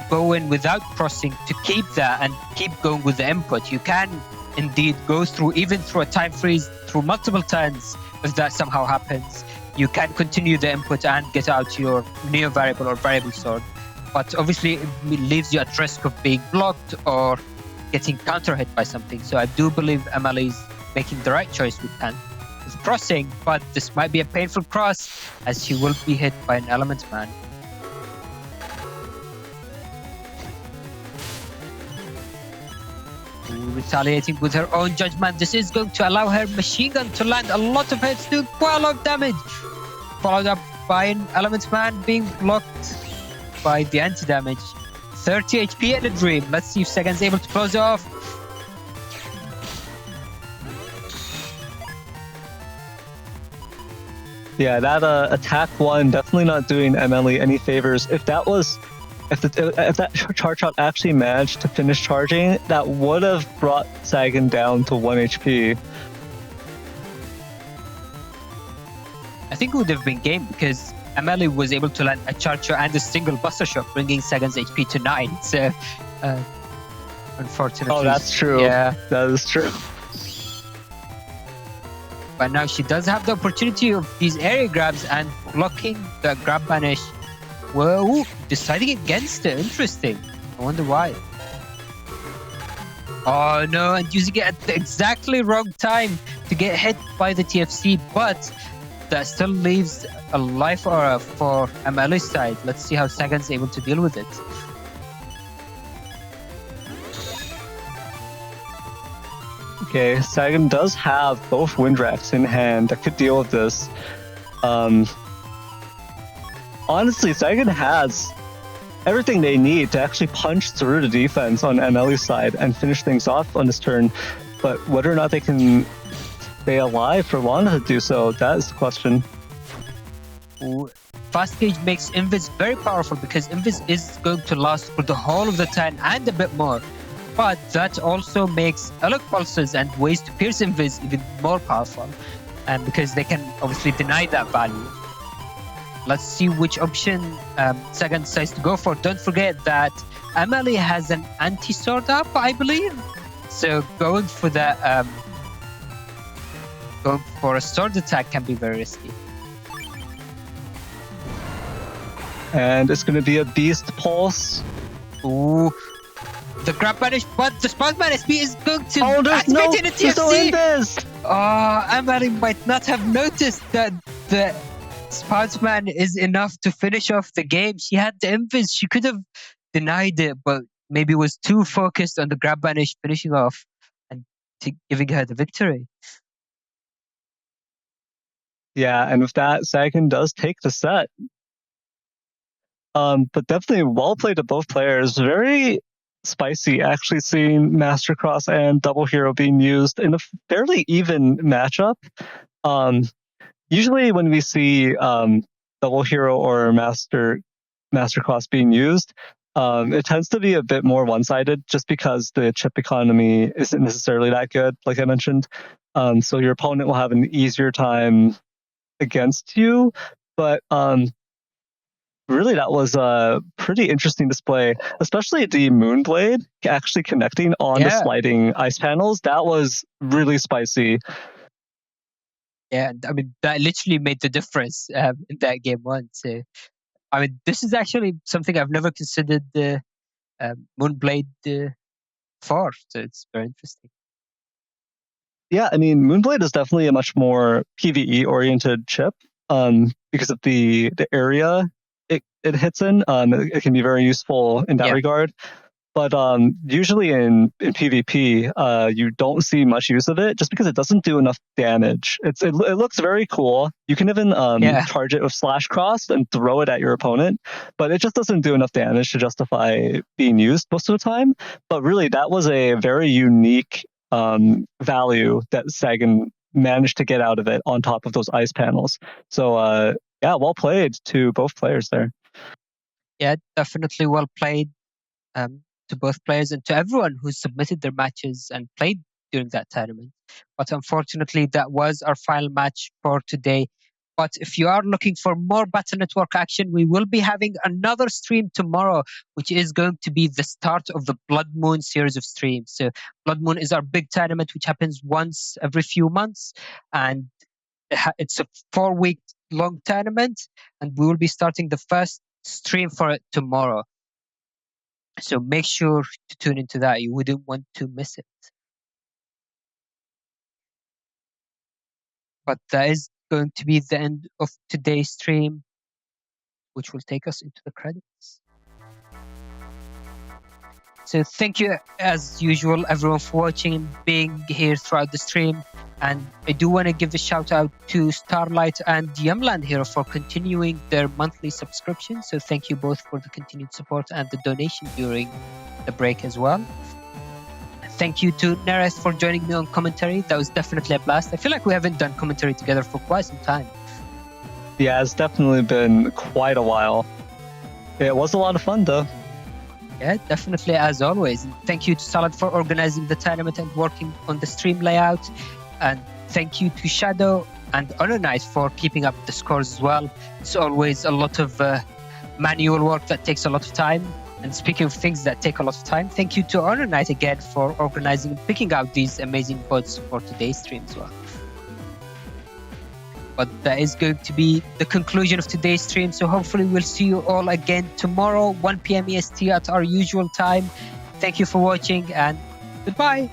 go in without crossing to keep that and keep going with the input. You can indeed go through, even through a time freeze, through multiple turns. If that somehow happens, you can continue the input and get out your neo variable or variable sword. But obviously, it leaves you at risk of being blocked or getting counter hit by something. So I do believe M-Ellie is making the right choice with crossing, but this might be a painful cross as she will be hit by an element man. Retaliating with her own judgment. This is going to allow her machine gun to land a lot of hits, doing quite a lot of damage. Followed up by an element man being blocked by the anti-damage. 30 HP in a dream. Let's see if Sagan's able to close it off. Yeah, that attack one definitely not doing M-Ellie any favors. If that charge shot actually managed to finish charging, that would have brought Sagan down to 1 HP. I think it would have been game because M-Ellie was able to land a charge shot and a single buster shot, bringing Sagan's HP to 9. So, unfortunately. Oh, that's true. Yeah, that is true. But now she does have the opportunity of these area grabs and blocking the grab banish. Whoa, deciding against it. Interesting. I wonder why. Oh no, and using it at the exactly wrong time to get hit by the TFC, but that still leaves a life aura for M-Ellie's side. Let's see how Sagan's able to deal with it. Okay, Sagan does have both wind racks in hand that could deal with this. Honestly, Sagan has everything they need to actually punch through the defense on M-Ellie's side and finish things off on this turn. But whether or not they can stay alive for long enough to do so, that is the question. Ooh. Fast Gauge makes Invis very powerful because Invis is going to last for the whole of the turn and a bit more. But that also makes Alok Pulses and ways to pierce Invis even more powerful, and because they can obviously deny that value. Let's see which option Sagan decides to go for. Don't forget that M-Ellie has an anti-sword up, I believe. So going for that, going for a sword attack can be very risky. And it's going to be a Beast Pulse. Ooh. The grab banish, but the Spaz Man SP is going to there's no TFC. Invis! M-Ellie might not have noticed that the Spaz Man is enough to finish off the game. She had the Invis. She could have denied it, but maybe was too focused on the grab banish finishing off and giving her the victory. Yeah, and with that, Sagan does take the set. But definitely well played to both players. Very spicy, actually seeing Mastercross and Double Hero being used in a fairly even matchup. Usually when we see Double Hero or Mastercross being used, it tends to be a bit more one-sided just because the chip economy isn't necessarily that good, like I mentioned. So your opponent will have an easier time against you. But really, that was a pretty interesting display, especially the Moonblade actually connecting on the sliding ice panels. That was really spicy. Yeah, I mean, that literally made the difference in that game one. So, I mean, this is actually something I've never considered the Moonblade for. So it's very interesting. Yeah, I mean, Moonblade is definitely a much more PvE-oriented chip because of the area it hits in. It can be very useful in that regard. But usually in PvP, you don't see much use of it just because it doesn't do enough damage. It looks very cool. You can even charge it with Slash Cross and throw it at your opponent, but it just doesn't do enough damage to justify being used most of the time. But really, that was a very unique value that Sagan managed to get out of it on top of those ice panels. So yeah, well played to both players there. Yeah, definitely well played. To both players and to everyone who submitted their matches and played during that tournament. But unfortunately, that was our final match for today. But if you are looking for more Battle Network action, we will be having another stream tomorrow, which is going to be the start of the Blood Moon series of streams. So Blood Moon is our big tournament, which happens once every few months. And it's a 4-week long tournament. And we will be starting the first stream for it tomorrow. So make sure to tune into that. You wouldn't want to miss it. But that is going to be the end of today's stream, which will take us into the credits. So thank you, as usual, everyone, for watching and being here throughout the stream. And I do want to give a shout out to Starlight and Yumland Hero for continuing their monthly subscription. So thank you both for the continued support and the donation during the break as well. Thank you to Nereth for joining me on commentary. That was definitely a blast. I feel like we haven't done commentary together for quite some time. Yeah, it's definitely been quite a while. It was a lot of fun, though. Yeah, definitely, as always. And thank you to Salad for organizing the tournament and working on the stream layout. And thank you to Shadow and Honor Knight for keeping up the scores as well. It's always a lot of manual work that takes a lot of time. And speaking of things that take a lot of time, thank you to Honor Knight again for organizing and picking out these amazing pods for today's stream as well. But that is going to be the conclusion of today's stream. So hopefully we'll see you all again tomorrow, 1 p.m. EST at our usual time. Thank you for watching and goodbye.